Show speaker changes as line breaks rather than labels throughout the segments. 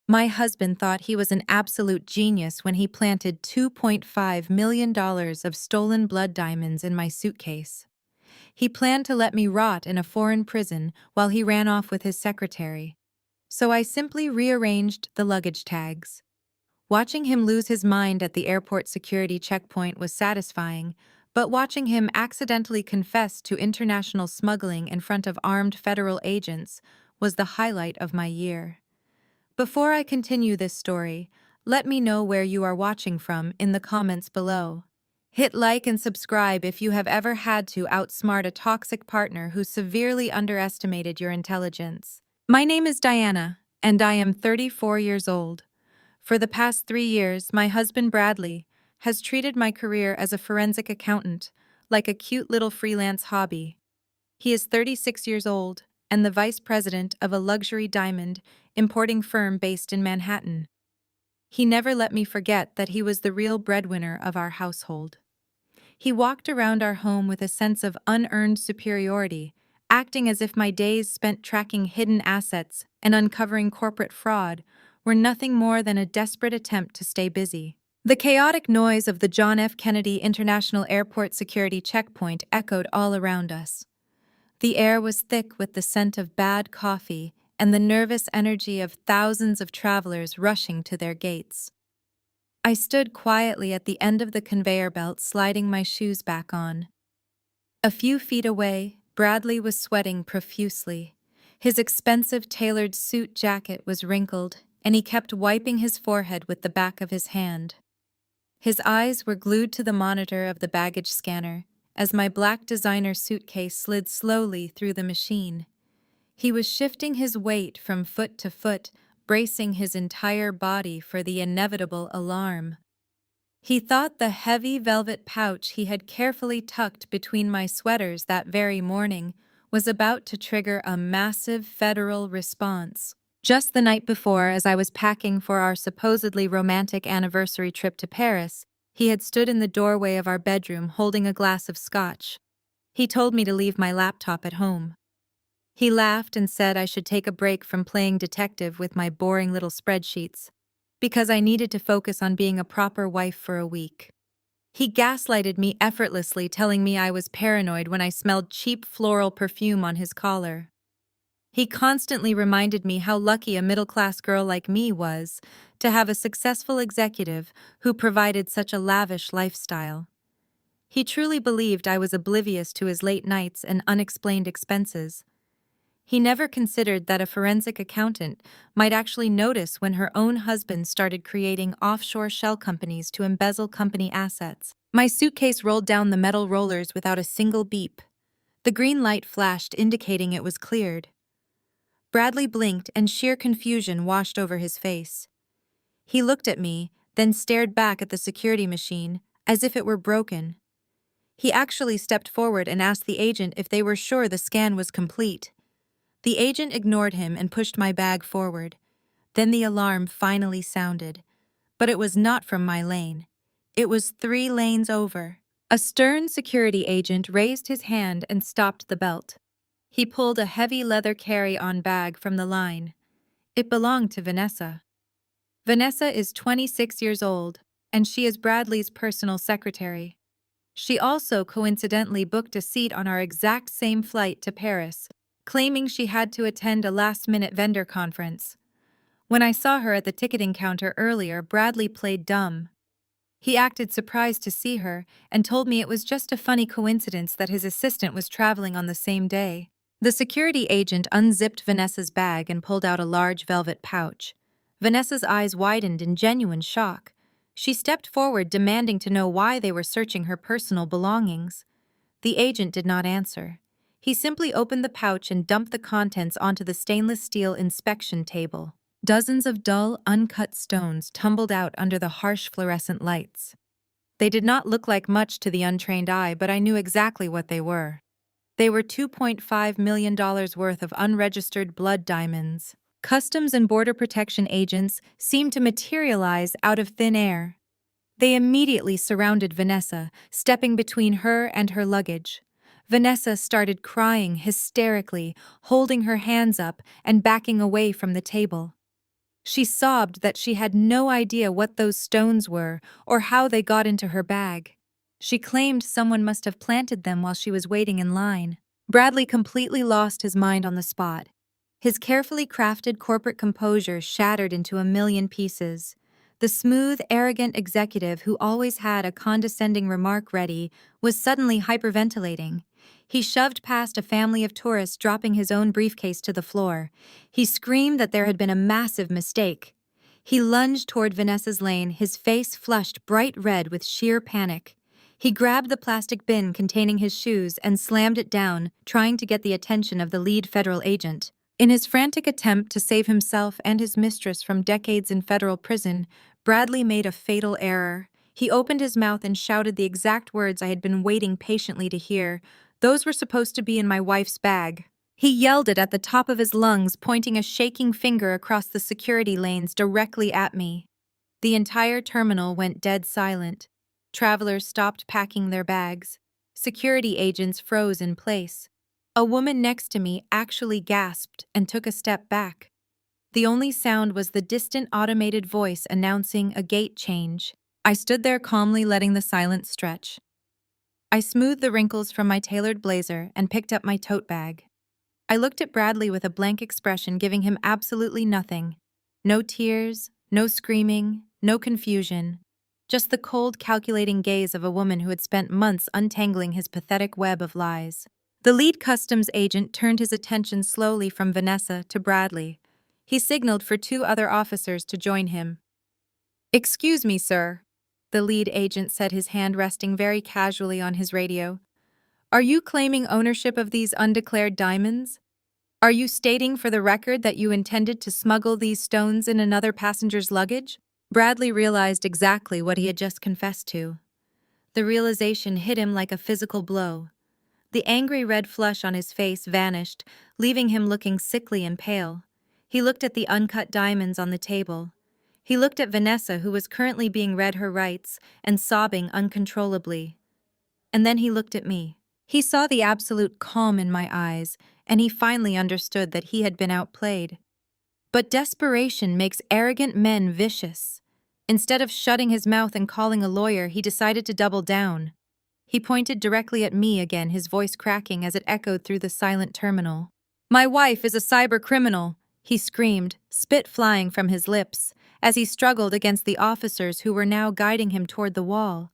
My husband thought he was an absolute genius when he planted $2.5 million of stolen blood diamonds in my suitcase. He planned to let me rot in a foreign prison while he ran off with his secretary. So I simply rearranged the luggage tags. Watching him lose his mind at the airport security checkpoint was satisfying, but watching him accidentally confess to international smuggling in front of armed federal agents was the highlight of my year. Before I continue this story, let me know where you are watching from in the comments below. Hit like and subscribe if you have ever had to outsmart a toxic partner who severely underestimated your intelligence. My name is Diana, and I am 34 years old. For the past 3 years, my husband Bradley has treated my career as a forensic accountant like a cute little freelance hobby. He is 36 years old and the vice president of a luxury diamond importing firm based in Manhattan. He never let me forget that he was the real breadwinner of our household. He walked around our home with a sense of unearned superiority, acting as if my days spent tracking hidden assets and uncovering corporate fraud were nothing more than a desperate attempt to stay busy. The chaotic noise of the John F. Kennedy International Airport security checkpoint echoed all around us. The air was thick with the scent of bad coffee and the nervous energy of thousands of travelers rushing to their gates. I stood quietly at the end of the conveyor belt, sliding my shoes back on. A few feet away, Bradley was sweating profusely. His expensive tailored suit jacket was wrinkled, and he kept wiping his forehead with the back of his hand. His eyes were glued to the monitor of the baggage scanner as my black designer suitcase slid slowly through the machine. He was shifting his weight from foot to foot, bracing his entire body for the inevitable alarm. He thought the heavy velvet pouch he had carefully tucked between my sweaters that very morning was about to trigger a massive federal response. Just the night before, as I was packing for our supposedly romantic anniversary trip to Paris, he had stood in the doorway of our bedroom holding a glass of scotch. He told me to leave my laptop at home. He laughed and said I should take a break from playing detective with my boring little spreadsheets, because I needed to focus on being a proper wife for a week. He gaslighted me effortlessly, telling me I was paranoid when I smelled cheap floral perfume on his collar. He constantly reminded me how lucky a middle-class girl like me was to have a successful executive who provided such a lavish lifestyle. He truly believed I was oblivious to his late nights and unexplained expenses. He never considered that a forensic accountant might actually notice when her own husband started creating offshore shell companies to embezzle company assets. My suitcase rolled down the metal rollers without a single beep. The green light flashed, indicating it was cleared. Bradley blinked and sheer confusion washed over his face. He looked at me, then stared back at the security machine, as if it were broken. He actually stepped forward and asked the agent if they were sure the scan was complete. The agent ignored him and pushed my bag forward. Then the alarm finally sounded. But it was not from my lane. It was 3 lanes over. A stern security agent raised his hand and stopped the belt. He pulled a heavy leather carry-on bag from the line. It belonged to Vanessa. Vanessa is 26 years old, and she is Bradley's personal secretary. She also coincidentally booked a seat on our exact same flight to Paris, claiming she had to attend a last-minute vendor conference. When I saw her at the ticketing counter earlier, Bradley played dumb. He acted surprised to see her and told me it was just a funny coincidence that his assistant was traveling on the same day. The security agent unzipped Vanessa's bag and pulled out a large velvet pouch. Vanessa's eyes widened in genuine shock. She stepped forward, demanding to know why they were searching her personal belongings. The agent did not answer. He simply opened the pouch and dumped the contents onto the stainless steel inspection table. Dozens of dull, uncut stones tumbled out under the harsh fluorescent lights. They did not look like much to the untrained eye, but I knew exactly what they were. They were $2.5 million worth of unregistered blood diamonds. Customs and Border Protection agents seemed to materialize out of thin air. They immediately surrounded Vanessa, stepping between her and her luggage. Vanessa started crying hysterically, holding her hands up and backing away from the table. She sobbed that she had no idea what those stones were or how they got into her bag. She claimed someone must have planted them while she was waiting in line. Bradley completely lost his mind on the spot. His carefully crafted corporate composure shattered into a million pieces. The smooth, arrogant executive who always had a condescending remark ready was suddenly hyperventilating. He shoved past a family of tourists, dropping his own briefcase to the floor. He screamed that there had been a massive mistake. He lunged toward Vanessa's lane, his face flushed bright red with sheer panic. He grabbed the plastic bin containing his shoes and slammed it down, trying to get the attention of the lead federal agent. In his frantic attempt to save himself and his mistress from decades in federal prison, Bradley made a fatal error. He opened his mouth and shouted the exact words I had been waiting patiently to hear. "Those were supposed to be in my wife's bag." He yelled it at the top of his lungs, pointing a shaking finger across the security lanes directly at me. The entire terminal went dead silent. Travelers stopped packing their bags. Security agents froze in place. A woman next to me actually gasped and took a step back. The only sound was the distant automated voice announcing a gate change. I stood there calmly, letting the silence stretch. I smoothed the wrinkles from my tailored blazer and picked up my tote bag. I looked at Bradley with a blank expression, giving him absolutely nothing. No tears, no screaming, no confusion. Just the cold, calculating gaze of a woman who had spent months untangling his pathetic web of lies. The lead customs agent turned his attention slowly from Vanessa to Bradley. He signaled for two other officers to join him. "Excuse me, sir," the lead agent said, his hand resting very casually on his radio. "Are you claiming ownership of these undeclared diamonds? Are you stating for the record that you intended to smuggle these stones in another passenger's luggage?" Bradley realized exactly what he had just confessed to. The realization hit him like a physical blow. The angry red flush on his face vanished, leaving him looking sickly and pale. He looked at the uncut diamonds on the table. He looked at Vanessa, who was currently being read her rights and sobbing uncontrollably. And then he looked at me. He saw the absolute calm in my eyes, and he finally understood that he had been outplayed. But desperation makes arrogant men vicious. Instead of shutting his mouth and calling a lawyer, he decided to double down. He pointed directly at me again, his voice cracking as it echoed through the silent terminal. "My wife is a cyber criminal," he screamed, spit flying from his lips, as he struggled against the officers who were now guiding him toward the wall.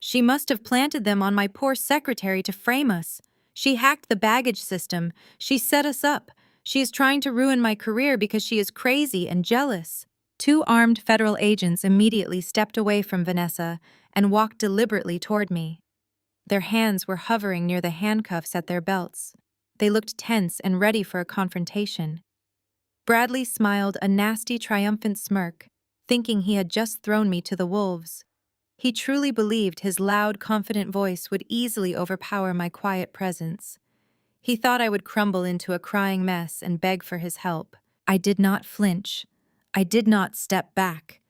"She must have planted them on my poor secretary to frame us. She hacked the baggage system. She set us up. She is trying to ruin my career because she is crazy and jealous." Two armed federal agents immediately stepped away from Vanessa and walked deliberately toward me. Their hands were hovering near the handcuffs at their belts. They looked tense and ready for a confrontation. Bradley smiled a nasty, triumphant smirk, thinking he had just thrown me to the wolves. He truly believed his loud, confident voice would easily overpower my quiet presence. He thought I would crumble into a crying mess and beg for his help. I did not flinch. I did not step back.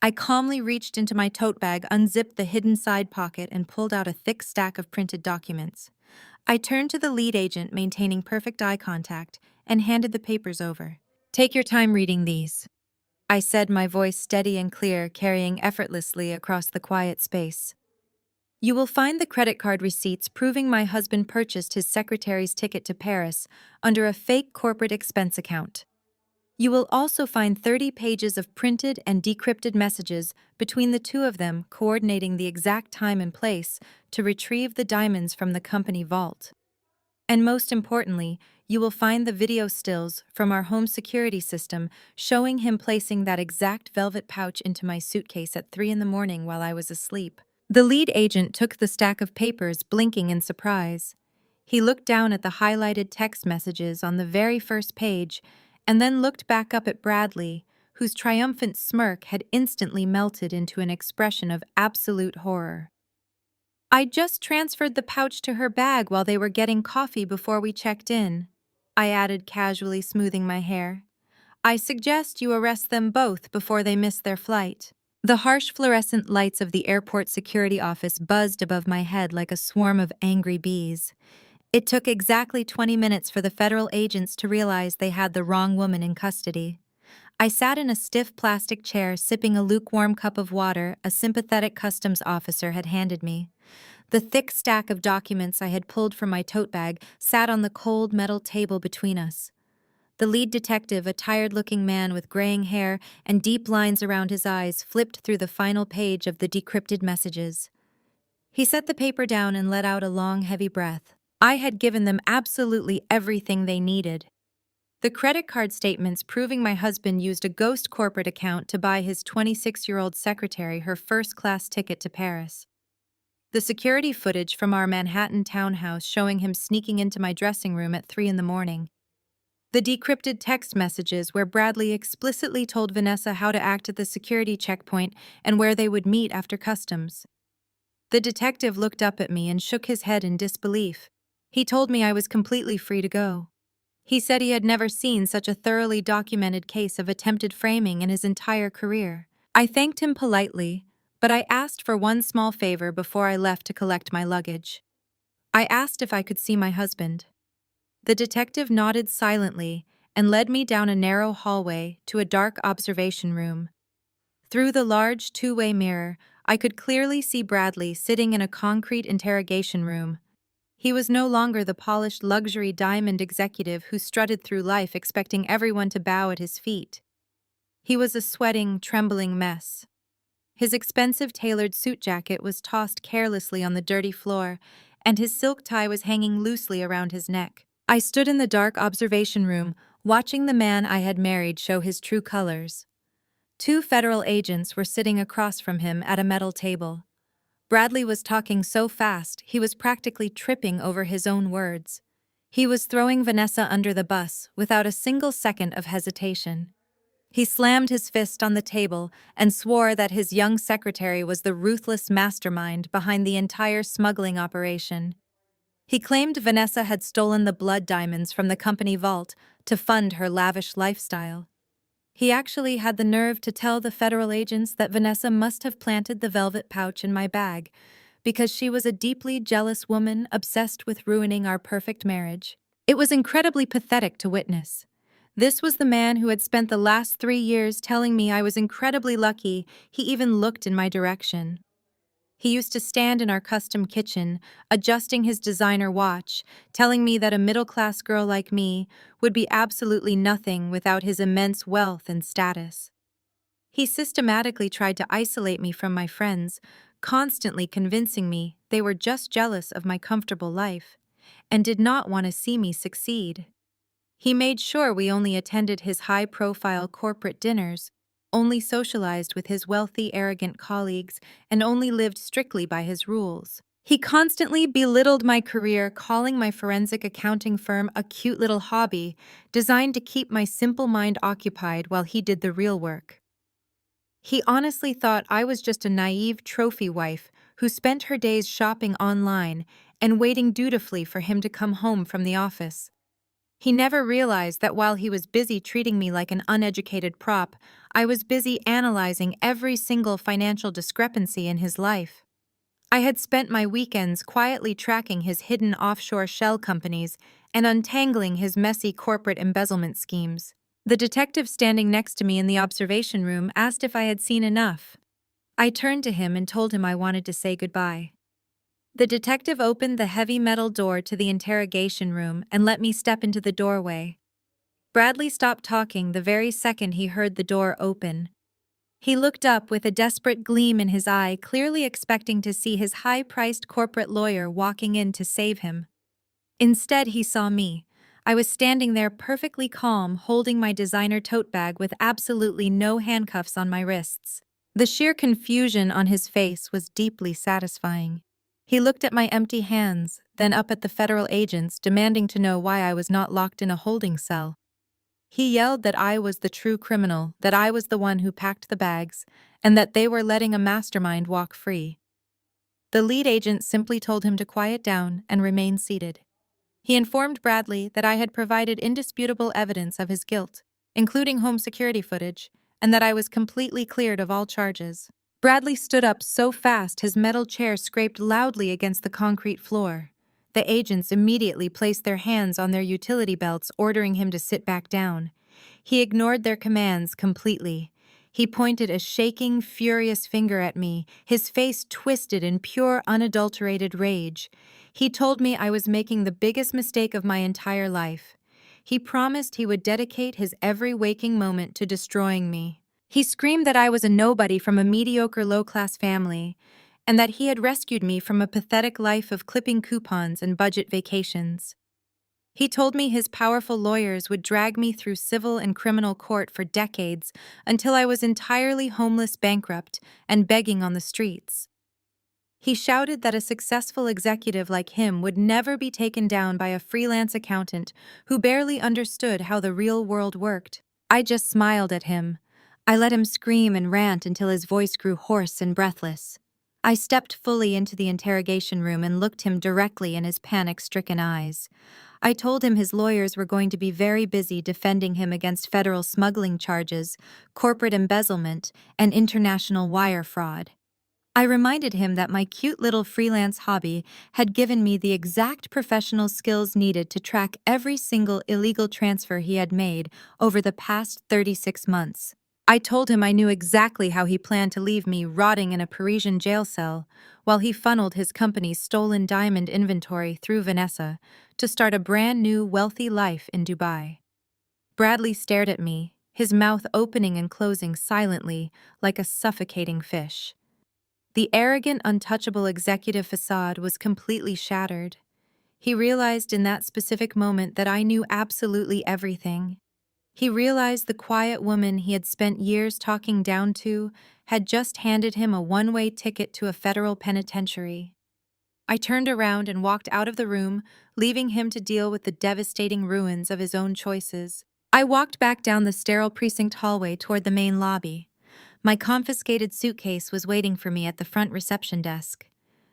I calmly reached into my tote bag, unzipped the hidden side pocket, and pulled out a thick stack of printed documents. I turned to the lead agent, maintaining perfect eye contact, and handed the papers over. "Take your time reading these," I said, my voice steady and clear, carrying effortlessly across the quiet space. "You will find the credit card receipts proving my husband purchased his secretary's ticket to Paris under a fake corporate expense account. You will also find 30 pages of printed and decrypted messages between the two of them, coordinating the exact time and place to retrieve the diamonds from the company vault. And most importantly, you will find the video stills from our home security system showing him placing that exact velvet pouch into my suitcase at 3 a.m. while I was asleep." The lead agent took the stack of papers, blinking in surprise. He looked down at the highlighted text messages on the very first page and then looked back up at Bradley, whose triumphant smirk had instantly melted into an expression of absolute horror. "I just transferred the pouch to her bag while they were getting coffee before we checked in," I added, casually smoothing my hair. "I suggest you arrest them both before they miss their flight." The harsh fluorescent lights of the airport security office buzzed above my head like a swarm of angry bees. It took exactly 20 minutes for the federal agents to realize they had the wrong woman in custody. I sat in a stiff plastic chair sipping a lukewarm cup of water a sympathetic customs officer had handed me. The thick stack of documents I had pulled from my tote bag sat on the cold metal table between us. The lead detective, a tired-looking man with graying hair and deep lines around his eyes, flipped through the final page of the decrypted messages. He set the paper down and let out a long, heavy breath. I had given them absolutely everything they needed. The credit card statements proving my husband used a ghost corporate account to buy his 26-year-old secretary her first-class ticket to Paris. The security footage from our Manhattan townhouse showing him sneaking into my dressing room at 3 in the morning. The decrypted text messages where Bradley explicitly told Vanessa how to act at the security checkpoint and where they would meet after customs. The detective looked up at me and shook his head in disbelief. He told me I was completely free to go. He said he had never seen such a thoroughly documented case of attempted framing in his entire career. I thanked him politely, but I asked for one small favor before I left to collect my luggage. I asked if I could see my husband. The detective nodded silently and led me down a narrow hallway to a dark observation room. Through the large two-way mirror, I could clearly see Bradley sitting in a concrete interrogation room. He was no longer the polished luxury diamond executive who strutted through life expecting everyone to bow at his feet. He was a sweating, trembling mess. His expensive tailored suit jacket was tossed carelessly on the dirty floor, and his silk tie was hanging loosely around his neck. I stood in the dark observation room, watching the man I had married show his true colors. 2 federal agents were sitting across from him at a metal table. Bradley was talking so fast, he was practically tripping over his own words. He was throwing Vanessa under the bus without a single second of hesitation. He slammed his fist on the table and swore that his young secretary was the ruthless mastermind behind the entire smuggling operation. He claimed Vanessa had stolen the blood diamonds from the company vault to fund her lavish lifestyle. He actually had the nerve to tell the federal agents that Vanessa must have planted the velvet pouch in my bag because she was a deeply jealous woman obsessed with ruining our perfect marriage. It was incredibly pathetic to witness. This was the man who had spent the last 3 years telling me I was incredibly lucky he even looked in my direction. He used to stand in our custom kitchen, adjusting his designer watch, telling me that a middle-class girl like me would be absolutely nothing without his immense wealth and status. He systematically tried to isolate me from my friends, constantly convincing me they were just jealous of my comfortable life and did not want to see me succeed. He made sure we only attended his high-profile corporate dinners, only socialized with his wealthy, arrogant colleagues, and only lived strictly by his rules. He constantly belittled my career, calling my forensic accounting firm a cute little hobby designed to keep my simple mind occupied while he did the real work. He honestly thought I was just a naive trophy wife who spent her days shopping online and waiting dutifully for him to come home from the office. He never realized that while he was busy treating me like an uneducated prop, I was busy analyzing every single financial discrepancy in his life. I had spent my weekends quietly tracking his hidden offshore shell companies and untangling his messy corporate embezzlement schemes. The detective standing next to me in the observation room asked if I had seen enough. I turned to him and told him I wanted to say goodbye. The detective opened the heavy metal door to the interrogation room and let me step into the doorway. Bradley stopped talking the very second he heard the door open. He looked up with a desperate gleam in his eye, clearly expecting to see his high-priced corporate lawyer walking in to save him. Instead, he saw me. I was standing there perfectly calm, holding my designer tote bag with absolutely no handcuffs on my wrists. The sheer confusion on his face was deeply satisfying. He looked at my empty hands, then up at the federal agents, demanding to know why I was not locked in a holding cell. He yelled that I was the true criminal, that I was the one who packed the bags, and that they were letting a mastermind walk free. The lead agent simply told him to quiet down and remain seated. He informed Bradley that I had provided indisputable evidence of his guilt, including home security footage, and that I was completely cleared of all charges. Bradley stood up so fast his metal chair scraped loudly against the concrete floor. The agents immediately placed their hands on their utility belts, ordering him to sit back down. He ignored their commands completely. He pointed a shaking, furious finger at me, his face twisted in pure, unadulterated rage. He told me I was making the biggest mistake of my entire life. He promised he would dedicate his every waking moment to destroying me. He screamed that I was a nobody from a mediocre low-class family, and that he had rescued me from a pathetic life of clipping coupons and budget vacations. He told me his powerful lawyers would drag me through civil and criminal court for decades until I was entirely homeless, bankrupt, and begging on the streets. He shouted that a successful executive like him would never be taken down by a freelance accountant who barely understood how the real world worked. I just smiled at him. I let him scream and rant until his voice grew hoarse and breathless. I stepped fully into the interrogation room and looked him directly in his panic-stricken eyes. I told him his lawyers were going to be very busy defending him against federal smuggling charges, corporate embezzlement, and international wire fraud. I reminded him that my cute little freelance hobby had given me the exact professional skills needed to track every single illegal transfer he had made over the past 36 months. I told him I knew exactly how he planned to leave me rotting in a Parisian jail cell while he funneled his company's stolen diamond inventory through Vanessa to start a brand new wealthy life in Dubai. Bradley stared at me, his mouth opening and closing silently like a suffocating fish. The arrogant, untouchable executive facade was completely shattered. He realized in that specific moment that I knew absolutely everything. He realized the quiet woman he had spent years talking down to had just handed him a one-way ticket to a federal penitentiary. I turned around and walked out of the room, leaving him to deal with the devastating ruins of his own choices. I walked back down the sterile precinct hallway toward the main lobby. My confiscated suitcase was waiting for me at the front reception desk.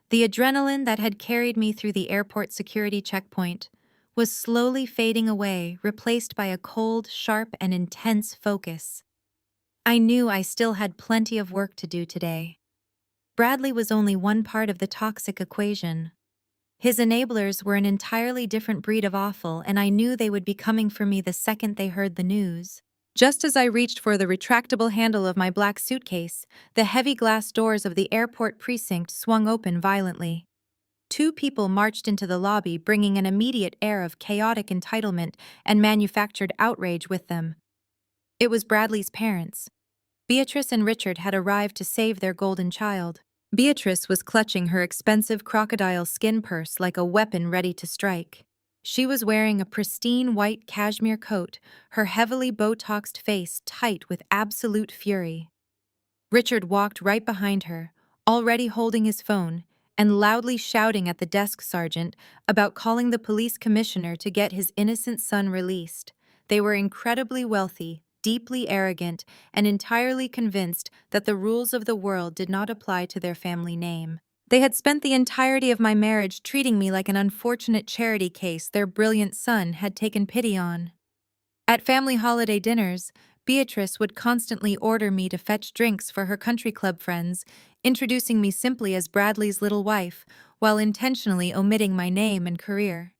The adrenaline that had carried me through the airport security checkpoint was slowly fading away, replaced by a cold, sharp, and intense focus. I knew I still had plenty of work to do today. Bradley was only one part of the toxic equation. His enablers were an entirely different breed of awful, and I knew they would be coming for me the second they heard the news. Just as I reached for the retractable handle of my black suitcase, the heavy glass doors of the airport precinct swung open violently. Two people marched into the lobby, bringing an immediate air of chaotic entitlement and manufactured outrage with them. It was Bradley's parents. Beatrice and Richard had arrived to save their golden child. Beatrice was clutching her expensive crocodile skin purse like a weapon ready to strike. She was wearing a pristine white cashmere coat, her heavily Botoxed face tight with absolute fury. Richard walked right behind her, already holding his phone, and loudly shouting at the desk sergeant about calling the police commissioner to get his innocent son released. They were incredibly wealthy, deeply arrogant, and entirely convinced that the rules of the world did not apply to their family name. They had spent the entirety of my marriage treating me like an unfortunate charity case their brilliant son had taken pity on. At family holiday dinners, Beatrice would constantly order me to fetch drinks for her country club friends, introducing me simply as Bradley's little wife, while intentionally omitting my name and career.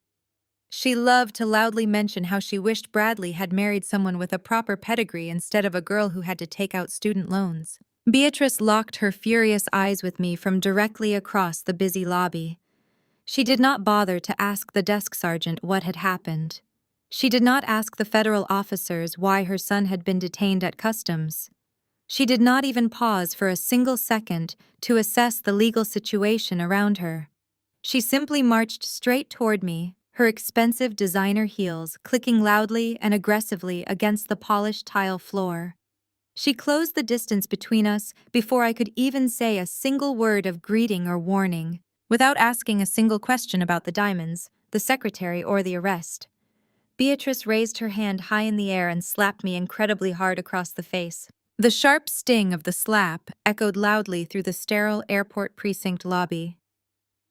She loved to loudly mention how she wished Bradley had married someone with a proper pedigree instead of a girl who had to take out student loans. Beatrice locked her furious eyes with me from directly across the busy lobby. She did not bother to ask the desk sergeant what had happened. She did not ask the federal officers why her son had been detained at customs. She did not even pause for a single second to assess the legal situation around her. She simply marched straight toward me, her expensive designer heels clicking loudly and aggressively against the polished tile floor. She closed the distance between us before I could even say a single word of greeting or warning, without asking a single question about the diamonds, the secretary, or the arrest. Beatrice raised her hand high in the air and slapped me incredibly hard across the face. The sharp sting of the slap echoed loudly through the sterile airport precinct lobby.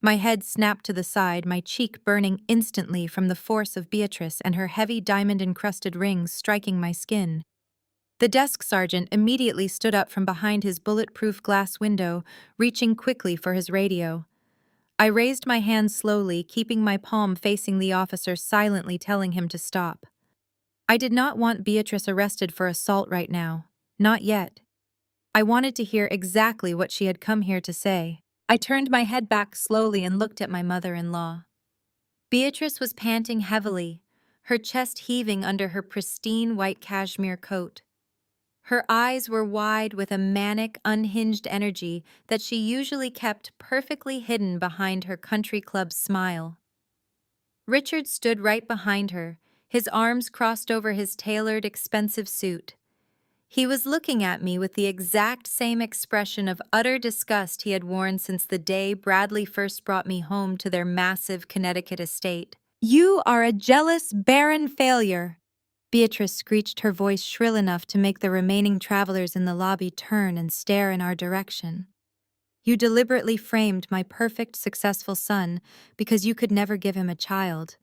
My head snapped to the side, my cheek burning instantly from the force of Beatrice and her heavy diamond-encrusted rings striking my skin. The desk sergeant immediately stood up from behind his bulletproof glass window, reaching quickly for his radio. I raised my hand slowly, keeping my palm facing the officer, silently telling him to stop. I did not want Beatrice arrested for assault right now. Not yet. I wanted to hear exactly what she had come here to say. I turned my head back slowly and looked at my mother-in-law. Beatrice was panting heavily, her chest heaving under her pristine white cashmere coat. Her eyes were wide with a manic, unhinged energy that she usually kept perfectly hidden behind her country club smile. Richard stood right behind her, his arms crossed over his tailored, expensive suit. He was looking at me with the exact same expression of utter disgust he had worn since the day Bradley first brought me home to their massive Connecticut estate. "You are a jealous, barren failure," Beatrice screeched, her voice shrill enough to make the remaining travelers in the lobby turn and stare in our direction. "You deliberately framed my perfect, successful son because you could never give him a child.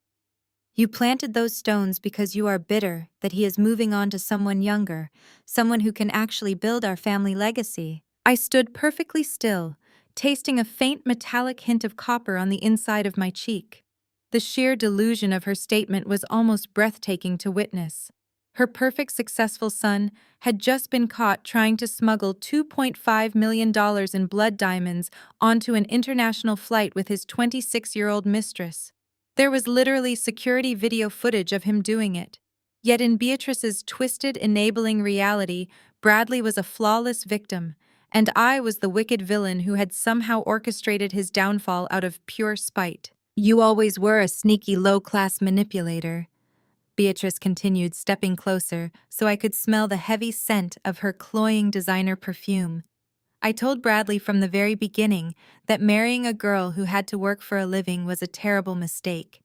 You planted those stones because you are bitter that he is moving on to someone younger, someone who can actually build our family legacy." I stood perfectly still, tasting a faint metallic hint of copper on the inside of my cheek. The sheer delusion of her statement was almost breathtaking to witness. Her perfect, successful son had just been caught trying to smuggle $2.5 million in blood diamonds onto an international flight with his 26-year-old mistress. There was literally security video footage of him doing it. Yet in Beatrice's twisted, enabling reality, Bradley was a flawless victim, and I was the wicked villain who had somehow orchestrated his downfall out of pure spite. "You always were a sneaky, low-class manipulator," Beatrice continued, stepping closer so I could smell the heavy scent of her cloying designer perfume. "I told Bradley from the very beginning that marrying a girl who had to work for a living was a terrible mistake.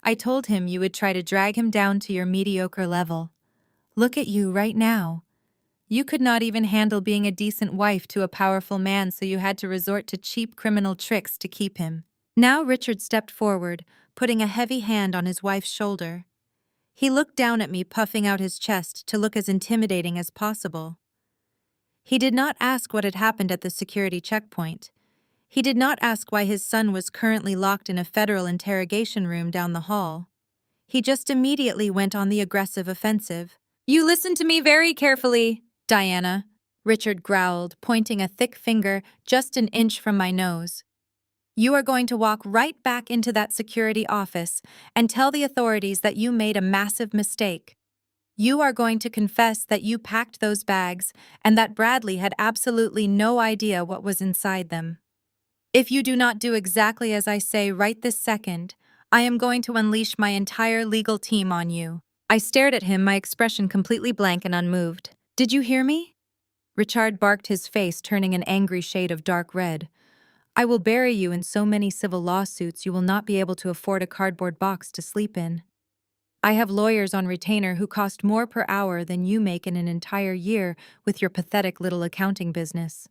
I told him you would try to drag him down to your mediocre level. Look at you right now. You could not even handle being a decent wife to a powerful man, so you had to resort to cheap criminal tricks to keep him." Now Richard stepped forward, putting a heavy hand on his wife's shoulder. He looked down at me, puffing out his chest to look as intimidating as possible. He did not ask what had happened at the security checkpoint. He did not ask why his son was currently locked in a federal interrogation room down the hall. He just immediately went on the aggressive offensive. "You listen to me very carefully, Diana," Richard growled, pointing a thick finger just an inch from my nose. "You are going to walk right back into that security office and tell the authorities that you made a massive mistake. You are going to confess that you packed those bags and that Bradley had absolutely no idea what was inside them. If you do not do exactly as I say right this second, I am going to unleash my entire legal team on you." I stared at him, my expression completely blank and unmoved. "Did you hear me?" Richard barked, his face turning an angry shade of dark red. "I will bury you in so many civil lawsuits you will not be able to afford a cardboard box to sleep in. I have lawyers on retainer who cost more per hour than you make in an entire year with your pathetic little accounting business.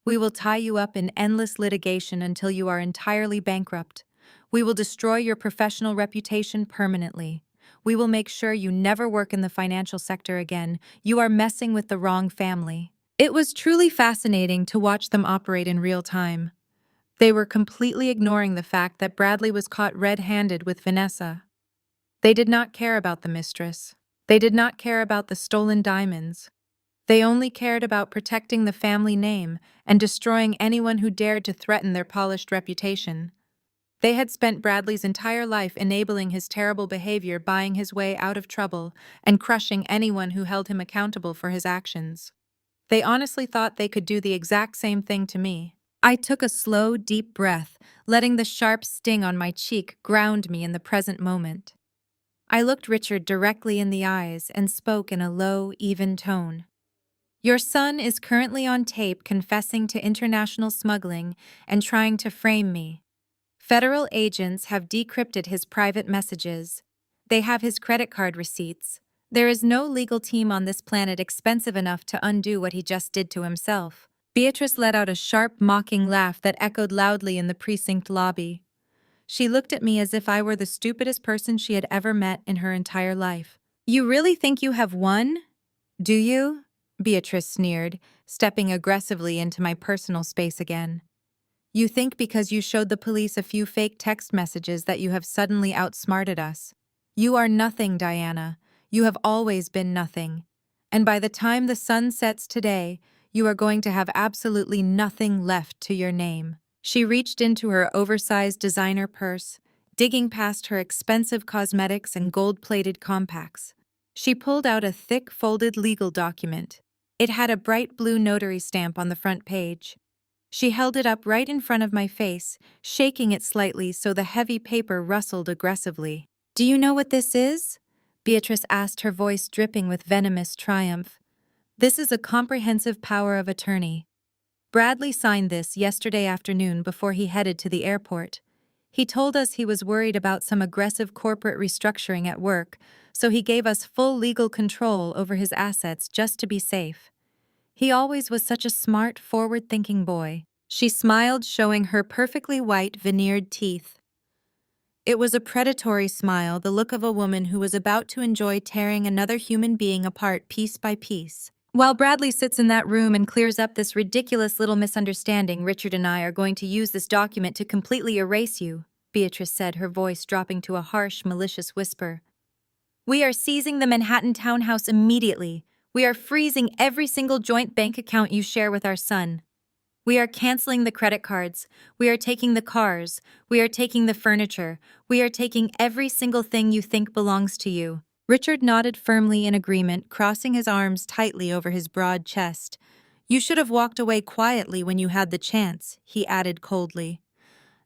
We will tie you up in endless litigation until you are entirely bankrupt. We will destroy your professional reputation permanently. We will make sure you never work in the financial sector again. You are messing with the wrong family." It was truly fascinating to watch them operate in real time. They were completely ignoring the fact that Bradley was caught red-handed with Vanessa. They did not care about the mistress. They did not care about the stolen diamonds. They only cared about protecting the family name and destroying anyone who dared to threaten their polished reputation. They had spent Bradley's entire life enabling his terrible behavior, buying his way out of trouble, and crushing anyone who held him accountable for his actions. They honestly thought they could do the exact same thing to me. I took a slow, deep breath, letting the sharp sting on my cheek ground me in the present moment. I looked Richard directly in the eyes and spoke in a low, even tone. "Your son is currently on tape confessing to international smuggling and trying to frame me. Federal agents have decrypted his private messages. They have his credit card receipts. There is no legal team on this planet expensive enough to undo what he just did to himself." Beatrice let out a sharp, mocking laugh that echoed loudly in the precinct lobby. She looked at me as if I were the stupidest person she had ever met in her entire life. "You really think you have won? Do you?" Beatrice sneered, stepping aggressively into my personal space again. "You think because you showed the police a few fake text messages that you have suddenly outsmarted us. You are nothing, Diana. You have always been nothing. And by the time the sun sets today, you are going to have absolutely nothing left to your name. She reached into her oversized designer purse, digging past her expensive cosmetics and gold-plated compacts. She pulled out a thick, folded legal document. It had a bright blue notary stamp on the front page. She held it up right in front of my face, shaking it slightly so the heavy paper rustled aggressively. "Do you know what this is?" Beatrice asked, her voice dripping with venomous triumph. "This is a comprehensive power of attorney. Bradley signed this yesterday afternoon before he headed to the airport. He told us he was worried about some aggressive corporate restructuring at work, so he gave us full legal control over his assets just to be safe. He always was such a smart, forward-thinking boy." She smiled, showing her perfectly white, veneered teeth. It was a predatory smile, the look of a woman who was about to enjoy tearing another human being apart piece by piece. "While Bradley sits in that room and clears up this ridiculous little misunderstanding, Richard and I are going to use this document to completely erase you," Beatrice said, her voice dropping to a harsh, malicious whisper. "We are seizing the Manhattan townhouse immediately. We are freezing every single joint bank account you share with our son. We are canceling the credit cards. We are taking the cars. We are taking the furniture. We are taking every single thing you think belongs to you." Richard nodded firmly in agreement, crossing his arms tightly over his broad chest. "You should have walked away quietly when you had the chance," he added coldly.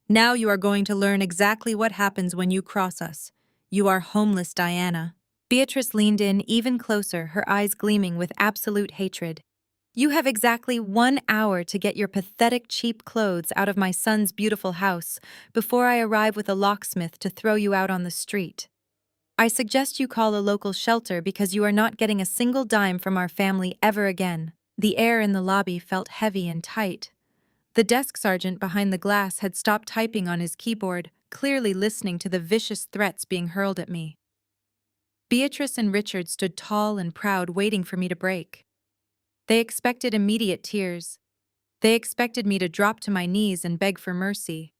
"Now you are going to learn exactly what happens when you cross us. You are homeless, Diana." Beatrice leaned in even closer, her eyes gleaming with absolute hatred. "You have exactly 1 hour to get your pathetic cheap clothes out of my son's beautiful house before I arrive with a locksmith to throw you out on the street. I suggest you call a local shelter because you are not getting a single dime from our family ever again." The air in the lobby felt heavy and tight. The desk sergeant behind the glass had stopped typing on his keyboard, clearly listening to the vicious threats being hurled at me. Beatrice and Richard stood tall and proud, waiting for me to break. They expected immediate tears. They expected me to drop to my knees and beg for mercy.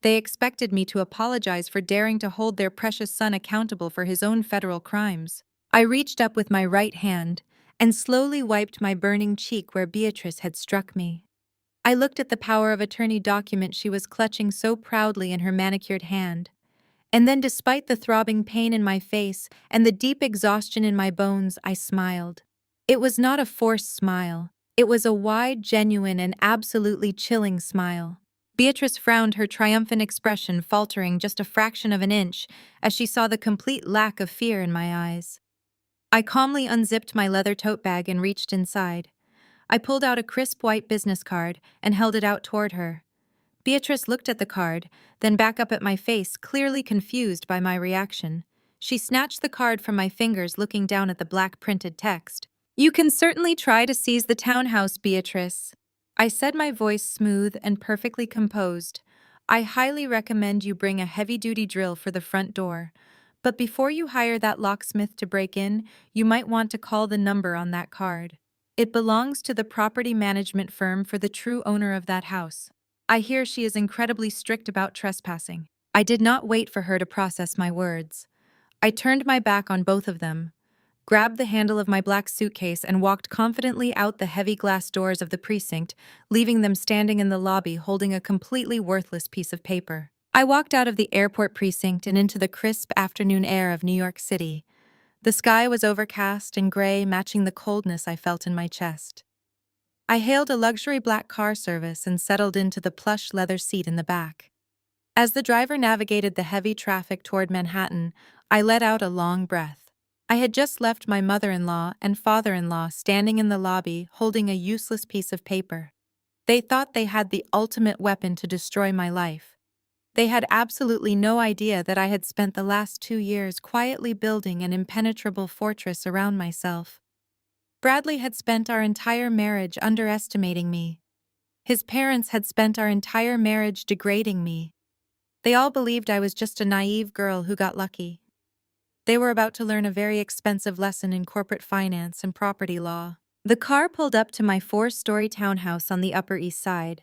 They expected me to apologize for daring to hold their precious son accountable for his own federal crimes. I reached up with my right hand and slowly wiped my burning cheek where Beatrice had struck me. I looked at the power of attorney document she was clutching so proudly in her manicured hand. And then, despite the throbbing pain in my face and the deep exhaustion in my bones, I smiled. It was not a forced smile. It was a wide, genuine, and absolutely chilling smile. Beatrice frowned, her triumphant expression faltering just a fraction of an inch as she saw the complete lack of fear in my eyes. I calmly unzipped my leather tote bag and reached inside. I pulled out a crisp white business card and held it out toward her. Beatrice looked at the card, then back up at my face, clearly confused by my reaction. She snatched the card from my fingers, looking down at the black printed text. "You can certainly try to seize the townhouse, Beatrice," I said, my voice smooth and perfectly composed. "I highly recommend you bring a heavy-duty drill for the front door. But before you hire that locksmith to break in, you might want to call the number on that card. It belongs to the property management firm for the true owner of that house. I hear she is incredibly strict about trespassing." I did not wait for her to process my words. I turned my back on both of them, grabbed the handle of my black suitcase, and walked confidently out the heavy glass doors of the precinct, leaving them standing in the lobby holding a completely worthless piece of paper. I walked out of the airport precinct and into the crisp afternoon air of New York City. The sky was overcast and gray, matching the coldness I felt in my chest. I hailed a luxury black car service and settled into the plush leather seat in the back. As the driver navigated the heavy traffic toward Manhattan, I let out a long breath. I had just left my mother-in-law and father-in-law standing in the lobby holding a useless piece of paper. They thought they had the ultimate weapon to destroy my life. They had absolutely no idea that I had spent the last 2 years quietly building an impenetrable fortress around myself. Bradley had spent our entire marriage underestimating me. His parents had spent our entire marriage degrading me. They all believed I was just a naive girl who got lucky. They were about to learn a very expensive lesson in corporate finance and property law. The car pulled up to my 4-story townhouse on the Upper East Side.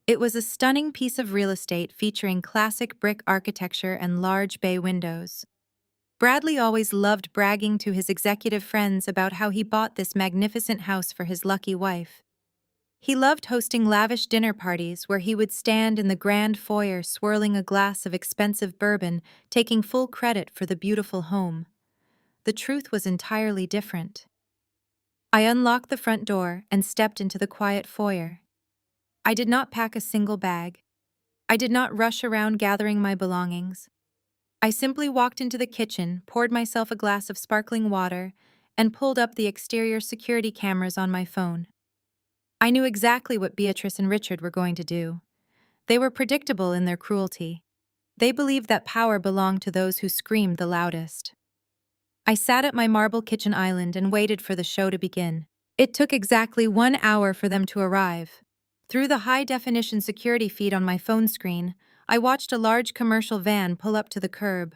It was a stunning piece of real estate featuring classic brick architecture and large bay windows. Bradley always loved bragging to his executive friends about how he bought this magnificent house for his lucky wife. He loved hosting lavish dinner parties where he would stand in the grand foyer swirling a glass of expensive bourbon, taking full credit for the beautiful home. The truth was entirely different. I unlocked the front door and stepped into the quiet foyer. I did not pack a single bag. I did not rush around gathering my belongings. I simply walked into the kitchen, poured myself a glass of sparkling water, and pulled up the exterior security cameras on my phone. I knew exactly what Beatrice and Richard were going to do. They were predictable in their cruelty. They believed that power belonged to those who screamed the loudest. I sat at my marble kitchen island and waited for the show to begin. It took exactly 1 hour for them to arrive. Through the high-definition security feed on my phone screen, I watched a large commercial van pull up to the curb.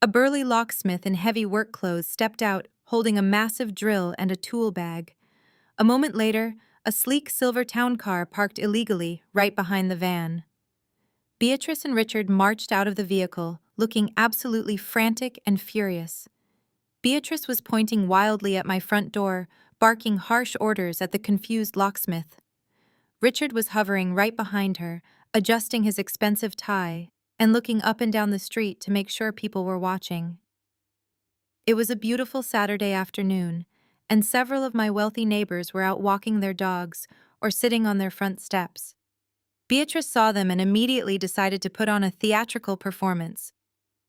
A burly locksmith in heavy work clothes stepped out, holding a massive drill and a tool bag. A moment later, a sleek silver town car parked illegally right behind the van. Beatrice and Richard marched out of the vehicle, looking absolutely frantic and furious. Beatrice was pointing wildly at my front door, barking harsh orders at the confused locksmith. Richard was hovering right behind her, adjusting his expensive tie, and looking up and down the street to make sure people were watching. It was a beautiful Saturday afternoon, and several of my wealthy neighbors were out walking their dogs or sitting on their front steps. Beatrice saw them and immediately decided to put on a theatrical performance.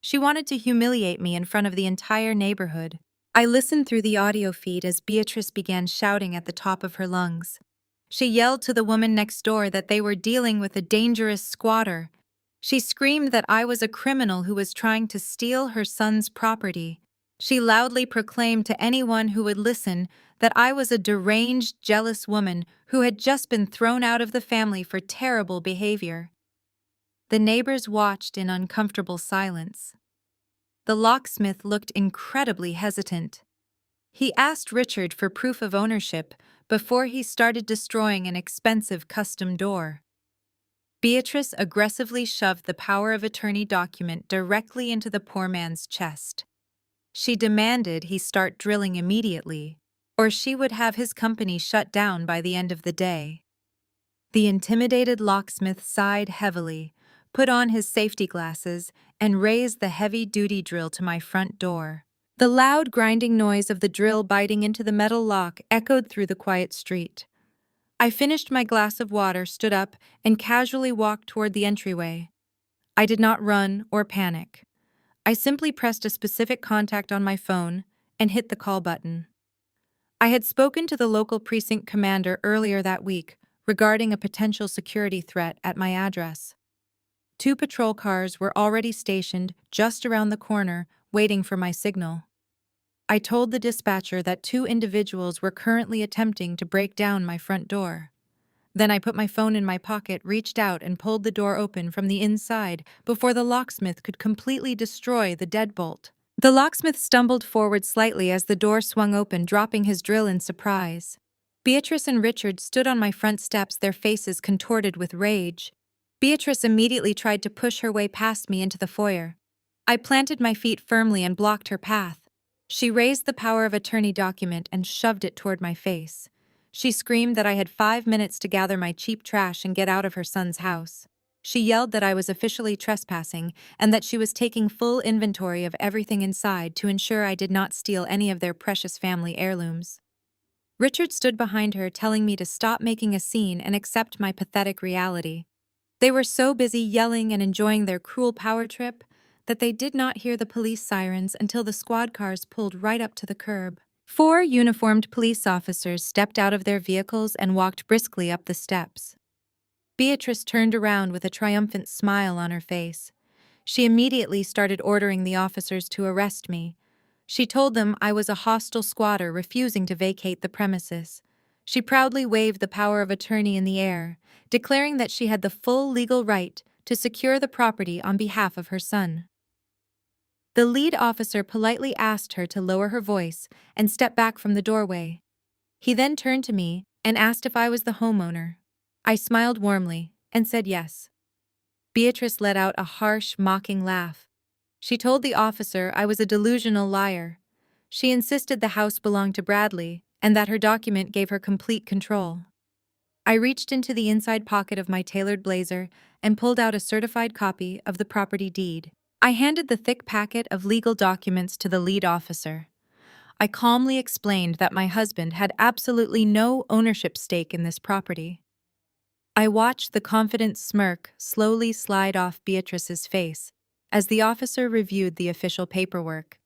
She wanted to humiliate me in front of the entire neighborhood. I listened through the audio feed as Beatrice began shouting at the top of her lungs. She yelled to the woman next door that they were dealing with a dangerous squatter. She screamed that I was a criminal who was trying to steal her son's property. She loudly proclaimed to anyone who would listen that I was a deranged, jealous woman who had just been thrown out of the family for terrible behavior. The neighbors watched in uncomfortable silence. The locksmith looked incredibly hesitant. He asked Richard for proof of ownership before he started destroying an expensive custom door. Beatrice aggressively shoved the power of attorney document directly into the poor man's chest. She demanded he start drilling immediately, or she would have his company shut down by the end of the day. The intimidated locksmith sighed heavily, put on his safety glasses, and raised the heavy-duty drill to my front door. The loud grinding noise of the drill biting into the metal lock echoed through the quiet street. I finished my glass of water, stood up, and casually walked toward the entryway. I did not run or panic. I simply pressed a specific contact on my phone and hit the call button. I had spoken to the local precinct commander earlier that week regarding a potential security threat at my address. 2 patrol cars were already stationed just around the corner, waiting for my signal. I told the dispatcher that 2 individuals were currently attempting to break down my front door. Then I put my phone in my pocket, reached out, and pulled the door open from the inside before the locksmith could completely destroy the deadbolt. The locksmith stumbled forward slightly as the door swung open, dropping his drill in surprise. Beatrice and Richard stood on my front steps, their faces contorted with rage. Beatrice immediately tried to push her way past me into the foyer. I planted my feet firmly and blocked her path. She raised the power of attorney document and shoved it toward my face. She screamed that I had 5 minutes to gather my cheap trash and get out of her son's house. She yelled that I was officially trespassing and that she was taking full inventory of everything inside to ensure I did not steal any of their precious family heirlooms. Richard stood behind her, telling me to stop making a scene and accept my pathetic reality. They were so busy yelling and enjoying their cruel power trip that they did not hear the police sirens until the squad cars pulled right up to the curb. 4 uniformed police officers stepped out of their vehicles and walked briskly up the steps. Beatrice turned around with a triumphant smile on her face. She immediately started ordering the officers to arrest me. She told them I was a hostile squatter refusing to vacate the premises. She proudly waved the power of attorney in the air, declaring that she had the full legal right to secure the property on behalf of her son. The lead officer politely asked her to lower her voice and step back from the doorway. He then turned to me and asked if I was the homeowner. I smiled warmly and said yes. Beatrice let out a harsh, mocking laugh. She told the officer I was a delusional liar. She insisted the house belonged to Bradley and that her document gave her complete control. I reached into the inside pocket of my tailored blazer and pulled out a certified copy of the property deed. I handed the thick packet of legal documents to the lead officer. I calmly explained that my husband had absolutely no ownership stake in this property. I watched the confident smirk slowly slide off Beatrice's face as the officer reviewed the official paperwork.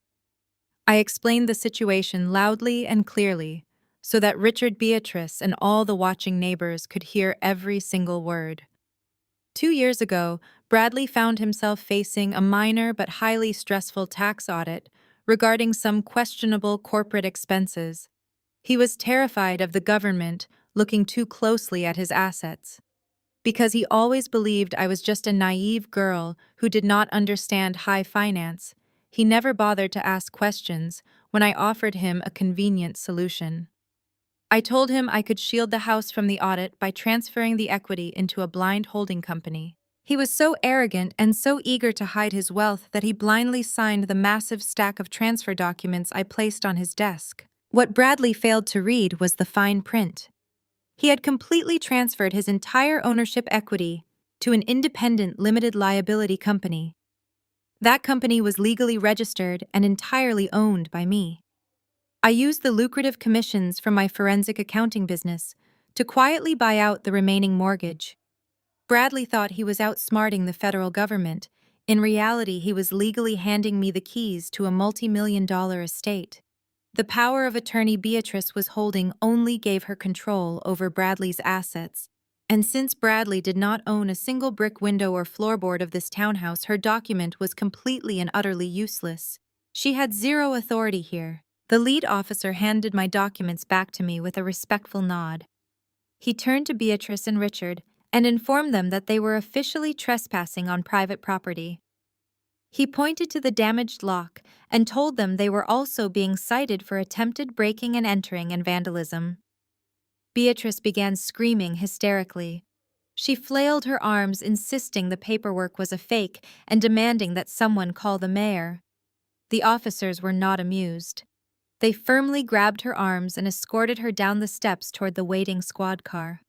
I explained the situation loudly and clearly so that Richard, Beatrice, and all the watching neighbors could hear every single word. 2 years ago, Bradley found himself facing a minor but highly stressful tax audit regarding some questionable corporate expenses. He was terrified of the government looking too closely at his assets. Because he always believed I was just a naive girl who did not understand high finance, he never bothered to ask questions when I offered him a convenient solution. I told him I could shield the house from the audit by transferring the equity into a blind holding company. He was so arrogant and so eager to hide his wealth that he blindly signed the massive stack of transfer documents I placed on his desk. What Bradley failed to read was the fine print. He had completely transferred his entire ownership equity to an independent limited liability company. That company was legally registered and entirely owned by me. I used the lucrative commissions from my forensic accounting business to quietly buy out the remaining mortgage. Bradley thought he was outsmarting the federal government. In reality, he was legally handing me the keys to a multi-million-dollar estate. The power of attorney Beatrice was holding only gave her control over Bradley's assets, and since Bradley did not own a single brick window or floorboard of this townhouse, her document was completely and utterly useless. She had zero authority here. The lead officer handed my documents back to me with a respectful nod. He turned to Beatrice and Richard and informed them that they were officially trespassing on private property. He pointed to the damaged lock and told them they were also being cited for attempted breaking and entering and vandalism. Beatrice began screaming hysterically. She flailed her arms, insisting the paperwork was a fake and demanding that someone call the mayor. The officers were not amused. They firmly grabbed her arms and escorted her down the steps toward the waiting squad car.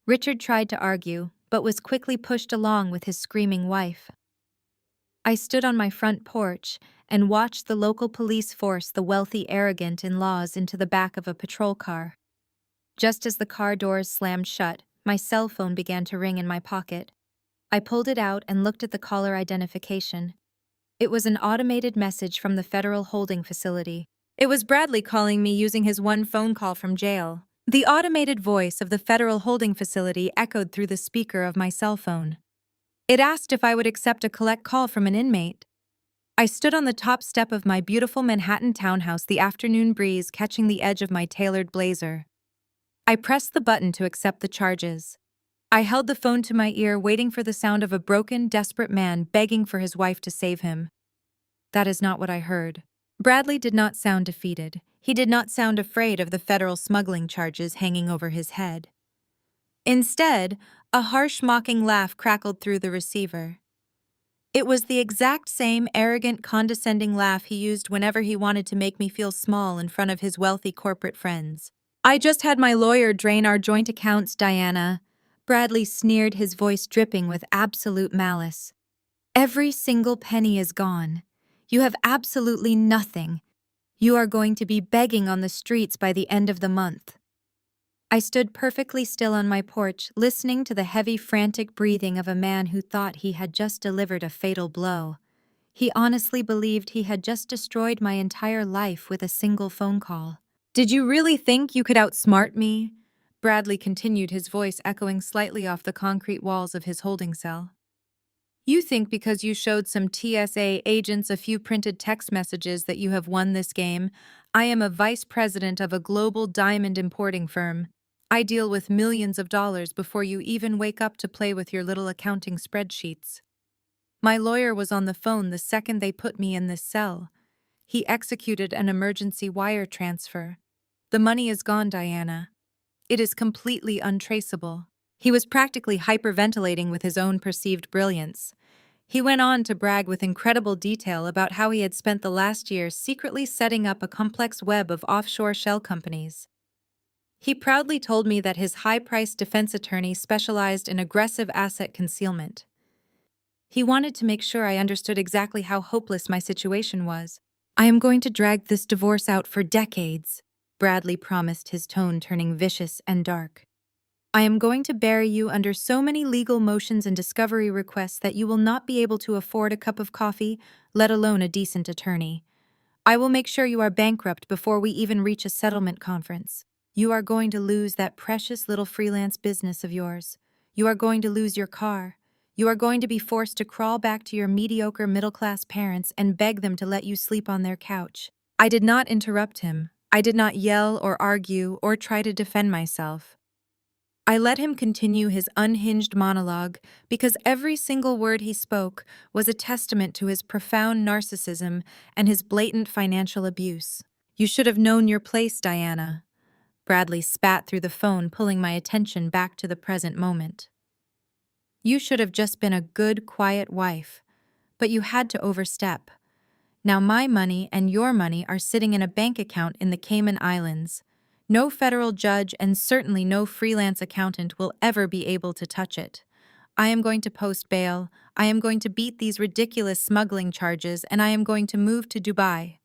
Richard tried to argue, but was quickly pushed along with his screaming wife. I stood on my front porch and watched the local police force the wealthy, arrogant in-laws into the back of a patrol car. Just as the car doors slammed shut, my cell phone began to ring in my pocket. I pulled it out and looked at the caller identification. It was an automated message from the federal holding facility. It was Bradley calling me using his one phone call from jail. The automated voice of the federal holding facility echoed through the speaker of my cell phone. It asked if I would accept a collect call from an inmate. I stood on the top step of my beautiful Manhattan townhouse, the afternoon breeze catching the edge of my tailored blazer. I pressed the button to accept the charges. I held the phone to my ear, waiting for the sound of a broken, desperate man begging for his wife to save him. That is not what I heard. Bradley did not sound defeated. He did not sound afraid of the federal smuggling charges hanging over his head. Instead, a harsh, mocking laugh crackled through the receiver. It was the exact same arrogant, condescending laugh he used whenever he wanted to make me feel small in front of his wealthy corporate friends. "I just had my lawyer drain our joint accounts, Diana." Bradley sneered, his voice dripping with absolute malice. "Every single penny is gone. You have absolutely nothing. You are going to be begging on the streets by the end of the month." I stood perfectly still on my porch, listening to the heavy, frantic breathing of a man who thought he had just delivered a fatal blow. He honestly believed he had just destroyed my entire life with a single phone call. "Did you really think you could outsmart me?" Bradley continued, his voice echoing slightly off the concrete walls of his holding cell. "You think because you showed some TSA agents a few printed text messages that you have won this game? I am a vice president of a global diamond importing firm. I deal with millions of dollars before you even wake up to play with your little accounting spreadsheets. My lawyer was on the phone the second they put me in this cell. He executed an emergency wire transfer. The money is gone, Diana. It is completely untraceable." He was practically hyperventilating with his own perceived brilliance. He went on to brag with incredible detail about how he had spent the last year secretly setting up a complex web of offshore shell companies. He proudly told me that his high-priced defense attorney specialized in aggressive asset concealment. He wanted to make sure I understood exactly how hopeless my situation was. "I am going to drag this divorce out for decades," Bradley promised, his tone turning vicious and dark. "I am going to bury you under so many legal motions and discovery requests that you will not be able to afford a cup of coffee, let alone a decent attorney. I will make sure you are bankrupt before we even reach a settlement conference. You are going to lose that precious little freelance business of yours. You are going to lose your car. You are going to be forced to crawl back to your mediocre middle-class parents and beg them to let you sleep on their couch." I did not interrupt him. I did not yell or argue or try to defend myself. I let him continue his unhinged monologue because every single word he spoke was a testament to his profound narcissism and his blatant financial abuse. "You should have known your place, Diana." Bradley spat through the phone, pulling my attention back to the present moment. "You should have just been a good, quiet wife, but you had to overstep. Now my money and your money are sitting in a bank account in the Cayman Islands. No federal judge and certainly no freelance accountant will ever be able to touch it. I am going to post bail, I am going to beat these ridiculous smuggling charges, and I am going to move to Dubai.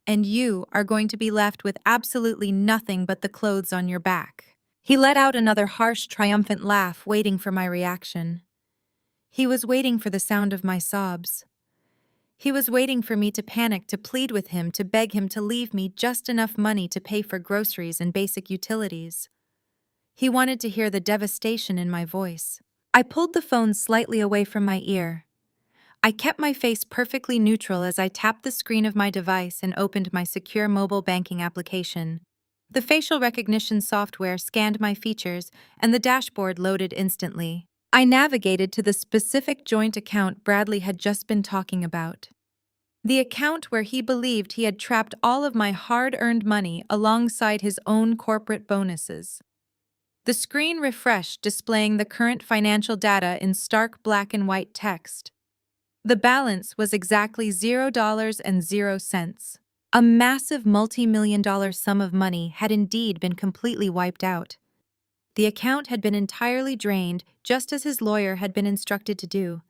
And you are going to be left with absolutely nothing but the clothes on your back." He let out another harsh, triumphant laugh, waiting for my reaction. He was waiting for the sound of my sobs. He was waiting for me to panic, to plead with him, to beg him to leave me just enough money to pay for groceries and basic utilities. He wanted to hear the devastation in my voice. I pulled the phone slightly away from my ear. I kept my face perfectly neutral as I tapped the screen of my device and opened my secure mobile banking application. The facial recognition software scanned my features, and the dashboard loaded instantly. I navigated to the specific joint account Bradley had just been talking about. The account where he believed he had trapped all of my hard-earned money alongside his own corporate bonuses. The screen refreshed, displaying the current financial data in stark black and white text. The balance was exactly $0.00. A massive multi-million-dollar sum of money had indeed been completely wiped out. The account had been entirely drained, just as his lawyer had been instructed to do.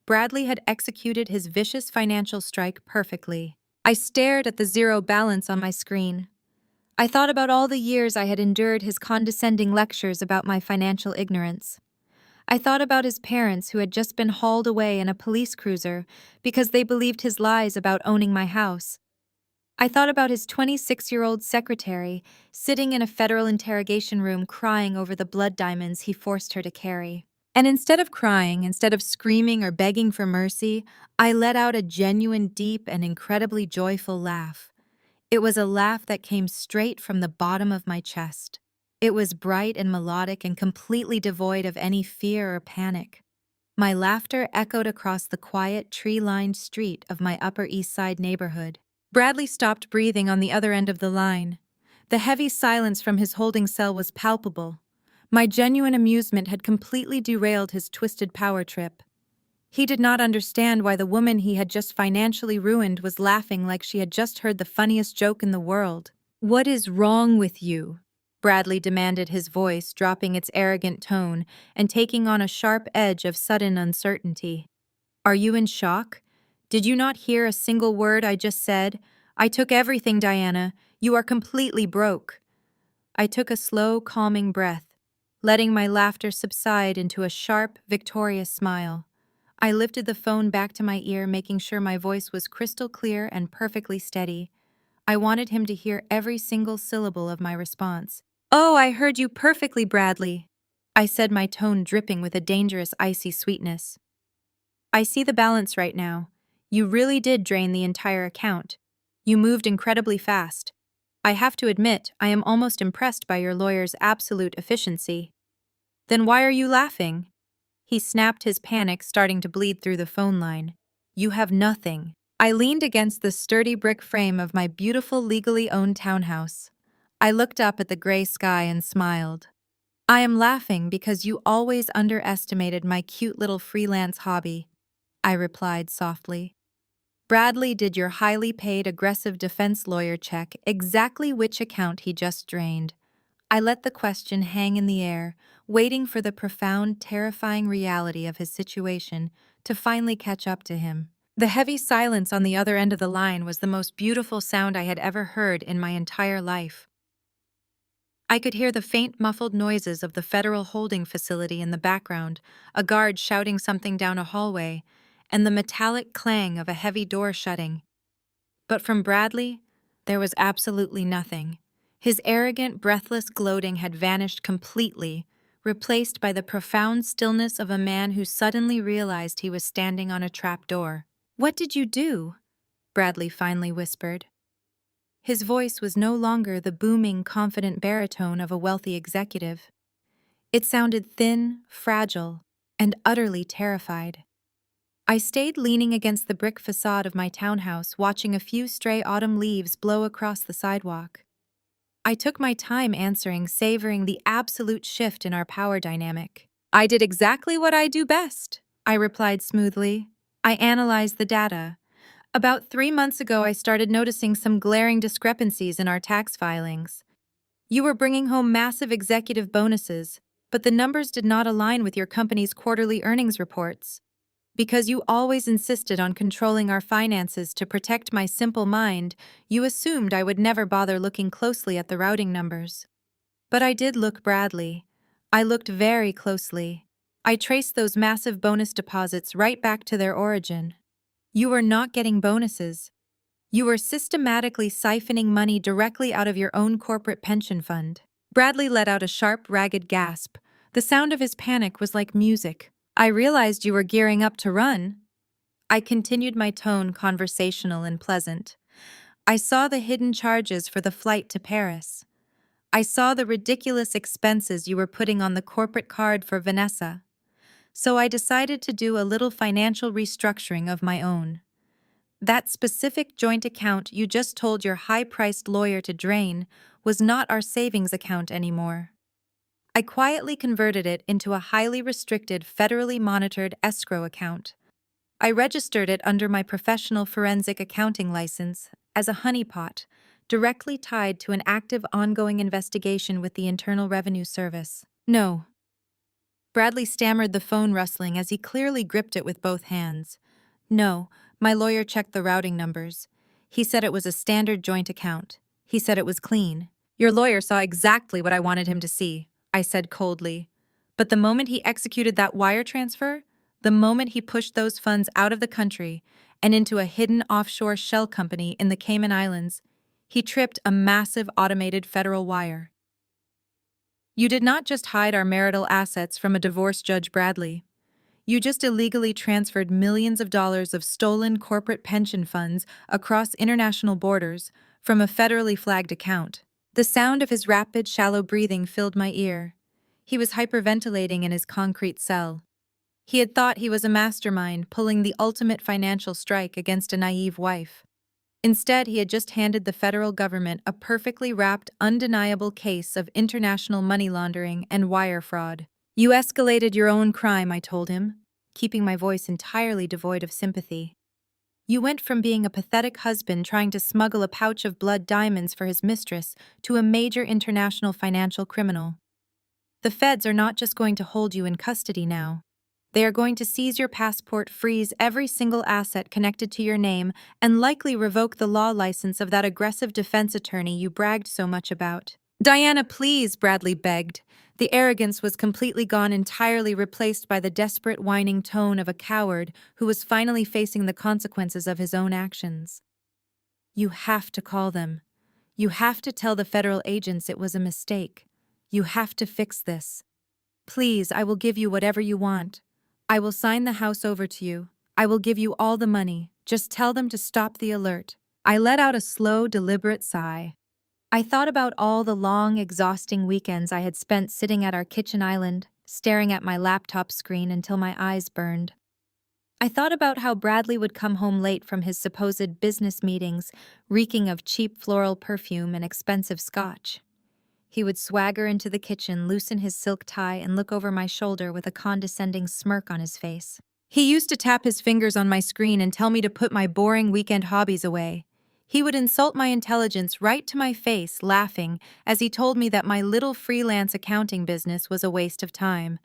Bradley had executed his vicious financial strike perfectly. I stared at the zero balance on my screen. I thought about all the years I had endured his condescending lectures about my financial ignorance. I thought about his parents who had just been hauled away in a police cruiser because they believed his lies about owning my house. I thought about his 26-year-old secretary sitting in a federal interrogation room crying over the blood diamonds he forced her to carry. And instead of crying, instead of screaming or begging for mercy, I let out a genuine, deep, and incredibly joyful laugh. It was a laugh that came straight from the bottom of my chest. It was bright and melodic and completely devoid of any fear or panic. My laughter echoed across the quiet, tree-lined street of my Upper East Side neighborhood. Bradley stopped breathing on the other end of the line. The heavy silence from his holding cell was palpable. My genuine amusement had completely derailed his twisted power trip. He did not understand why the woman he had just financially ruined was laughing like she had just heard the funniest joke in the world. "What is wrong with you?" Bradley demanded, his voice dropping its arrogant tone and taking on a sharp edge of sudden uncertainty. "Are you in shock? Did you not hear a single word I just said? I took everything, Diana. You are completely broke." I took a slow, calming breath, letting my laughter subside into a sharp, victorious smile. I lifted the phone back to my ear, making sure my voice was crystal clear and perfectly steady. I wanted him to hear every single syllable of my response. "Oh, I heard you perfectly, Bradley," I said, my tone dripping with a dangerous, icy sweetness. "I see the balance right now. You really did drain the entire account. You moved incredibly fast. I have to admit, I am almost impressed by your lawyer's absolute efficiency." "Then why are you laughing?" He snapped, his panic starting to bleed through the phone line. "You have nothing." I leaned against the sturdy brick frame of my beautiful, legally owned townhouse. I looked up at the gray sky and smiled. "I am laughing because you always underestimated my cute little freelance hobby. I replied softly. Bradley did your highly paid aggressive defense lawyer check exactly which account he just drained. I let the question hang in the air, waiting for the profound, terrifying reality of his situation to finally catch up to him. The heavy silence on the other end of the line was the most beautiful sound I had ever heard in my entire life. I could hear the faint, muffled noises of the federal holding facility in the background, a guard shouting something down a hallway, and the metallic clang of a heavy door shutting. But from Bradley, there was absolutely nothing. His arrogant, breathless gloating had vanished completely, replaced by the profound stillness of a man who suddenly realized he was standing on a trapdoor. "What did you do?" Bradley finally whispered. His voice was no longer the booming, confident baritone of a wealthy executive. It sounded thin, fragile, and utterly terrified. I stayed leaning against the brick facade of my townhouse, watching a few stray autumn leaves blow across the sidewalk. I took my time answering, savoring the absolute shift in our power dynamic. "I did exactly what I do best," I replied smoothly. "I analyzed the data. About 3 months ago, I started noticing some glaring discrepancies in our tax filings. You were bringing home massive executive bonuses, but the numbers did not align with your company's quarterly earnings reports. Because you always insisted on controlling our finances to protect my simple mind, you assumed I would never bother looking closely at the routing numbers. But I did look, Bradley. I looked very closely. I traced those massive bonus deposits right back to their origin. You were not getting bonuses. You were systematically siphoning money directly out of your own corporate pension fund." Bradley let out a sharp, ragged gasp. The sound of his panic was like music. "I realized you were gearing up to run." I continued, my tone conversational and pleasant. "I saw the hidden charges for the flight to Paris. I saw the ridiculous expenses you were putting on the corporate card for Vanessa. So I decided to do a little financial restructuring of my own. That specific joint account you just told your high-priced lawyer to drain was not our savings account anymore. I quietly converted it into a highly restricted, federally monitored escrow account. I registered it under my professional forensic accounting license as a honeypot, directly tied to an active ongoing investigation with the Internal Revenue Service." "No." Bradley stammered, the phone rustling as he clearly gripped it with both hands. "No, my lawyer checked the routing numbers. He said it was a standard joint account. He said it was clean." "Your lawyer saw exactly what I wanted him to see," I said coldly. "But the moment he executed that wire transfer, the moment he pushed those funds out of the country and into a hidden offshore shell company in the Cayman Islands, he tripped a massive automated federal wire. You did not just hide our marital assets from a divorce judge, Bradley. You just illegally transferred millions of dollars of stolen corporate pension funds across international borders from a federally flagged account." The sound of his rapid, shallow breathing filled my ear. He was hyperventilating in his concrete cell. He had thought he was a mastermind pulling the ultimate financial strike against a naive wife. Instead, he had just handed the federal government a perfectly wrapped, undeniable case of international money laundering and wire fraud. "You escalated your own crime," I told him, keeping my voice entirely devoid of sympathy. "You went from being a pathetic husband trying to smuggle a pouch of blood diamonds for his mistress to a major international financial criminal. The feds are not just going to hold you in custody now. They are going to seize your passport, freeze every single asset connected to your name, and likely revoke the law license of that aggressive defense attorney you bragged so much about." "Diana, please," Bradley begged. The arrogance was completely gone, entirely replaced by the desperate, whining tone of a coward who was finally facing the consequences of his own actions. "You have to call them. You have to tell the federal agents it was a mistake. You have to fix this. Please, I will give you whatever you want. I will sign the house over to you. I will give you all the money. Just tell them to stop the alert." I let out a slow, deliberate sigh. I thought about all the long, exhausting weekends I had spent sitting at our kitchen island, staring at my laptop screen until my eyes burned. I thought about how Bradley would come home late from his supposed business meetings, reeking of cheap floral perfume and expensive scotch. He would swagger into the kitchen, loosen his silk tie, and look over my shoulder with a condescending smirk on his face. He used to tap his fingers on my screen and tell me to put my boring weekend hobbies away. He would insult my intelligence right to my face, laughing, as he told me that my little freelance accounting business was a waste of time.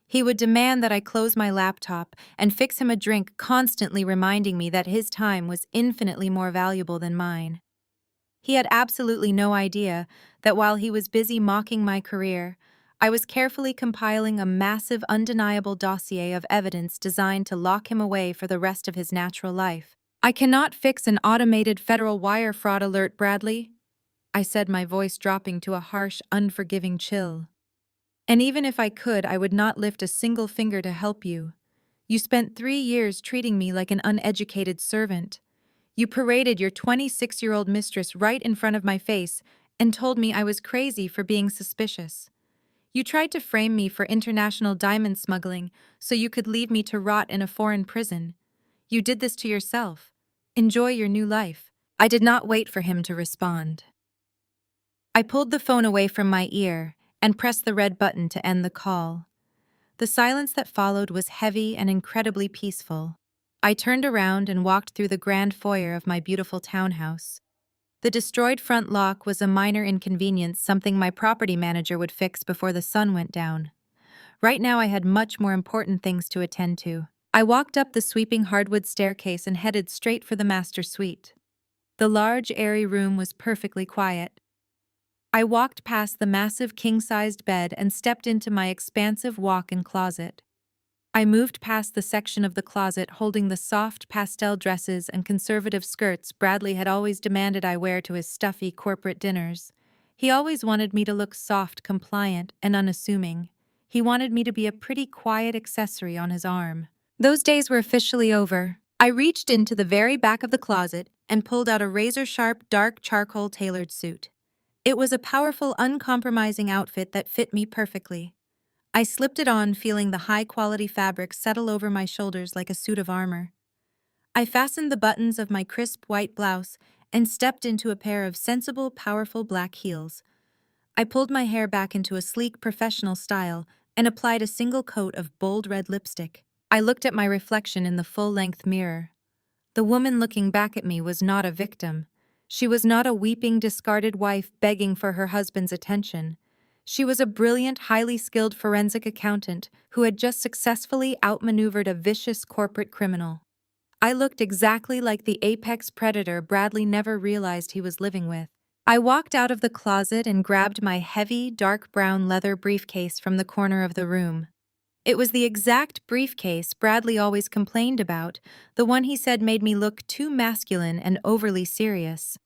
He would demand that I close my laptop and fix him a drink, constantly reminding me that his time was infinitely more valuable than mine. He had absolutely no idea that while he was busy mocking my career, I was carefully compiling a massive, undeniable dossier of evidence designed to lock him away for the rest of his natural life. "I cannot fix an automated federal wire fraud alert, Bradley," I said, my voice dropping to a harsh, unforgiving chill. "And even if I could, I would not lift a single finger to help you. You spent 3 years treating me like an uneducated servant. You paraded your 26-year-old mistress right in front of my face and told me I was crazy for being suspicious. You tried to frame me for international diamond smuggling so you could leave me to rot in a foreign prison. You did this to yourself. Enjoy your new life." I did not wait for him to respond. I pulled the phone away from my ear and pressed the red button to end the call. The silence that followed was heavy and incredibly peaceful. I turned around and walked through the grand foyer of my beautiful townhouse. The destroyed front lock was a minor inconvenience, something my property manager would fix before the sun went down. Right now I had much more important things to attend to. I walked up the sweeping hardwood staircase and headed straight for the master suite. The large, airy room was perfectly quiet. I walked past the massive king-sized bed and stepped into my expansive walk-in closet. I moved past the section of the closet holding the soft pastel dresses and conservative skirts Bradley had always demanded I wear to his stuffy corporate dinners. He always wanted me to look soft, compliant, and unassuming. He wanted me to be a pretty quiet accessory on his arm. Those days were officially over. I reached into the very back of the closet and pulled out a razor-sharp, dark charcoal tailored suit. It was a powerful, uncompromising outfit that fit me perfectly. I slipped it on, feeling the high-quality fabric settle over my shoulders like a suit of armor. I fastened the buttons of my crisp white blouse and stepped into a pair of sensible, powerful black heels. I pulled my hair back into a sleek, professional style and applied a single coat of bold red lipstick. I looked at my reflection in the full-length mirror. The woman looking back at me was not a victim. She was not a weeping, discarded wife begging for her husband's attention. She was a brilliant, highly skilled forensic accountant who had just successfully outmaneuvered a vicious corporate criminal. I looked exactly like the apex predator Bradley never realized he was living with. I walked out of the closet and grabbed my heavy, dark brown leather briefcase from the corner of the room. It was the exact briefcase Bradley always complained about, the one he said made me look too masculine and overly serious.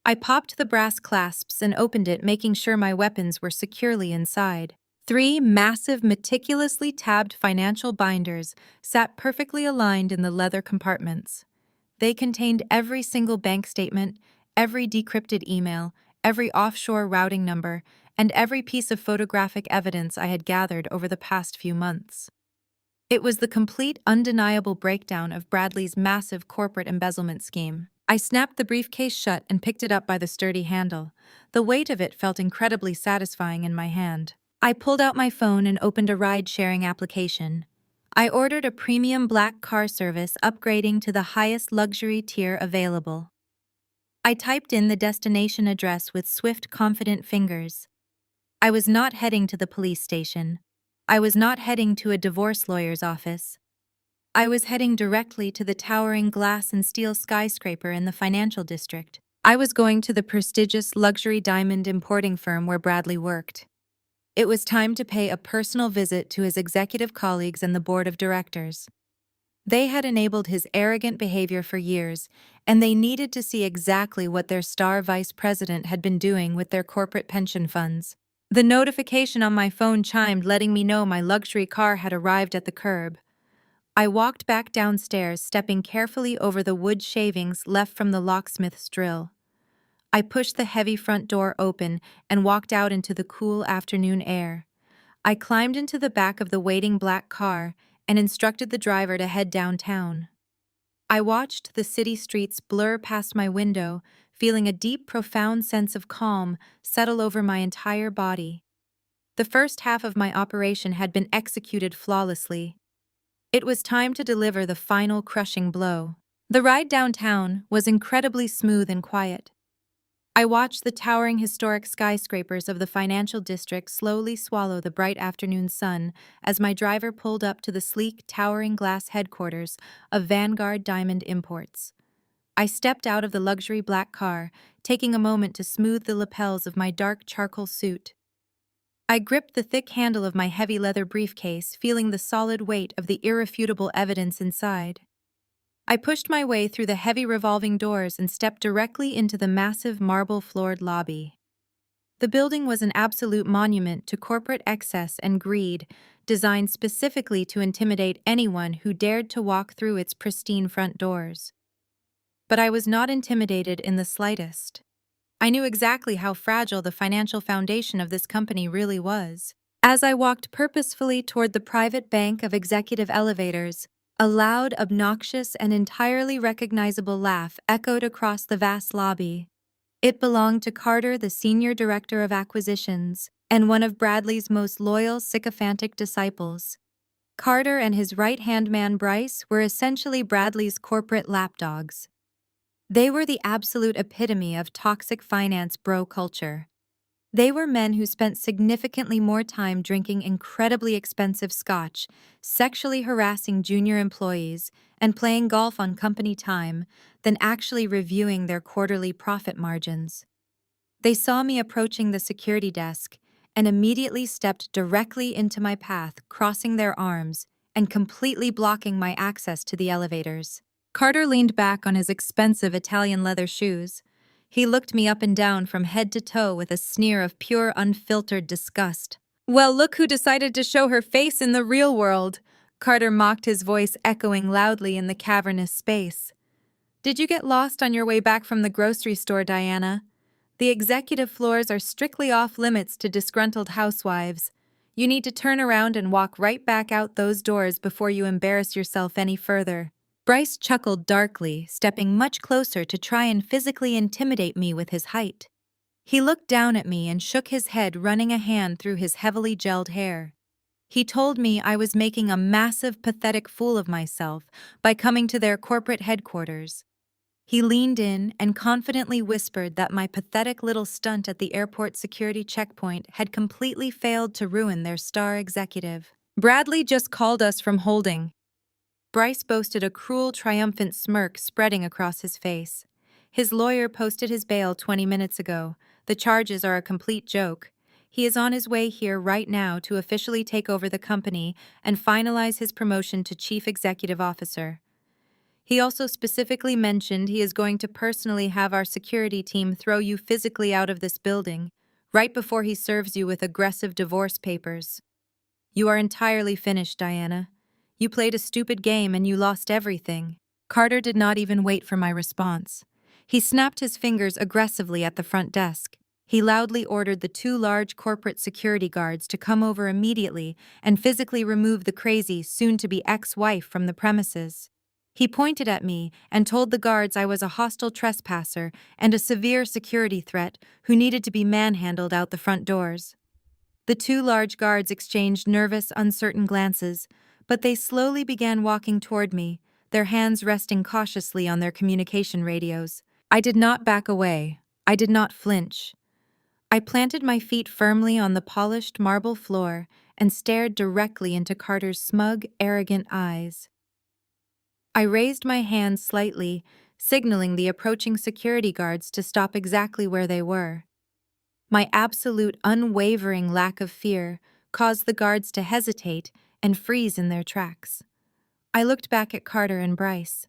I popped the brass clasps and opened it, making sure my weapons were securely inside. 3 massive, meticulously tabbed financial binders sat perfectly aligned in the leather compartments. They contained every single bank statement, every decrypted email, every offshore routing number, and every piece of photographic evidence I had gathered over the past few months. It was the complete, undeniable breakdown of Bradley's massive corporate embezzlement scheme. I snapped the briefcase shut and picked it up by the sturdy handle. The weight of it felt incredibly satisfying in my hand. I pulled out my phone and opened a ride-sharing application. I ordered a premium black car service, upgrading to the highest luxury tier available. I typed in the destination address with swift, confident fingers. I was not heading to the police station. I was not heading to a divorce lawyer's office. I was heading directly to the towering glass and steel skyscraper in the financial district. I was going to the prestigious luxury diamond importing firm where Bradley worked. It was time to pay a personal visit to his executive colleagues and the board of directors. They had enabled his arrogant behavior for years, and they needed to see exactly what their star vice president had been doing with their corporate pension funds. The notification on my phone chimed, letting me know my luxury car had arrived at the curb. I walked back downstairs, stepping carefully over the wood shavings left from the locksmith's drill. I pushed the heavy front door open and walked out into the cool afternoon air. I climbed into the back of the waiting black car and instructed the driver to head downtown. I watched the city streets blur past my window, feeling a deep, profound sense of calm settle over my entire body. The first half of my operation had been executed flawlessly. It was time to deliver the final crushing blow. The ride downtown was incredibly smooth and quiet. I watched the towering historic skyscrapers of the financial district slowly swallow the bright afternoon sun as my driver pulled up to the sleek, towering glass headquarters of Vanguard Diamond Imports. I stepped out of the luxury black car, taking a moment to smooth the lapels of my dark charcoal suit. I gripped the thick handle of my heavy leather briefcase, feeling the solid weight of the irrefutable evidence inside. I pushed my way through the heavy revolving doors and stepped directly into the massive marble-floored lobby. The building was an absolute monument to corporate excess and greed, designed specifically to intimidate anyone who dared to walk through its pristine front doors. But I was not intimidated in the slightest. I knew exactly how fragile the financial foundation of this company really was. As I walked purposefully toward the private bank of executive elevators, a loud, obnoxious, and entirely recognizable laugh echoed across the vast lobby. It belonged to Carter, the senior director of acquisitions, and one of Bradley's most loyal sycophantic disciples. Carter and his right-hand man Bryce were essentially Bradley's corporate lapdogs. They were the absolute epitome of toxic finance bro culture. They were men who spent significantly more time drinking incredibly expensive scotch, sexually harassing junior employees, and playing golf on company time than actually reviewing their quarterly profit margins. They saw me approaching the security desk and immediately stepped directly into my path, crossing their arms and completely blocking my access to the elevators. Carter leaned back on his expensive Italian leather shoes. He looked me up and down from head to toe with a sneer of pure, unfiltered disgust. "Well, look who decided to show her face in the real world," Carter mocked, his voice echoing loudly in the cavernous space. "Did you get lost on your way back from the grocery store, Diana? The executive floors are strictly off limits to disgruntled housewives. You need to turn around and walk right back out those doors before you embarrass yourself any further." Bryce chuckled darkly, stepping much closer to try and physically intimidate me with his height. He looked down at me and shook his head, running a hand through his heavily gelled hair. He told me I was making a massive, pathetic fool of myself by coming to their corporate headquarters. He leaned in and confidently whispered that my pathetic little stunt at the airport security checkpoint had completely failed to ruin their star executive. "Bradley just called us from holding." Bryce boasted, a cruel, triumphant smirk spreading across his face. "His lawyer posted his bail 20 minutes ago. The charges are a complete joke. He is on his way here right now to officially take over the company and finalize his promotion to Chief Executive Officer. He also specifically mentioned he is going to personally have our security team throw you physically out of this building, right before he serves you with aggressive divorce papers. You are entirely finished, Diana. You played a stupid game and you lost everything." Carter did not even wait for my response. He snapped his fingers aggressively at the front desk. He loudly ordered the 2 large corporate security guards to come over immediately and physically remove the crazy, soon-to-be ex-wife from the premises. He pointed at me and told the guards I was a hostile trespasser and a severe security threat who needed to be manhandled out the front doors. The 2 large guards exchanged nervous, uncertain glances, but they slowly began walking toward me, their hands resting cautiously on their communication radios. I did not back away. I did not flinch. I planted my feet firmly on the polished marble floor and stared directly into Carter's smug, arrogant eyes. I raised my hand slightly, signaling the approaching security guards to stop exactly where they were. My absolute, unwavering lack of fear caused the guards to hesitate and freeze in their tracks. I looked back at Carter and Bryce.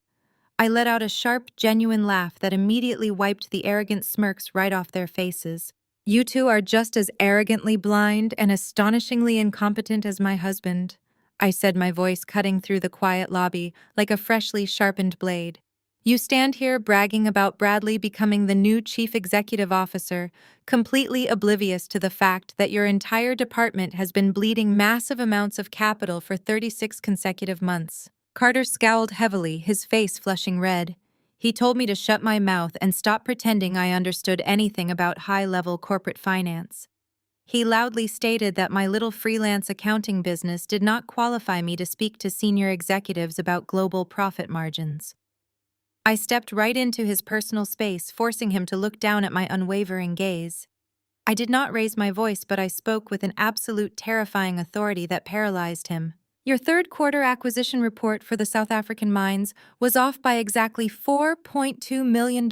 I let out a sharp, genuine laugh that immediately wiped the arrogant smirks right off their faces. "You two are just as arrogantly blind and astonishingly incompetent as my husband," I said, my voice cutting through the quiet lobby like a freshly sharpened blade. "You stand here bragging about Bradley becoming the new chief executive officer, completely oblivious to the fact that your entire department has been bleeding massive amounts of capital for 36 consecutive months." Carter scowled heavily, his face flushing red. He told me to shut my mouth and stop pretending I understood anything about high-level corporate finance. He loudly stated that my little freelance accounting business did not qualify me to speak to senior executives about global profit margins. I stepped right into his personal space, forcing him to look down at my unwavering gaze. I did not raise my voice, but I spoke with an absolute terrifying authority that paralyzed him. Your third quarter acquisition report for the South African mines was off by exactly $4.2 million.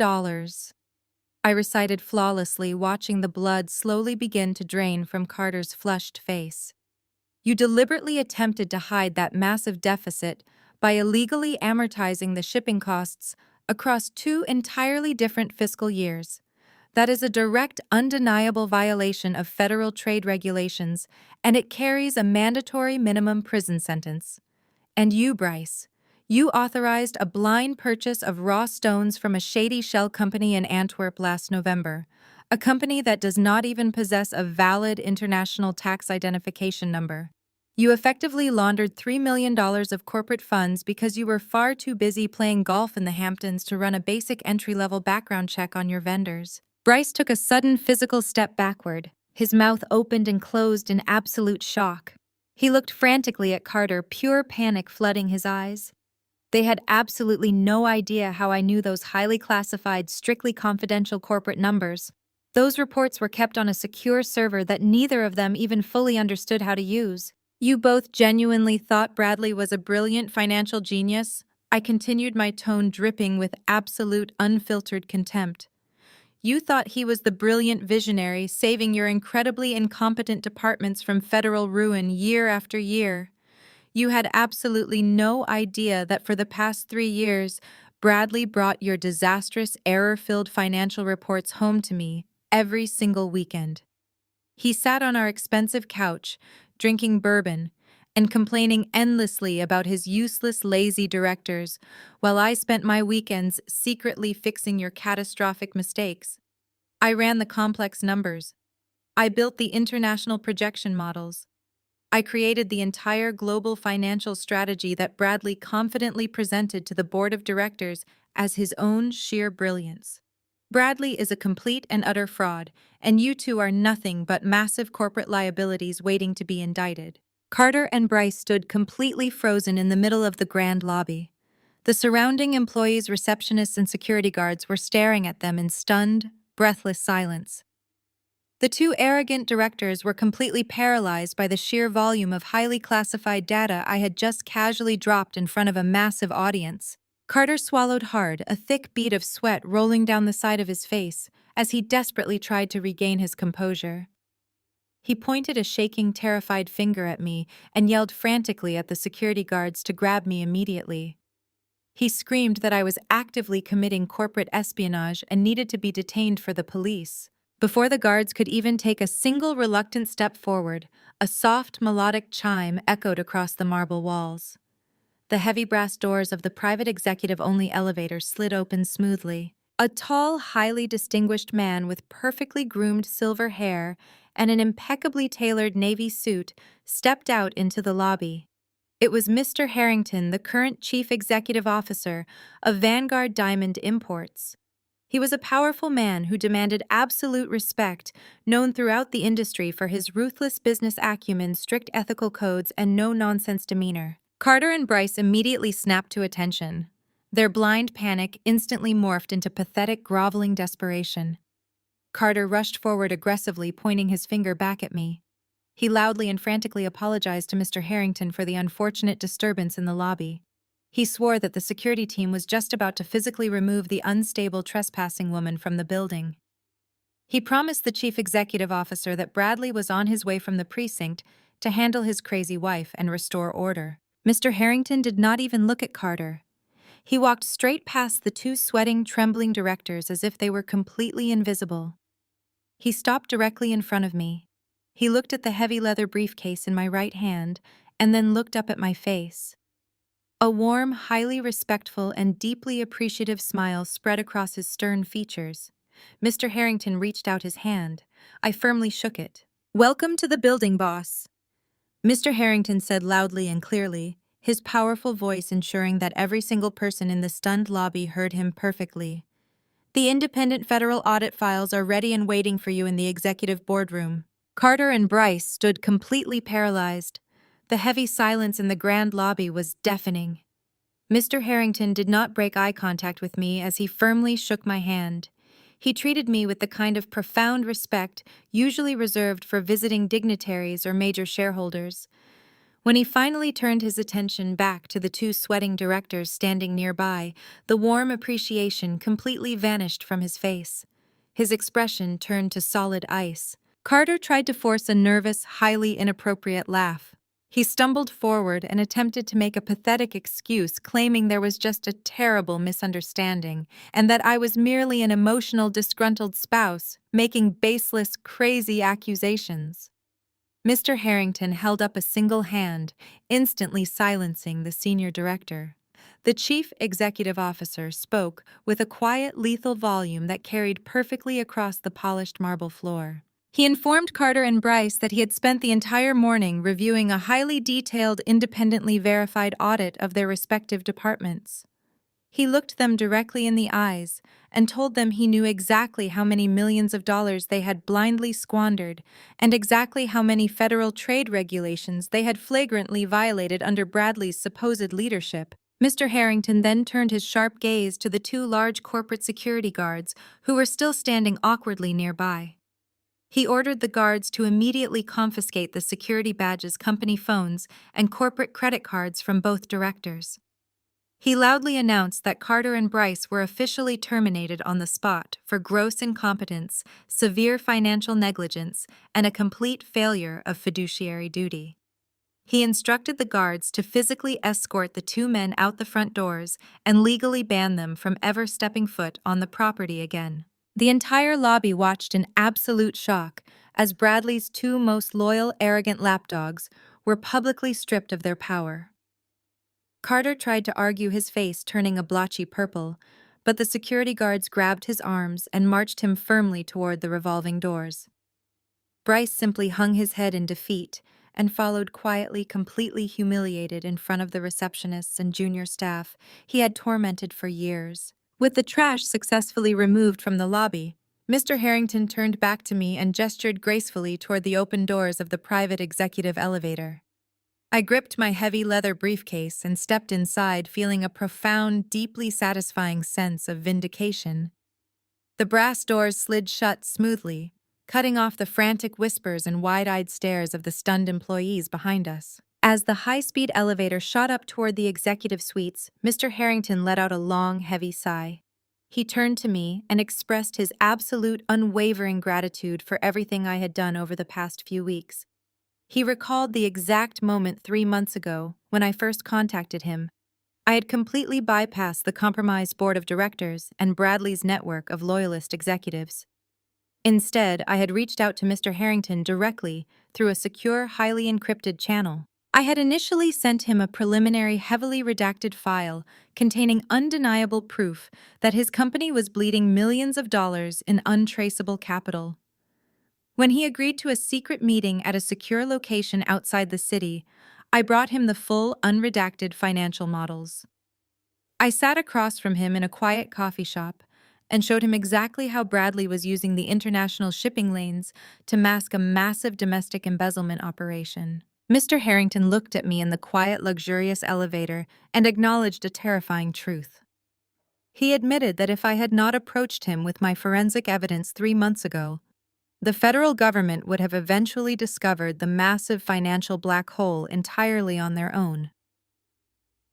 I recited flawlessly, watching the blood slowly begin to drain from Carter's flushed face. You deliberately attempted to hide that massive deficit by illegally amortizing the shipping costs across two entirely different fiscal years. That is a direct, undeniable violation of federal trade regulations, and it carries a mandatory minimum prison sentence. And you, Bryce, you authorized a blind purchase of raw stones from a shady shell company in Antwerp last November, a company that does not even possess a valid international tax identification number. You effectively laundered $3 million of corporate funds because you were far too busy playing golf in the Hamptons to run a basic entry-level background check on your vendors. Bryce took a sudden physical step backward. His mouth opened and closed in absolute shock. He looked frantically at Carter, pure panic flooding his eyes. They had absolutely no idea how I knew those highly classified, strictly confidential corporate numbers. Those reports were kept on a secure server that neither of them even fully understood how to use. You both genuinely thought Bradley was a brilliant financial genius? I continued, my tone dripping with absolute, unfiltered contempt. You thought he was the brilliant visionary, saving your incredibly incompetent departments from federal ruin year after year. You had absolutely no idea that for the past 3 years, Bradley brought your disastrous, error-filled financial reports home to me every single weekend. He sat on our expensive couch, drinking bourbon, and complaining endlessly about his useless, lazy directors, while I spent my weekends secretly fixing your catastrophic mistakes. I ran the complex numbers. I built the international projection models. I created the entire global financial strategy that Bradley confidently presented to the board of directors as his own sheer brilliance. Bradley is a complete and utter fraud, and you two are nothing but massive corporate liabilities waiting to be indicted. Carter and Bryce stood completely frozen in the middle of the grand lobby. The surrounding employees, receptionists, and security guards were staring at them in stunned, breathless silence. The two arrogant directors were completely paralyzed by the sheer volume of highly classified data I had just casually dropped in front of a massive audience. Carter swallowed hard, a thick bead of sweat rolling down the side of his face, as he desperately tried to regain his composure. He pointed a shaking, terrified finger at me and yelled frantically at the security guards to grab me immediately. He screamed that I was actively committing corporate espionage and needed to be detained for the police. Before the guards could even take a single reluctant step forward, a soft, melodic chime echoed across the marble walls. The heavy brass doors of the private executive-only elevator slid open smoothly. A tall, highly distinguished man with perfectly groomed silver hair and an impeccably tailored navy suit stepped out into the lobby. It was Mr. Harrington, the current chief executive officer of Vanguard Diamond Imports. He was a powerful man who demanded absolute respect, known throughout the industry for his ruthless business acumen, strict ethical codes, and no-nonsense demeanor. Carter and Bryce immediately snapped to attention. Their blind panic instantly morphed into pathetic, groveling desperation. Carter rushed forward aggressively, pointing his finger back at me. He loudly and frantically apologized to Mr. Harrington for the unfortunate disturbance in the lobby. He swore that the security team was just about to physically remove the unstable trespassing woman from the building. He promised the chief executive officer that Bradley was on his way from the precinct to handle his crazy wife and restore order. Mr. Harrington did not even look at Carter. He walked straight past the two sweating, trembling directors as if they were completely invisible. He stopped directly in front of me. He looked at the heavy leather briefcase in my right hand and then looked up at my face. A warm, highly respectful, and deeply appreciative smile spread across his stern features. Mr. Harrington reached out his hand. I firmly shook it. "Welcome to the building, boss," Mr. Harrington said loudly and clearly, his powerful voice ensuring that every single person in the stunned lobby heard him perfectly. "The independent federal audit files are ready and waiting for you in the executive boardroom." Carter and Bryce stood completely paralyzed. The heavy silence in the grand lobby was deafening. Mr. Harrington did not break eye contact with me as he firmly shook my hand. He treated me with the kind of profound respect usually reserved for visiting dignitaries or major shareholders. When he finally turned his attention back to the two sweating directors standing nearby, the warm appreciation completely vanished from his face. His expression turned to solid ice. Carter tried to force a nervous, highly inappropriate laugh. He stumbled forward and attempted to make a pathetic excuse, claiming there was just a terrible misunderstanding and that I was merely an emotional, disgruntled spouse, making baseless, crazy accusations. Mr. Harrington held up a single hand, instantly silencing the senior director. The chief executive officer spoke with a quiet, lethal volume that carried perfectly across the polished marble floor. He informed Carter and Bryce that he had spent the entire morning reviewing a highly detailed, independently verified audit of their respective departments. He looked them directly in the eyes and told them he knew exactly how many millions of dollars they had blindly squandered and exactly how many federal trade regulations they had flagrantly violated under Bradley's supposed leadership. Mr. Harrington then turned his sharp gaze to the two large corporate security guards who were still standing awkwardly nearby. He ordered the guards to immediately confiscate the security badges, company phones, and corporate credit cards from both directors. He loudly announced that Carter and Bryce were officially terminated on the spot for gross incompetence, severe financial negligence, and a complete failure of fiduciary duty. He instructed the guards to physically escort the two men out the front doors and legally ban them from ever stepping foot on the property again. The entire lobby watched in absolute shock as Bradley's two most loyal, arrogant lapdogs were publicly stripped of their power. Carter tried to argue, his face turning a blotchy purple, but the security guards grabbed his arms and marched him firmly toward the revolving doors. Bryce simply hung his head in defeat and followed quietly, completely humiliated in front of the receptionists and junior staff he had tormented for years. With the trash successfully removed from the lobby, Mr. Harrington turned back to me and gestured gracefully toward the open doors of the private executive elevator. I gripped my heavy leather briefcase and stepped inside, feeling a profound, deeply satisfying sense of vindication. The brass doors slid shut smoothly, cutting off the frantic whispers and wide-eyed stares of the stunned employees behind us. As the high-speed elevator shot up toward the executive suites, Mr. Harrington let out a long, heavy sigh. He turned to me and expressed his absolute, unwavering gratitude for everything I had done over the past few weeks. He recalled the exact moment 3 months ago when I first contacted him. I had completely bypassed the compromised board of directors and Bradley's network of loyalist executives. Instead, I had reached out to Mr. Harrington directly through a secure, highly encrypted channel. I had initially sent him a preliminary, heavily redacted file containing undeniable proof that his company was bleeding millions of dollars in untraceable capital. When he agreed to a secret meeting at a secure location outside the city, I brought him the full, unredacted financial models. I sat across from him in a quiet coffee shop and showed him exactly how Bradley was using the international shipping lanes to mask a massive domestic embezzlement operation. Mr. Harrington looked at me in the quiet, luxurious elevator and acknowledged a terrifying truth. He admitted that if I had not approached him with my forensic evidence 3 months ago, the federal government would have eventually discovered the massive financial black hole entirely on their own.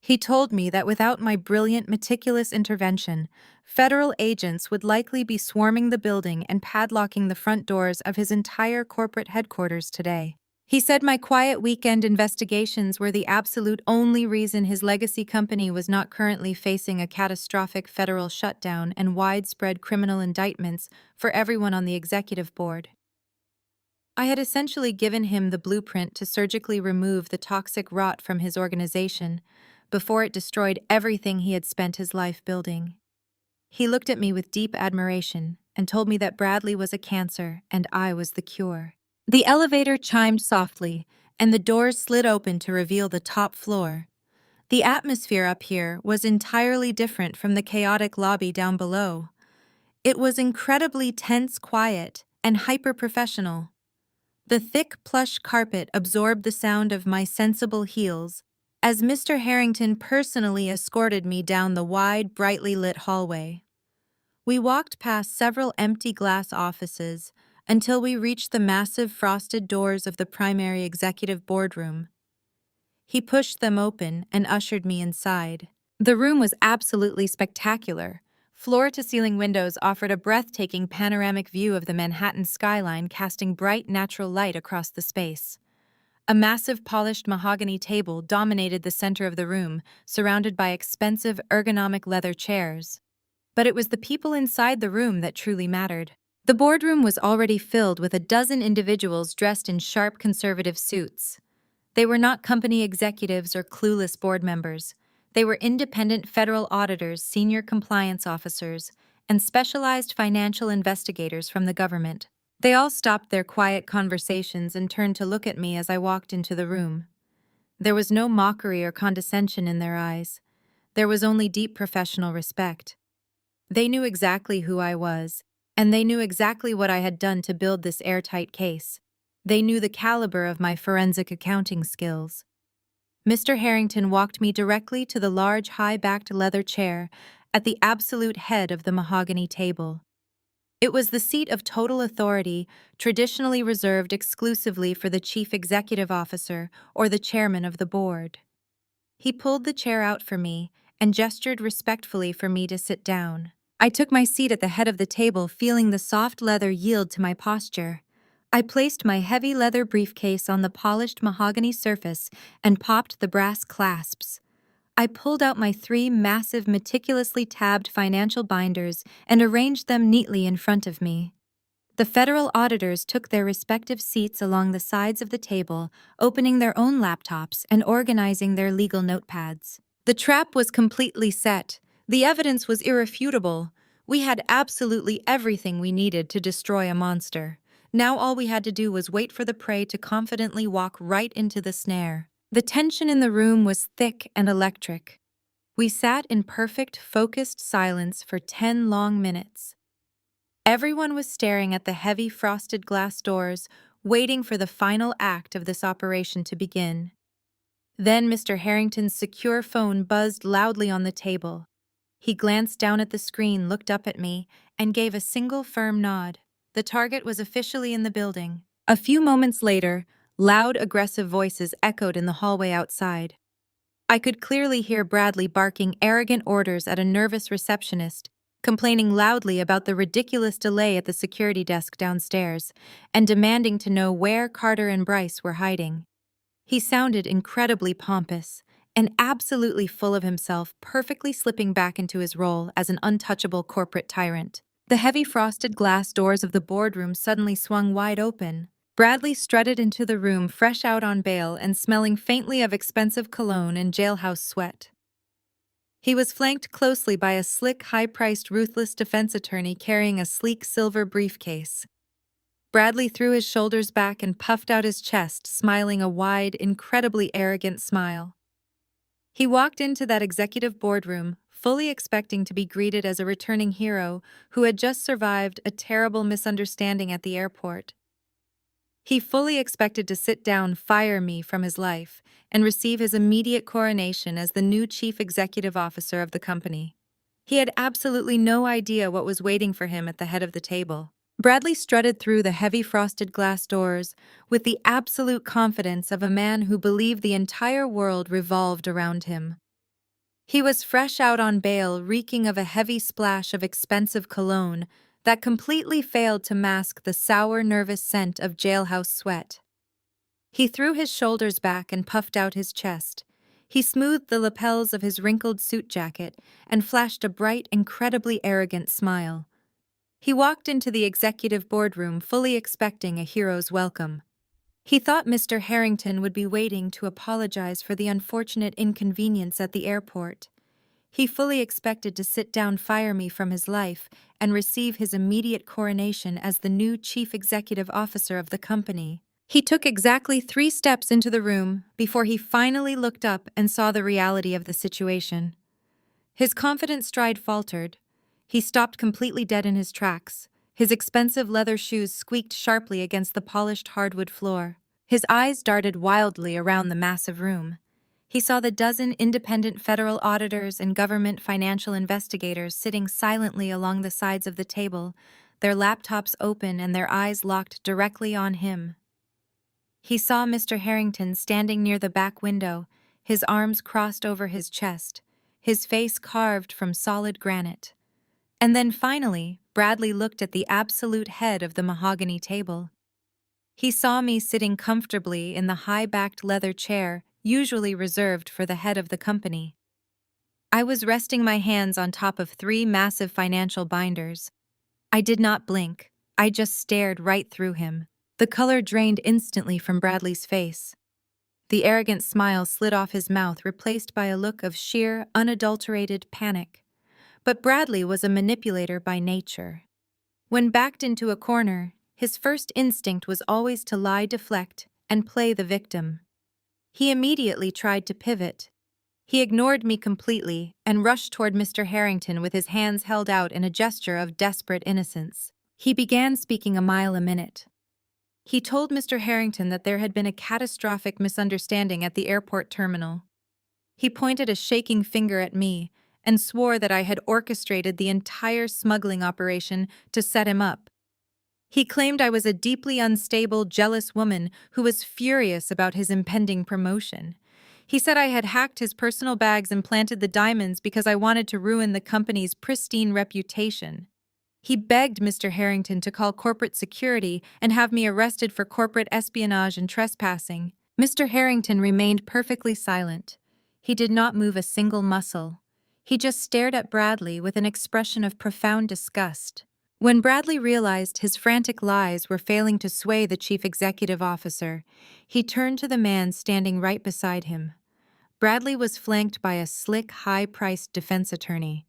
He told me that without my brilliant, meticulous intervention, federal agents would likely be swarming the building and padlocking the front doors of his entire corporate headquarters today. He said my quiet weekend investigations were the absolute only reason his legacy company was not currently facing a catastrophic federal shutdown and widespread criminal indictments for everyone on the executive board. I had essentially given him the blueprint to surgically remove the toxic rot from his organization before it destroyed everything he had spent his life building. He looked at me with deep admiration and told me that Bradley was a cancer and I was the cure. The elevator chimed softly, and the doors slid open to reveal the top floor. The atmosphere up here was entirely different from the chaotic lobby down below. It was incredibly tense, quiet, and hyper-professional. The thick plush carpet absorbed the sound of my sensible heels as Mr. Harrington personally escorted me down the wide, brightly lit hallway. We walked past several empty glass offices until we reached the massive frosted doors of the primary executive boardroom. He pushed them open and ushered me inside. The room was absolutely spectacular. Floor-to-ceiling windows offered a breathtaking panoramic view of the Manhattan skyline, casting bright natural light across the space. A massive polished mahogany table dominated the center of the room, surrounded by expensive ergonomic leather chairs. But it was the people inside the room that truly mattered. The boardroom was already filled with a dozen individuals dressed in sharp conservative suits. They were not company executives or clueless board members. They were independent federal auditors, senior compliance officers, and specialized financial investigators from the government. They all stopped their quiet conversations and turned to look at me as I walked into the room. There was no mockery or condescension in their eyes. There was only deep professional respect. They knew exactly who I was, and they knew exactly what I had done to build this airtight case. They knew the caliber of my forensic accounting skills. Mr. Harrington walked me directly to the large, high-backed leather chair at the absolute head of the mahogany table. It was the seat of total authority, traditionally reserved exclusively for the chief executive officer or the chairman of the board. He pulled the chair out for me and gestured respectfully for me to sit down. I took my seat at the head of the table, feeling the soft leather yield to my posture. I placed my heavy leather briefcase on the polished mahogany surface and popped the brass clasps. I pulled out my 3 massive, meticulously tabbed financial binders and arranged them neatly in front of me. The federal auditors took their respective seats along the sides of the table, opening their own laptops and organizing their legal notepads. The trap was completely set. The evidence was irrefutable. We had absolutely everything we needed to destroy a monster. Now all we had to do was wait for the prey to confidently walk right into the snare. The tension in the room was thick and electric. We sat in perfect, focused silence for 10 long minutes. Everyone was staring at the heavy frosted glass doors, waiting for the final act of this operation to begin. Then Mr. Harrington's secure phone buzzed loudly on the table. He glanced down at the screen, looked up at me, and gave a single firm nod. The target was officially in the building. A few moments later, loud, aggressive voices echoed in the hallway outside. I could clearly hear Bradley barking arrogant orders at a nervous receptionist, complaining loudly about the ridiculous delay at the security desk downstairs, and demanding to know where Carter and Bryce were hiding. He sounded incredibly pompous and absolutely full of himself, perfectly slipping back into his role as an untouchable corporate tyrant. The heavy frosted glass doors of the boardroom suddenly swung wide open. Bradley strutted into the room, fresh out on bail and smelling faintly of expensive cologne and jailhouse sweat. He was flanked closely by a slick, high-priced, ruthless defense attorney carrying a sleek silver briefcase. Bradley threw his shoulders back and puffed out his chest, smiling a wide, incredibly arrogant smile. He walked into that executive boardroom, fully expecting to be greeted as a returning hero who had just survived a terrible misunderstanding at the airport. He fully expected to sit down, fire me from his life, and receive his immediate coronation as the new chief executive officer of the company. He had absolutely no idea what was waiting for him at the head of the table. Bradley strutted through the heavy frosted glass doors with the absolute confidence of a man who believed the entire world revolved around him. He was fresh out on bail, reeking of a heavy splash of expensive cologne that completely failed to mask the sour, nervous scent of jailhouse sweat. He threw his shoulders back and puffed out his chest. He smoothed the lapels of his wrinkled suit jacket and flashed a bright, incredibly arrogant smile. He walked into the executive boardroom fully expecting a hero's welcome. He thought Mr. Harrington would be waiting to apologize for the unfortunate inconvenience at the airport. He fully expected to sit down, fire me from his life, and receive his immediate coronation as the new chief executive officer of the company. He took exactly 3 steps into the room before he finally looked up and saw the reality of the situation. His confident stride faltered. He stopped completely dead in his tracks, His expensive leather shoes squeaked sharply against the polished hardwood floor. His eyes darted wildly around the massive room. He saw the dozen independent federal auditors and government financial investigators sitting silently along the sides of the table, their laptops open and their eyes locked directly on him. He saw Mr. Harrington standing near the back window, his arms crossed over his chest, his face carved from solid granite. And then finally, Bradley looked at the absolute head of the mahogany table. He saw me sitting comfortably in the high-backed leather chair usually reserved for the head of the company. I was resting my hands on top of 3 massive financial binders. I did not blink. I just stared right through him. The color drained instantly from Bradley's face. The arrogant smile slid off his mouth, replaced by a look of sheer, unadulterated panic. But Bradley was a manipulator by nature. When backed into a corner, his first instinct was always to lie, deflect, and play the victim. He immediately tried to pivot. He ignored me completely and rushed toward Mr. Harrington with his hands held out in a gesture of desperate innocence. He began speaking a mile a minute. He told Mr. Harrington that there had been a catastrophic misunderstanding at the airport terminal. He pointed a shaking finger at me and swore that I had orchestrated the entire smuggling operation to set him up. He claimed I was a deeply unstable, jealous woman who was furious about his impending promotion. He said I had hacked his personal bags and planted the diamonds because I wanted to ruin the company's pristine reputation. He begged Mr. Harrington to call corporate security and have me arrested for corporate espionage and trespassing. Mr. Harrington remained perfectly silent. He did not move a single muscle. He just stared at Bradley with an expression of profound disgust. When Bradley realized his frantic lies were failing to sway the chief executive officer, he turned to the man standing right beside him. Bradley was flanked by a slick, high-priced defense attorney.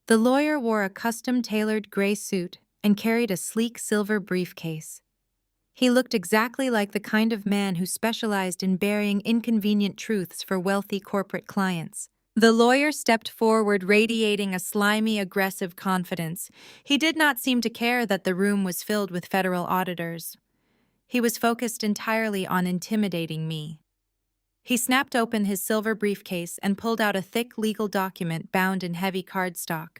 The lawyer wore a custom-tailored gray suit and carried a sleek silver briefcase. He looked exactly like the kind of man who specialized in burying inconvenient truths for wealthy corporate clients. The lawyer stepped forward, radiating a slimy, aggressive confidence. He did not seem to care that the room was filled with federal auditors. He was focused entirely on intimidating me. He snapped open his silver briefcase and pulled out a thick legal document bound in heavy cardstock.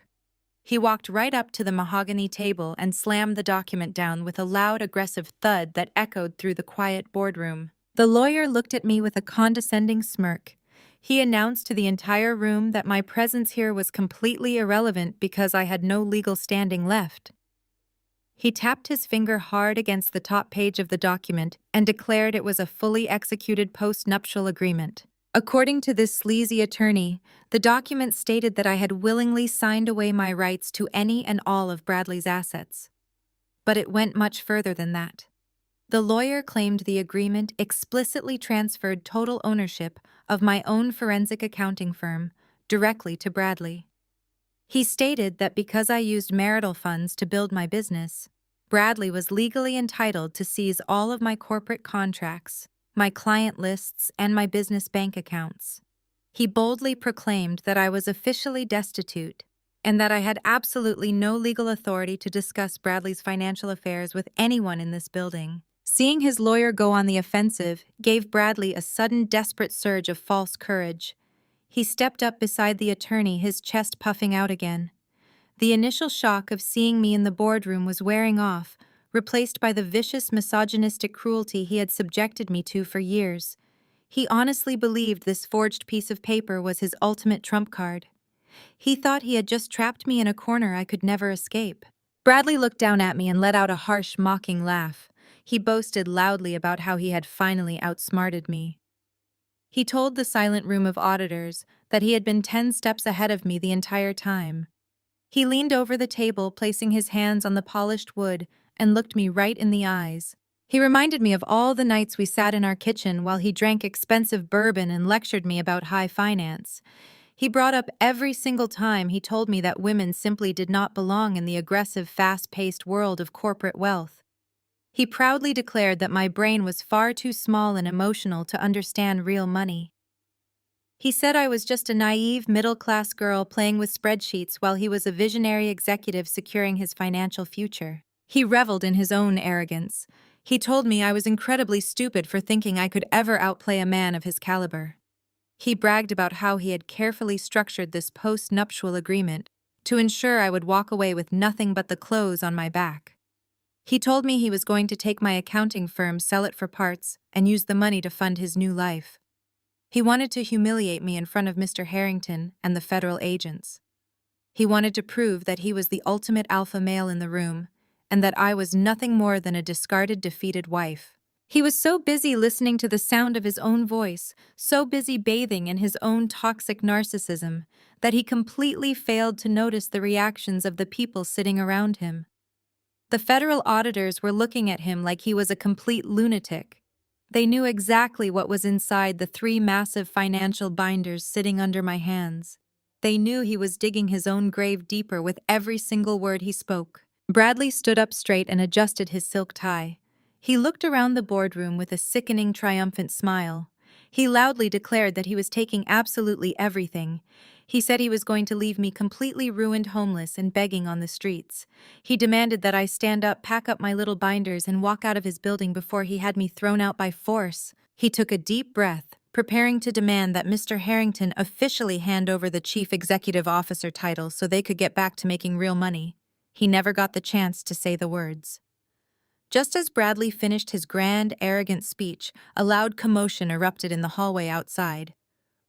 He walked right up to the mahogany table and slammed the document down with a loud, aggressive thud that echoed through the quiet boardroom. The lawyer looked at me with a condescending smirk. He announced to the entire room that my presence here was completely irrelevant because I had no legal standing left. He tapped his finger hard against the top page of the document and declared it was a fully executed post-nuptial agreement. According to this sleazy attorney, the document stated that I had willingly signed away my rights to any and all of Bradley's assets. But it went much further than that. The lawyer claimed the agreement explicitly transferred total ownership of my own forensic accounting firm directly to Bradley. He stated that because I used marital funds to build my business, Bradley was legally entitled to seize all of my corporate contracts, my client lists, and my business bank accounts. He boldly proclaimed that I was officially destitute and that I had absolutely no legal authority to discuss Bradley's financial affairs with anyone in this building. Seeing his lawyer go on the offensive gave Bradley a sudden, desperate surge of false courage. He stepped up beside the attorney, his chest puffing out again. The initial shock of seeing me in the boardroom was wearing off, replaced by the vicious, misogynistic cruelty he had subjected me to for years. He honestly believed this forged piece of paper was his ultimate trump card. He thought he had just trapped me in a corner I could never escape. Bradley looked down at me and let out a harsh, mocking laugh. He boasted loudly about how he had finally outsmarted me. He told the silent room of auditors that he had been 10 steps ahead of me the entire time. He leaned over the table, placing his hands on the polished wood, and looked me right in the eyes. He reminded me of all the nights we sat in our kitchen while he drank expensive bourbon and lectured me about high finance. He brought up every single time he told me that women simply did not belong in the aggressive, fast-paced world of corporate wealth. He proudly declared that my brain was far too small and emotional to understand real money. He said I was just a naive, middle-class girl playing with spreadsheets while he was a visionary executive securing his financial future. He reveled in his own arrogance. He told me I was incredibly stupid for thinking I could ever outplay a man of his caliber. He bragged about how he had carefully structured this post-nuptial agreement to ensure I would walk away with nothing but the clothes on my back. He told me he was going to take my accounting firm, sell it for parts, and use the money to fund his new life. He wanted to humiliate me in front of Mr. Harrington and the federal agents. He wanted to prove that he was the ultimate alpha male in the room, and that I was nothing more than a discarded, defeated wife. He was so busy listening to the sound of his own voice, so busy bathing in his own toxic narcissism, that he completely failed to notice the reactions of the people sitting around him. The federal auditors were looking at him like he was a complete lunatic. They knew exactly what was inside the 3 massive financial binders sitting under my hands. They knew he was digging his own grave deeper with every single word he spoke. Bradley stood up straight and adjusted his silk tie. He looked around the boardroom with a sickening, triumphant smile. He loudly declared that he was taking absolutely everything. He said he was going to leave me completely ruined, homeless, and begging on the streets. He demanded that I stand up, pack up my little binders, and walk out of his building before he had me thrown out by force. He took a deep breath, preparing to demand that Mr. Harrington officially hand over the chief executive officer title so they could get back to making real money. He never got the chance to say the words. Just as Bradley finished his grand, arrogant speech, a loud commotion erupted in the hallway outside.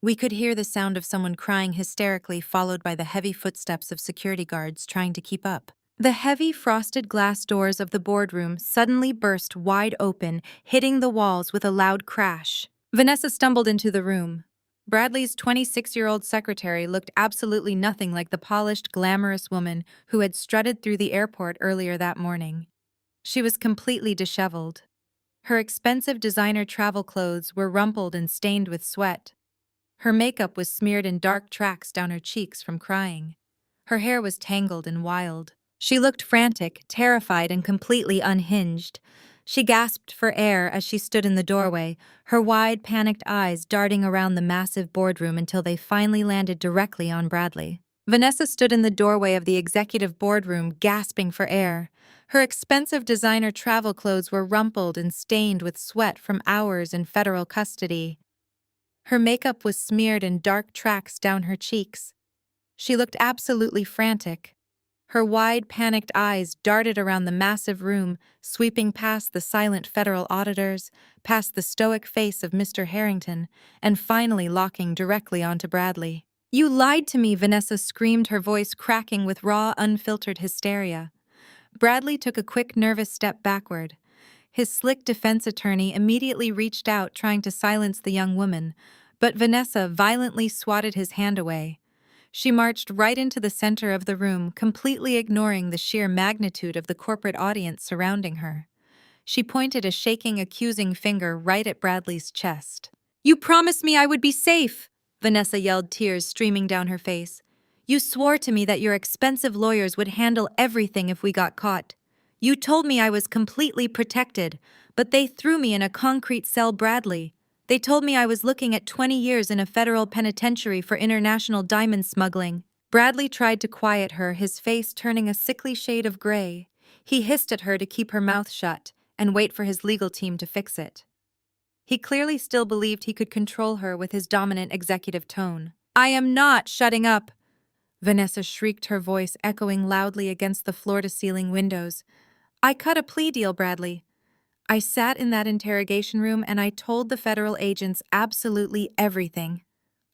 We could hear the sound of someone crying hysterically, followed by the heavy footsteps of security guards trying to keep up. The heavy frosted glass doors of the boardroom suddenly burst wide open, hitting the walls with a loud crash. Vanessa stumbled into the room. Bradley's 26-year-old secretary looked absolutely nothing like the polished, glamorous woman who had strutted through the airport earlier that morning. She was completely disheveled. Her expensive designer travel clothes were rumpled and stained with sweat. Her makeup was smeared in dark tracks down her cheeks from crying. Her hair was tangled and wild. She looked frantic, terrified, and completely unhinged. She gasped for air as she stood in the doorway, her wide, panicked eyes darting around the massive boardroom until they finally landed directly on Bradley. Vanessa stood in the doorway of the executive boardroom, gasping for air. Her expensive designer travel clothes were rumpled and stained with sweat from hours in federal custody. Her makeup was smeared in dark tracks down her cheeks. She looked absolutely frantic. Her wide, panicked eyes darted around the massive room, sweeping past the silent federal auditors, past the stoic face of Mr. Harrington, and finally locking directly onto Bradley. "You lied to me," Vanessa screamed, her voice cracking with raw, unfiltered hysteria. Bradley took a quick, nervous step backward. His slick defense attorney immediately reached out, trying to silence the young woman, but Vanessa violently swatted his hand away. She marched right into the center of the room, completely ignoring the sheer magnitude of the corporate audience surrounding her. She pointed a shaking, accusing finger right at Bradley's chest. "You promised me I would be safe!" Vanessa yelled, tears streaming down her face. "You swore to me that your expensive lawyers would handle everything if we got caught. You told me I was completely protected, but they threw me in a concrete cell, Bradley. They told me I was looking at 20 years in a federal penitentiary for international diamond smuggling." Bradley tried to quiet her, his face turning a sickly shade of gray. He hissed at her to keep her mouth shut and wait for his legal team to fix it. He clearly still believed he could control her with his dominant executive tone. "I am not shutting up!" Vanessa shrieked, her voice echoing loudly against the floor-to-ceiling windows. "I cut a plea deal, Bradley. I sat in that interrogation room and I told the federal agents absolutely everything.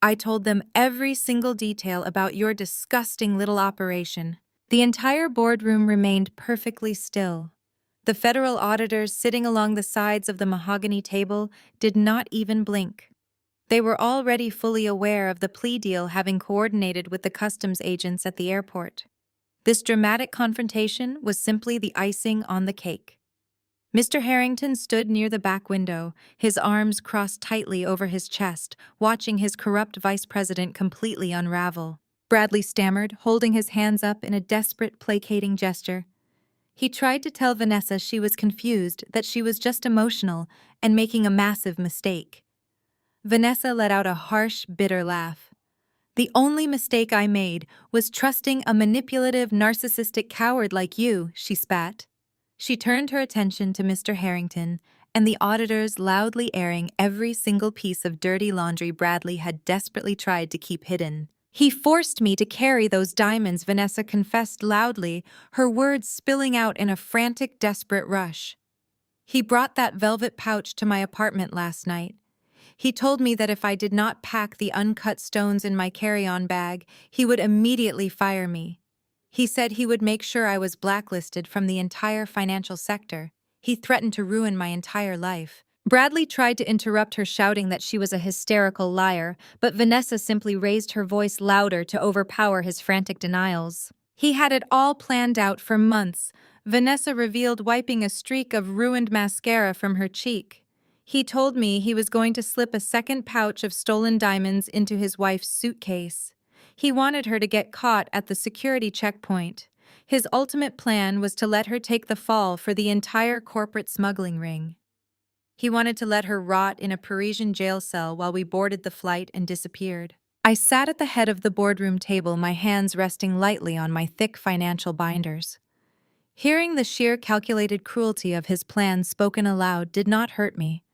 I told them every single detail about your disgusting little operation." The entire boardroom remained perfectly still. The federal auditors sitting along the sides of the mahogany table did not even blink. They were already fully aware of the plea deal, having coordinated with the customs agents at the airport. This dramatic confrontation was simply the icing on the cake. Mr. Harrington stood near the back window, his arms crossed tightly over his chest, watching his corrupt vice president completely unravel. Bradley stammered, holding his hands up in a desperate, placating gesture. He tried to tell Vanessa she was confused, that she was just emotional and making a massive mistake. Vanessa let out a harsh, bitter laugh. The only mistake I made was trusting a manipulative, narcissistic coward like you, she spat. She turned her attention to Mr. Harrington and the auditors loudly airing every single piece of dirty laundry Bradley had desperately tried to keep hidden. He forced me to carry those diamonds, Vanessa confessed loudly, her words spilling out in a frantic, desperate rush. He brought that velvet pouch to my apartment last night. He told me that if I did not pack the uncut stones in my carry-on bag, he would immediately fire me. He said he would make sure I was blacklisted from the entire financial sector. He threatened to ruin my entire life. Bradley tried to interrupt her, shouting that she was a hysterical liar, but Vanessa simply raised her voice louder to overpower his frantic denials. He had it all planned out for months, Vanessa revealed, wiping a streak of ruined mascara from her cheek. He told me he was going to slip a second pouch of stolen diamonds into his wife's suitcase. He wanted her to get caught at the security checkpoint. His ultimate plan was to let her take the fall for the entire corporate smuggling ring. He wanted to let her rot in a Parisian jail cell while we boarded the flight and disappeared. I sat at the head of the boardroom table, my hands resting lightly on my thick financial binders. Hearing the sheer calculated cruelty of his plan spoken aloud did not hurt me.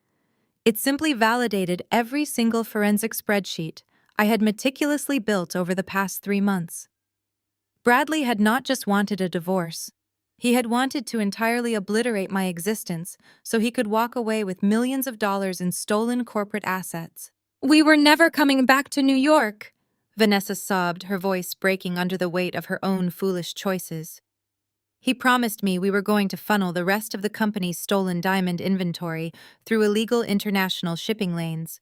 It simply validated every single forensic spreadsheet I had meticulously built over the past 3 months. Bradley had not just wanted a divorce. He had wanted to entirely obliterate my existence so he could walk away with millions of dollars in stolen corporate assets. "We were never coming back to New York," Vanessa sobbed, her voice breaking under the weight of her own foolish choices. He promised me we were going to funnel the rest of the company's stolen diamond inventory through illegal international shipping lanes.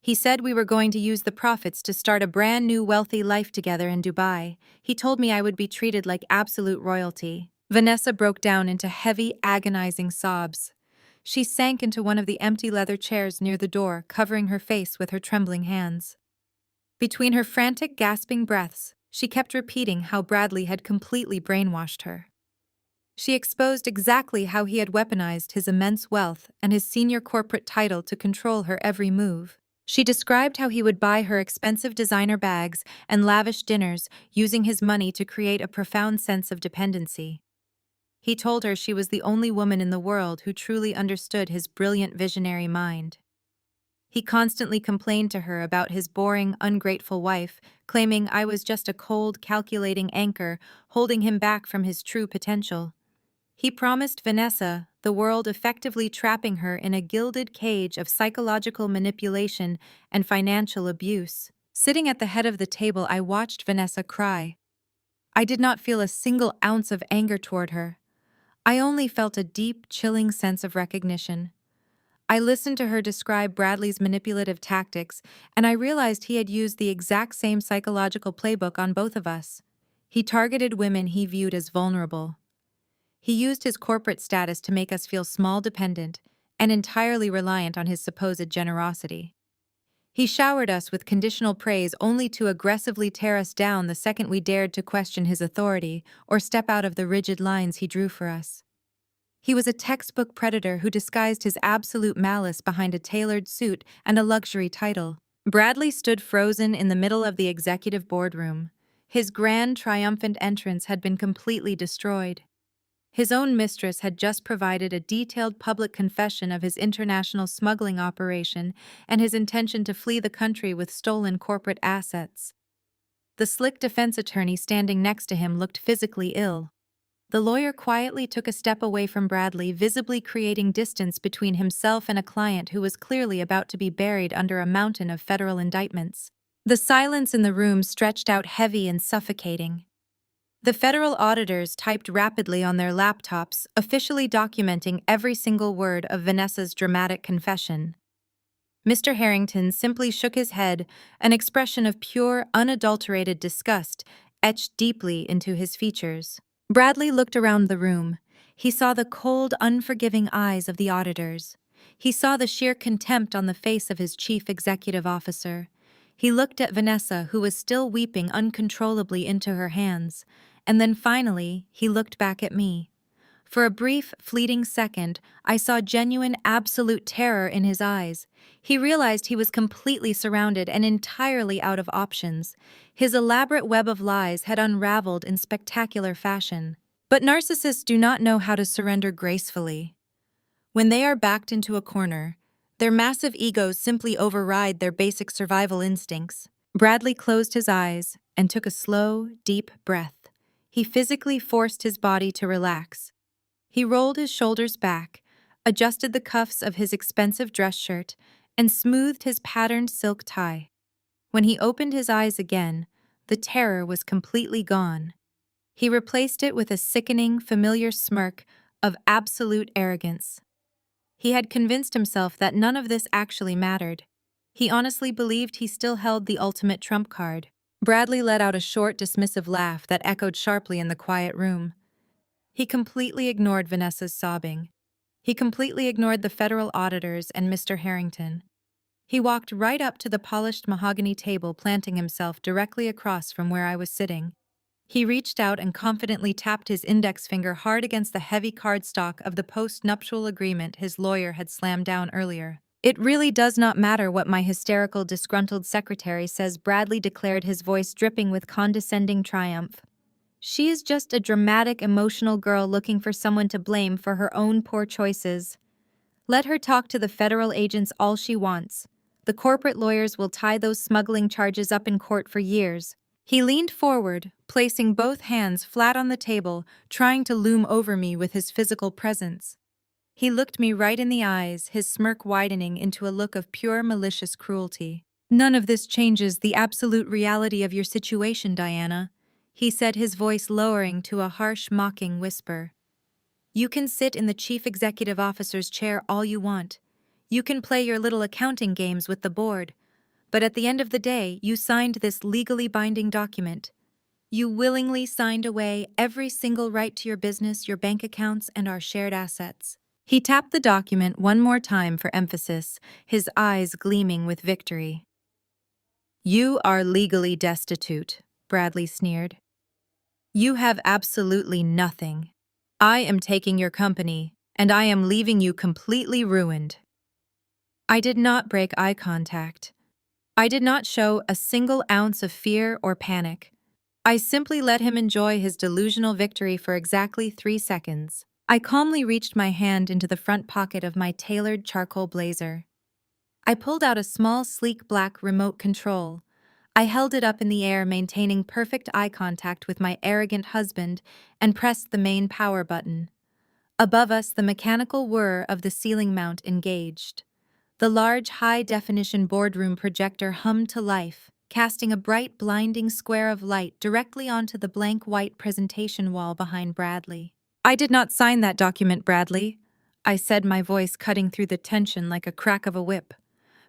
He said we were going to use the profits to start a brand new wealthy life together in Dubai. He told me I would be treated like absolute royalty. Vanessa broke down into heavy, agonizing sobs. She sank into one of the empty leather chairs near the door, covering her face with her trembling hands. Between her frantic, gasping breaths, she kept repeating how Bradley had completely brainwashed her. She exposed exactly how he had weaponized his immense wealth and his senior corporate title to control her every move. She described how he would buy her expensive designer bags and lavish dinners, using his money to create a profound sense of dependency. He told her she was the only woman in the world who truly understood his brilliant visionary mind. He constantly complained to her about his boring, ungrateful wife, claiming I was just a cold, calculating anchor, holding him back from his true potential. He promised Vanessa the world, effectively trapping her in a gilded cage of psychological manipulation and financial abuse. Sitting at the head of the table, I watched Vanessa cry. I did not feel a single ounce of anger toward her. I only felt a deep, chilling sense of recognition. I listened to her describe Bradley's manipulative tactics, and I realized he had used the exact same psychological playbook on both of us. He targeted women he viewed as vulnerable. He used his corporate status to make us feel small, dependent, and entirely reliant on his supposed generosity. He showered us with conditional praise only to aggressively tear us down the second we dared to question his authority or step out of the rigid lines he drew for us. He was a textbook predator who disguised his absolute malice behind a tailored suit and a luxury title. Bradley stood frozen in the middle of the executive boardroom. His grand, triumphant entrance had been completely destroyed. His own mistress had just provided a detailed public confession of his international smuggling operation and his intention to flee the country with stolen corporate assets. The slick defense attorney standing next to him looked physically ill. The lawyer quietly took a step away from Bradley, visibly creating distance between himself and a client who was clearly about to be buried under a mountain of federal indictments. The silence in the room stretched out heavy and suffocating. The federal auditors typed rapidly on their laptops, officially documenting every single word of Vanessa's dramatic confession. Mr. Harrington simply shook his head, an expression of pure, unadulterated disgust etched deeply into his features. Bradley looked around the room. He saw the cold, unforgiving eyes of the auditors. He saw the sheer contempt on the face of his chief executive officer. He looked at Vanessa, who was still weeping uncontrollably into her hands. And then finally, he looked back at me. For a brief, fleeting second, I saw genuine, absolute terror in his eyes. He realized he was completely surrounded and entirely out of options. His elaborate web of lies had unraveled in spectacular fashion. But narcissists do not know how to surrender gracefully. When they are backed into a corner, their massive egos simply override their basic survival instincts. Bradley closed his eyes and took a slow, deep breath. He physically forced his body to relax. He rolled his shoulders back, adjusted the cuffs of his expensive dress shirt, and smoothed his patterned silk tie. When he opened his eyes again, the terror was completely gone. He replaced it with a sickening, familiar smirk of absolute arrogance. He had convinced himself that none of this actually mattered. He honestly believed he still held the ultimate trump card. Bradley let out a short, dismissive laugh that echoed sharply in the quiet room. He completely ignored Vanessa's sobbing. He completely ignored the federal auditors and Mr. Harrington. He walked right up to the polished mahogany table, planting himself directly across from where I was sitting. He reached out and confidently tapped his index finger hard against the heavy cardstock of the post-nuptial agreement his lawyer had slammed down earlier. "It really does not matter what my hysterical, disgruntled secretary says," Bradley declared, his voice dripping with condescending triumph. "She is just a dramatic, emotional girl looking for someone to blame for her own poor choices. Let her talk to the federal agents all she wants. The corporate lawyers will tie those smuggling charges up in court for years." He leaned forward, placing both hands flat on the table, trying to loom over me with his physical presence. He looked me right in the eyes, his smirk widening into a look of pure malicious cruelty. "None of this changes the absolute reality of your situation, Diana," he said, his voice lowering to a harsh, mocking whisper. "You can sit in the chief executive officer's chair all you want. You can play your little accounting games with the board. But at the end of the day, you signed this legally binding document. You willingly signed away every single right to your business, your bank accounts, and our shared assets." He tapped the document one more time for emphasis, his eyes gleaming with victory. "You are legally destitute," Bradley sneered. "You have absolutely nothing. I am taking your company, and I am leaving you completely ruined." I did not break eye contact. I did not show a single ounce of fear or panic. I simply let him enjoy his delusional victory for exactly 3 seconds. I calmly reached my hand into the front pocket of my tailored charcoal blazer. I pulled out a small, sleek black remote control. I held it up in the air, maintaining perfect eye contact with my arrogant husband, and pressed the main power button. Above us, the mechanical whir of the ceiling mount engaged. The large, high-definition boardroom projector hummed to life, casting a bright, blinding square of light directly onto the blank white presentation wall behind Bradley. "I did not sign that document, Bradley," I said, my voice cutting through the tension like a crack of a whip.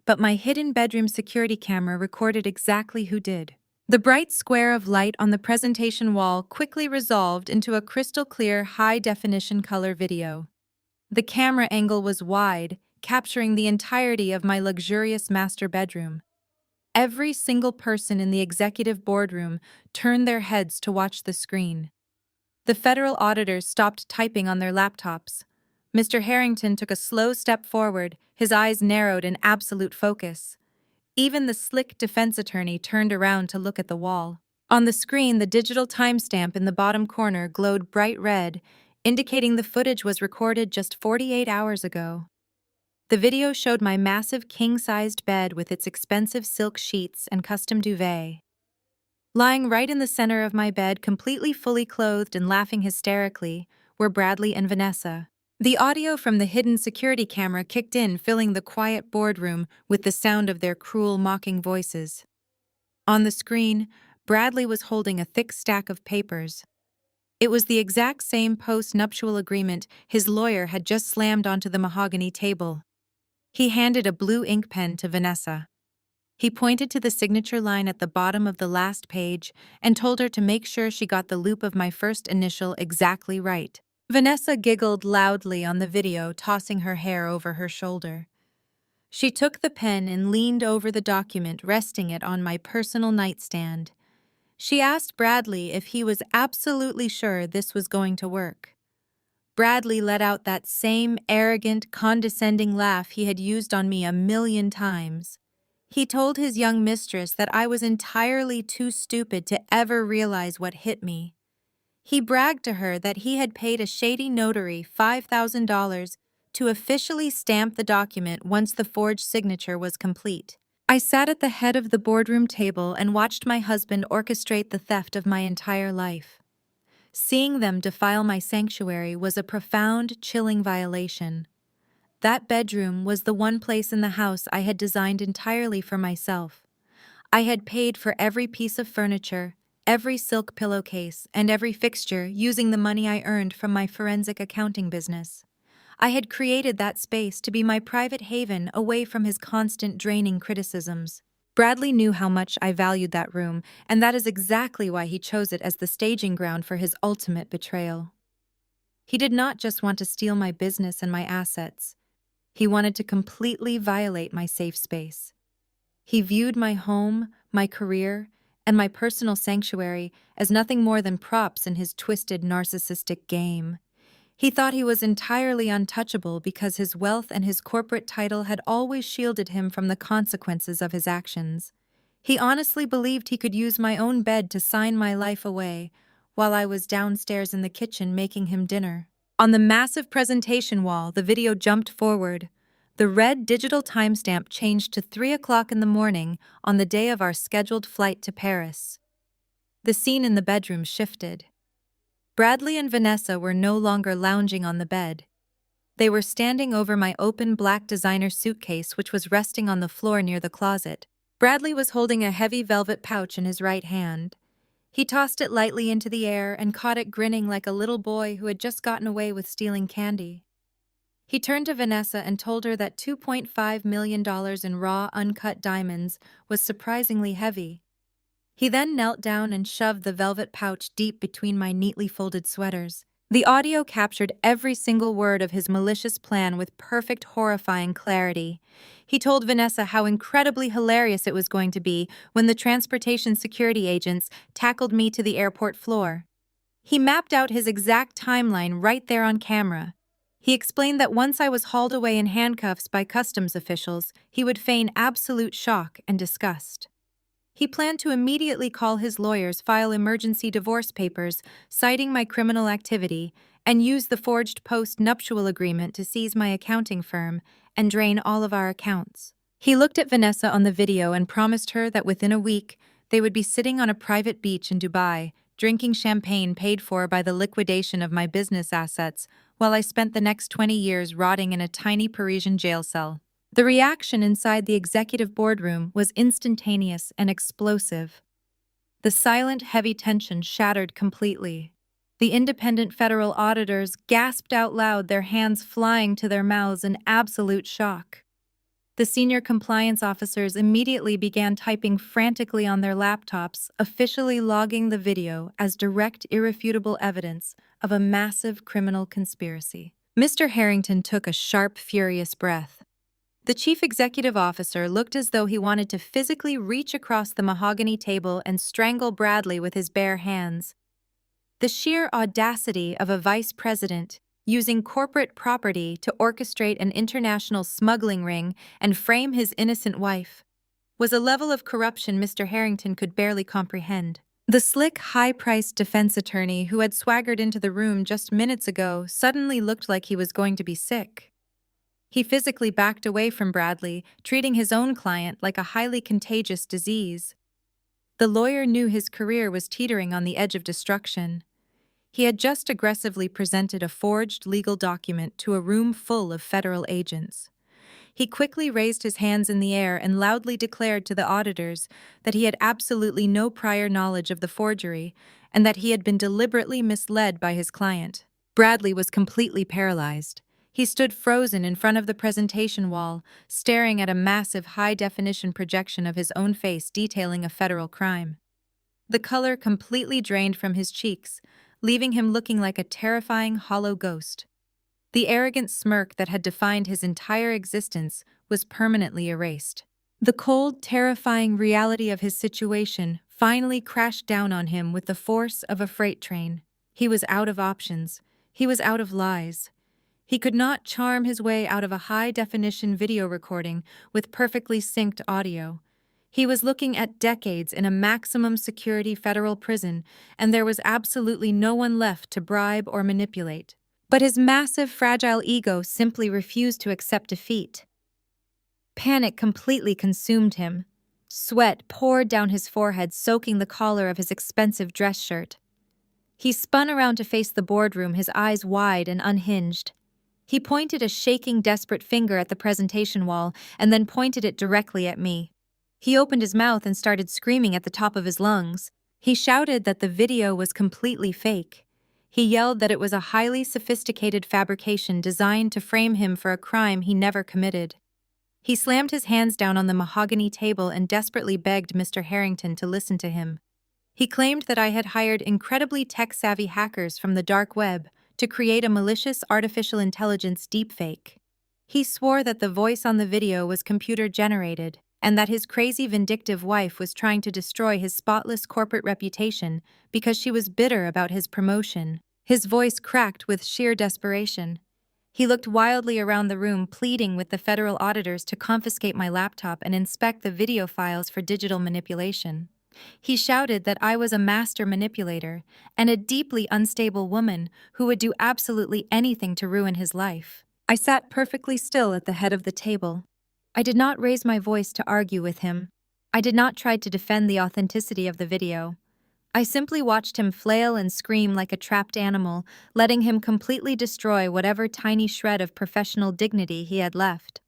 But my hidden bedroom security camera recorded exactly who did. The bright square of light on the presentation wall quickly resolved into a crystal-clear, high-definition color video. The camera angle was wide, capturing the entirety of my luxurious master bedroom. Every single person in the executive boardroom turned their heads to watch the screen. The federal auditors stopped typing on their laptops. Mr. Harrington took a slow step forward, his eyes narrowed in absolute focus. Even the slick defense attorney turned around to look at the wall. On the screen, the digital timestamp in the bottom corner glowed bright red, indicating the footage was recorded just 48 hours ago. The video showed my massive king-sized bed with its expensive silk sheets and custom duvet. Lying right in the center of my bed, completely fully clothed and laughing hysterically, were Bradley and Vanessa. The audio from the hidden security camera kicked in, filling the quiet boardroom with the sound of their cruel, mocking voices. On the screen, Bradley was holding a thick stack of papers. It was the exact same post-nuptial agreement his lawyer had just slammed onto the mahogany table. He handed a blue ink pen to Vanessa. He pointed to the signature line at the bottom of the last page and told her to make sure she got the loop of my first initial exactly right. Vanessa giggled loudly on the video, tossing her hair over her shoulder. She took the pen and leaned over the document, resting it on my personal nightstand. She asked Bradley if he was absolutely sure this was going to work. Bradley let out that same arrogant, condescending laugh he had used on me 1,000,000 times. He told his young mistress that I was entirely too stupid to ever realize what hit me. He bragged to her that he had paid a shady notary $5,000 to officially stamp the document once the forged signature was complete. I sat at the head of the boardroom table and watched my husband orchestrate the theft of my entire life. Seeing them defile my sanctuary was a profound, chilling violation. That bedroom was the one place in the house I had designed entirely for myself. I had paid for every piece of furniture, every silk pillowcase, and every fixture using the money I earned from my forensic accounting business. I had created that space to be my private haven away from his constant draining criticisms. Bradley knew how much I valued that room, and that is exactly why he chose it as the staging ground for his ultimate betrayal. He did not just want to steal my business and my assets. He wanted to completely violate my safe space. He viewed my home, my career, and my personal sanctuary as nothing more than props in his twisted narcissistic game. He thought he was entirely untouchable because his wealth and his corporate title had always shielded him from the consequences of his actions. He honestly believed he could use my own bed to sign my life away, while I was downstairs in the kitchen making him dinner. On the massive presentation wall, the video jumped forward. The red digital timestamp changed to 3 o'clock in the morning on the day of our scheduled flight to Paris. The scene in the bedroom shifted. Bradley and Vanessa were no longer lounging on the bed. They were standing over my open black designer suitcase, which was resting on the floor near the closet. Bradley was holding a heavy velvet pouch in his right hand. He tossed it lightly into the air and caught it grinning like a little boy who had just gotten away with stealing candy. He turned to Vanessa and told her that $2.5 million in raw, uncut diamonds was surprisingly heavy. He then knelt down and shoved the velvet pouch deep between my neatly folded sweaters. The audio captured every single word of his malicious plan with perfect, horrifying clarity. He told Vanessa how incredibly hilarious it was going to be when the transportation security agents tackled me to the airport floor. He mapped out his exact timeline right there on camera. He explained that once I was hauled away in handcuffs by customs officials, he would feign absolute shock and disgust. He planned to immediately call his lawyers, file emergency divorce papers, citing my criminal activity, and use the forged post-nuptial agreement to seize my accounting firm and drain all of our accounts. He looked at Vanessa on the video and promised her that within a week, they would be sitting on a private beach in Dubai, drinking champagne paid for by the liquidation of my business assets, while I spent the next 20 years rotting in a tiny Parisian jail cell. The reaction inside the executive boardroom was instantaneous and explosive. The silent, heavy tension shattered completely. The independent federal auditors gasped out loud, their hands flying to their mouths in absolute shock. The senior compliance officers immediately began typing frantically on their laptops, officially logging the video as direct, irrefutable evidence of a massive criminal conspiracy. Mr. Harrington took a sharp, furious breath. The chief executive officer looked as though he wanted to physically reach across the mahogany table and strangle Bradley with his bare hands. The sheer audacity of a vice president using corporate property to orchestrate an international smuggling ring and frame his innocent wife was a level of corruption Mr. Harrington could barely comprehend. The slick, high-priced defense attorney who had swaggered into the room just minutes ago suddenly looked like he was going to be sick. He physically backed away from Bradley, treating his own client like a highly contagious disease. The lawyer knew his career was teetering on the edge of destruction. He had just aggressively presented a forged legal document to a room full of federal agents. He quickly raised his hands in the air and loudly declared to the auditors that he had absolutely no prior knowledge of the forgery and that he had been deliberately misled by his client. Bradley was completely paralyzed. He stood frozen in front of the presentation wall, staring at a massive high-definition projection of his own face detailing a federal crime. The color completely drained from his cheeks, leaving him looking like a terrifying, hollow ghost. The arrogant smirk that had defined his entire existence was permanently erased. The cold, terrifying reality of his situation finally crashed down on him with the force of a freight train. He was out of options. He was out of lies. He could not charm his way out of a high-definition video recording with perfectly synced audio. He was looking at decades in a maximum security federal prison, and there was absolutely no one left to bribe or manipulate. But his massive, fragile ego simply refused to accept defeat. Panic completely consumed him. Sweat poured down his forehead, soaking the collar of his expensive dress shirt. He spun around to face the boardroom, his eyes wide and unhinged. He pointed a shaking, desperate finger at the presentation wall and then pointed it directly at me. He opened his mouth and started screaming at the top of his lungs. He shouted that the video was completely fake. He yelled that it was a highly sophisticated fabrication designed to frame him for a crime he never committed. He slammed his hands down on the mahogany table and desperately begged Mr. Harrington to listen to him. He claimed that I had hired incredibly tech-savvy hackers from the dark web to create a malicious artificial intelligence deepfake. He swore that the voice on the video was computer-generated and that his crazy, vindictive wife was trying to destroy his spotless corporate reputation because she was bitter about his promotion. His voice cracked with sheer desperation. He looked wildly around the room, pleading with the federal auditors to confiscate my laptop and inspect the video files for digital manipulation. He shouted that I was a master manipulator and a deeply unstable woman who would do absolutely anything to ruin his life. I sat perfectly still at the head of the table. I did not raise my voice to argue with him. I did not try to defend the authenticity of the video. I simply watched him flail and scream like a trapped animal, letting him completely destroy whatever tiny shred of professional dignity he had left.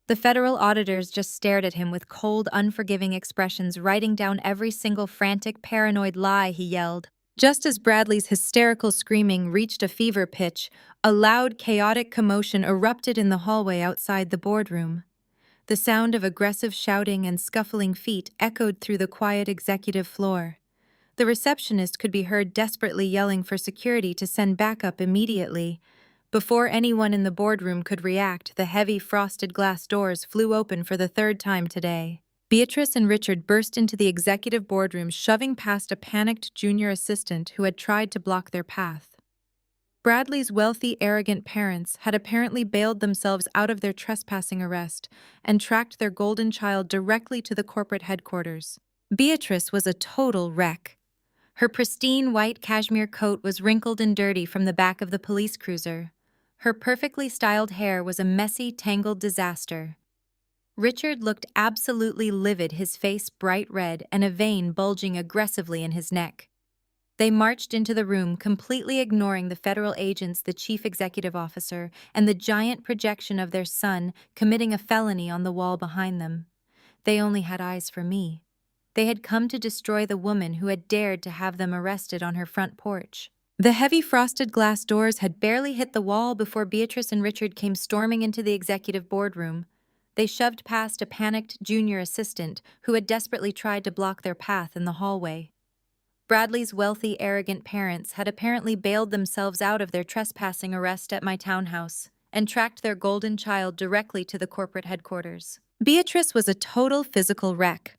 The federal auditors just stared at him with cold, unforgiving expressions, writing down every single frantic, paranoid lie he yelled. Just as Bradley's hysterical screaming reached a fever pitch, a loud, chaotic commotion erupted in the hallway outside the boardroom. The sound of aggressive shouting and scuffling feet echoed through the quiet executive floor. The receptionist could be heard desperately yelling for security to send backup immediately. Before anyone in the boardroom could react, the heavy frosted glass doors flew open for the third time today. Beatrice and Richard burst into the executive boardroom, shoving past a panicked junior assistant who had tried to block their path. Bradley's wealthy, arrogant parents had apparently bailed themselves out of their trespassing arrest and tracked their golden child directly to the corporate headquarters. Beatrice was a total wreck. Her pristine white cashmere coat was wrinkled and dirty from the back of the police cruiser. Her perfectly styled hair was a messy, tangled disaster. Richard looked absolutely livid, his face bright red and a vein bulging aggressively in his neck. They marched into the room, completely ignoring the federal agents, the chief executive officer, and the giant projection of their son committing a felony on the wall behind them. They only had eyes for me. They had come to destroy the woman who had dared to have them arrested on her front porch. The heavy frosted glass doors had barely hit the wall before Beatrice and Richard came storming into the executive boardroom. They shoved past a panicked junior assistant who had desperately tried to block their path in the hallway. Bradley's wealthy, arrogant parents had apparently bailed themselves out of their trespassing arrest at my townhouse and tracked their golden child directly to the corporate headquarters. Beatrice was a total physical wreck.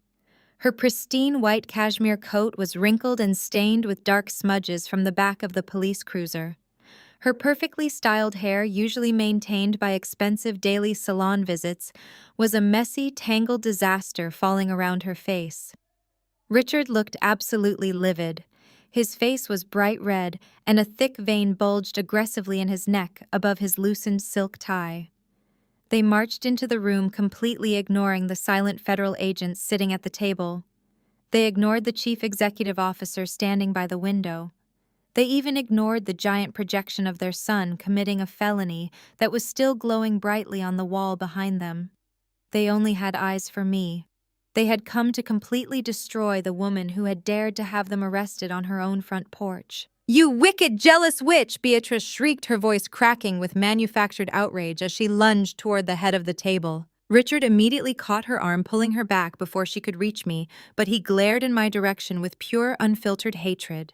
Her pristine white cashmere coat was wrinkled and stained with dark smudges from the back of the police cruiser. Her perfectly styled hair, usually maintained by expensive daily salon visits, was a messy, tangled disaster falling around her face. Richard looked absolutely livid. His face was bright red, and a thick vein bulged aggressively in his neck above his loosened silk tie. They marched into the room, completely ignoring the silent federal agents sitting at the table. They ignored the chief executive officer standing by the window. They even ignored the giant projection of their son committing a felony that was still glowing brightly on the wall behind them. They only had eyes for me. They had come to completely destroy the woman who had dared to have them arrested on her own front porch. "You wicked, jealous witch!" Beatrice shrieked, her voice cracking with manufactured outrage as she lunged toward the head of the table. Richard immediately caught her arm, pulling her back before she could reach me, but he glared in my direction with pure, unfiltered hatred.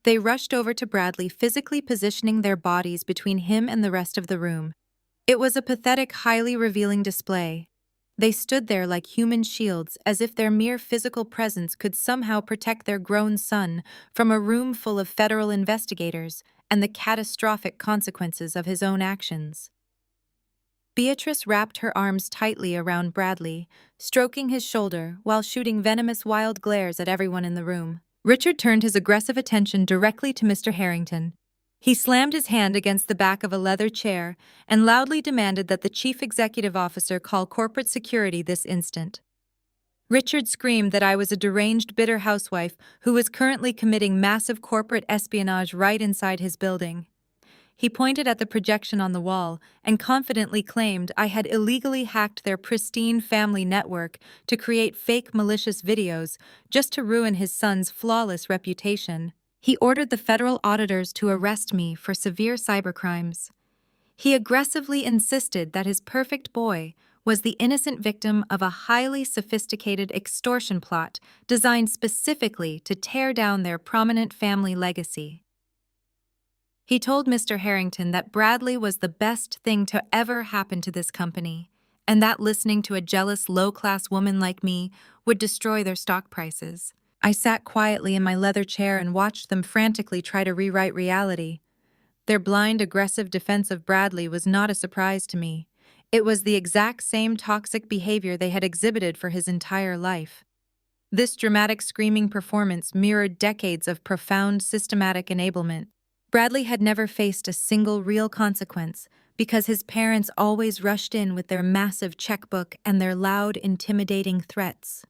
They rushed over to Bradley, physically positioning their bodies between him and the rest of the room. It was a pathetic, highly revealing display. They stood there like human shields, as if their mere physical presence could somehow protect their grown son from a room full of federal investigators and the catastrophic consequences of his own actions. Beatrice wrapped her arms tightly around Bradley, stroking his shoulder while shooting venomous wild glares at everyone in the room. Richard turned his aggressive attention directly to Mr. Harrington. He slammed his hand against the back of a leather chair and loudly demanded that the chief executive officer call corporate security this instant. Richard screamed that I was a deranged, bitter housewife who was currently committing massive corporate espionage right inside his building. He pointed at the projection on the wall and confidently claimed I had illegally hacked their pristine family network to create fake malicious videos just to ruin his son's flawless reputation. He ordered the federal auditors to arrest me for severe cybercrimes. He aggressively insisted that his perfect boy was the innocent victim of a highly sophisticated extortion plot designed specifically to tear down their prominent family legacy. He told Mr. Harrington that Bradley was the best thing to ever happen to this company, and that listening to a jealous, low-class woman like me would destroy their stock prices. I sat quietly in my leather chair and watched them frantically try to rewrite reality. Their blind, aggressive defense of Bradley was not a surprise to me. It was the exact same toxic behavior they had exhibited for his entire life. This dramatic screaming performance mirrored decades of profound, systematic enablement. Bradley had never faced a single real consequence because his parents always rushed in with their massive checkbook and their loud, intimidating threats.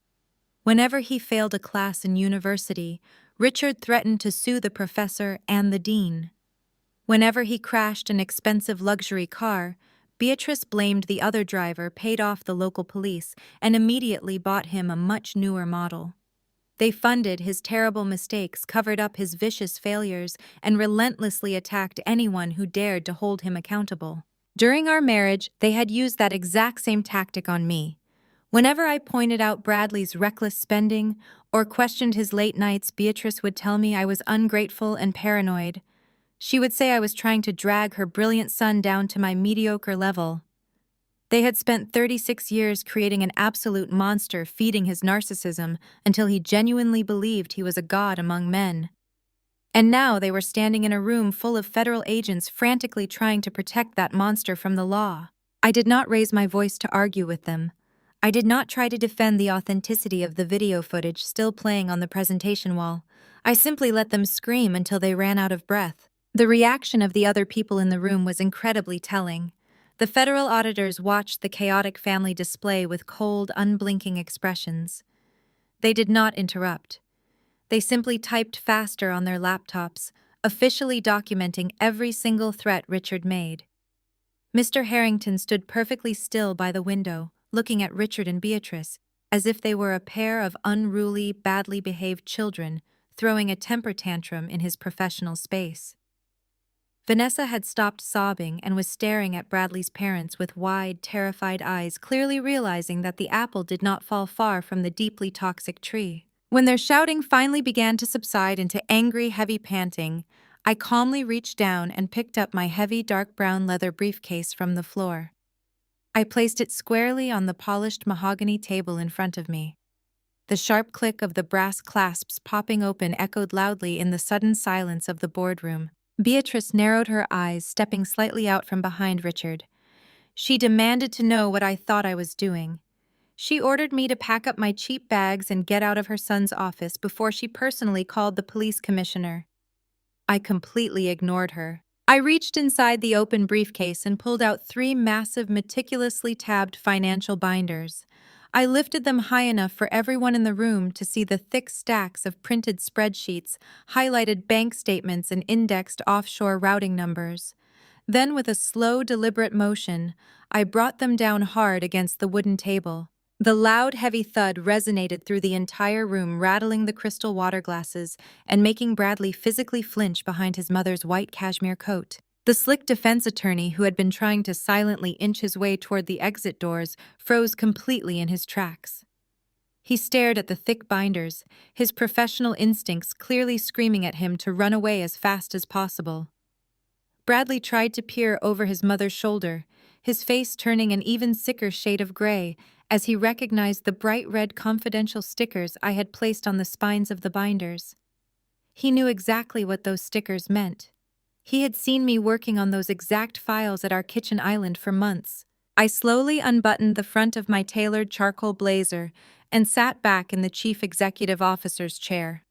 Whenever he failed a class in university, Richard threatened to sue the professor and the dean. Whenever he crashed an expensive luxury car, Beatrice blamed the other driver, paid off the local police, and immediately bought him a much newer model. They funded his terrible mistakes, covered up his vicious failures, and relentlessly attacked anyone who dared to hold him accountable. During our marriage, they had used that exact same tactic on me. Whenever I pointed out Bradley's reckless spending or questioned his late nights, Beatrice would tell me I was ungrateful and paranoid. She would say I was trying to drag her brilliant son down to my mediocre level. They had spent 36 years creating an absolute monster, feeding his narcissism until he genuinely believed he was a god among men. And now they were standing in a room full of federal agents frantically trying to protect that monster from the law. I did not raise my voice to argue with them. I did not try to defend the authenticity of the video footage still playing on the presentation wall. I simply let them scream until they ran out of breath. The reaction of the other people in the room was incredibly telling. The federal auditors watched the chaotic family display with cold, unblinking expressions. They did not interrupt. They simply typed faster on their laptops, officially documenting every single threat Richard made. Mr. Harrington stood perfectly still by the window, looking at Richard and Beatrice, as if they were a pair of unruly, badly behaved children throwing a temper tantrum in his professional space. Vanessa had stopped sobbing and was staring at Bradley's parents with wide, terrified eyes, clearly realizing that the apple did not fall far from the deeply toxic tree. When their shouting finally began to subside into angry, heavy panting, I calmly reached down and picked up my heavy, dark brown leather briefcase from the floor. I placed it squarely on the polished mahogany table in front of me. The sharp click of the brass clasps popping open echoed loudly in the sudden silence of the boardroom. Beatrice narrowed her eyes, stepping slightly out from behind Richard. She demanded to know what I thought I was doing. She ordered me to pack up my cheap bags and get out of her son's office before she personally called the police commissioner. I completely ignored her. I reached inside the open briefcase and pulled out 3 massive, meticulously tabbed financial binders. I lifted them high enough for everyone in the room to see the thick stacks of printed spreadsheets, highlighted bank statements, and indexed offshore routing numbers. Then, with a slow, deliberate motion, I brought them down hard against the wooden table. The loud, heavy thud resonated through the entire room, rattling the crystal water glasses and making Bradley physically flinch behind his mother's white cashmere coat. The slick defense attorney, who had been trying to silently inch his way toward the exit doors, froze completely in his tracks. He stared at the thick binders, his professional instincts clearly screaming at him to run away as fast as possible. Bradley tried to peer over his mother's shoulder, his face turning an even sicker shade of gray as he recognized the bright red confidential stickers I had placed on the spines of the binders. He knew exactly what those stickers meant. He had seen me working on those exact files at our kitchen island for months. I slowly unbuttoned the front of my tailored charcoal blazer and sat back in the chief executive officer's chair.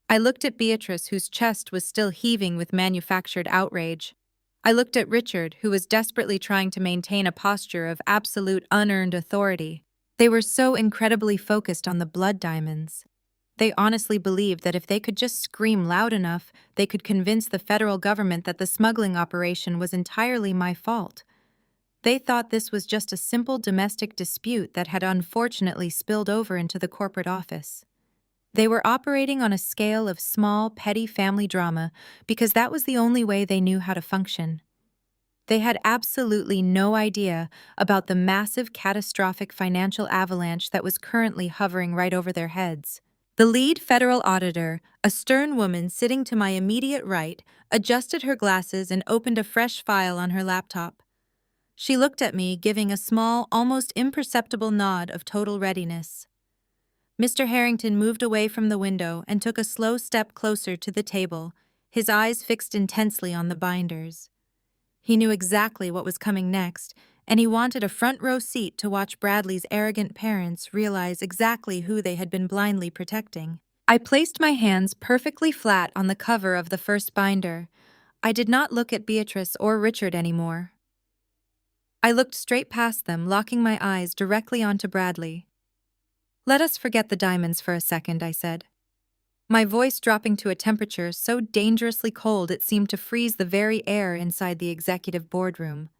I looked at Beatrice, whose chest was still heaving with manufactured outrage. I looked at Richard, who was desperately trying to maintain a posture of absolute unearned authority. They were so incredibly focused on the blood diamonds. They honestly believed that if they could just scream loud enough, they could convince the federal government that the smuggling operation was entirely my fault. They thought this was just a simple domestic dispute that had unfortunately spilled over into the corporate office. They were operating on a scale of small, petty family drama because that was the only way they knew how to function. They had absolutely no idea about the massive, catastrophic financial avalanche that was currently hovering right over their heads. The lead federal auditor, a stern woman sitting to my immediate right, adjusted her glasses and opened a fresh file on her laptop. She looked at me, giving a small, almost imperceptible nod of total readiness. Mr. Harrington moved away from the window and took a slow step closer to the table, his eyes fixed intensely on the binders. He knew exactly what was coming next, and he wanted a front-row seat to watch Bradley's arrogant parents realize exactly who they had been blindly protecting. I placed my hands perfectly flat on the cover of the first binder. I did not look at Beatrice or Richard anymore. I looked straight past them, locking my eyes directly onto Bradley. "Let us forget the diamonds for a second," I said. My voice dropping to a temperature so dangerously cold it seemed to freeze the very air inside the executive boardroom.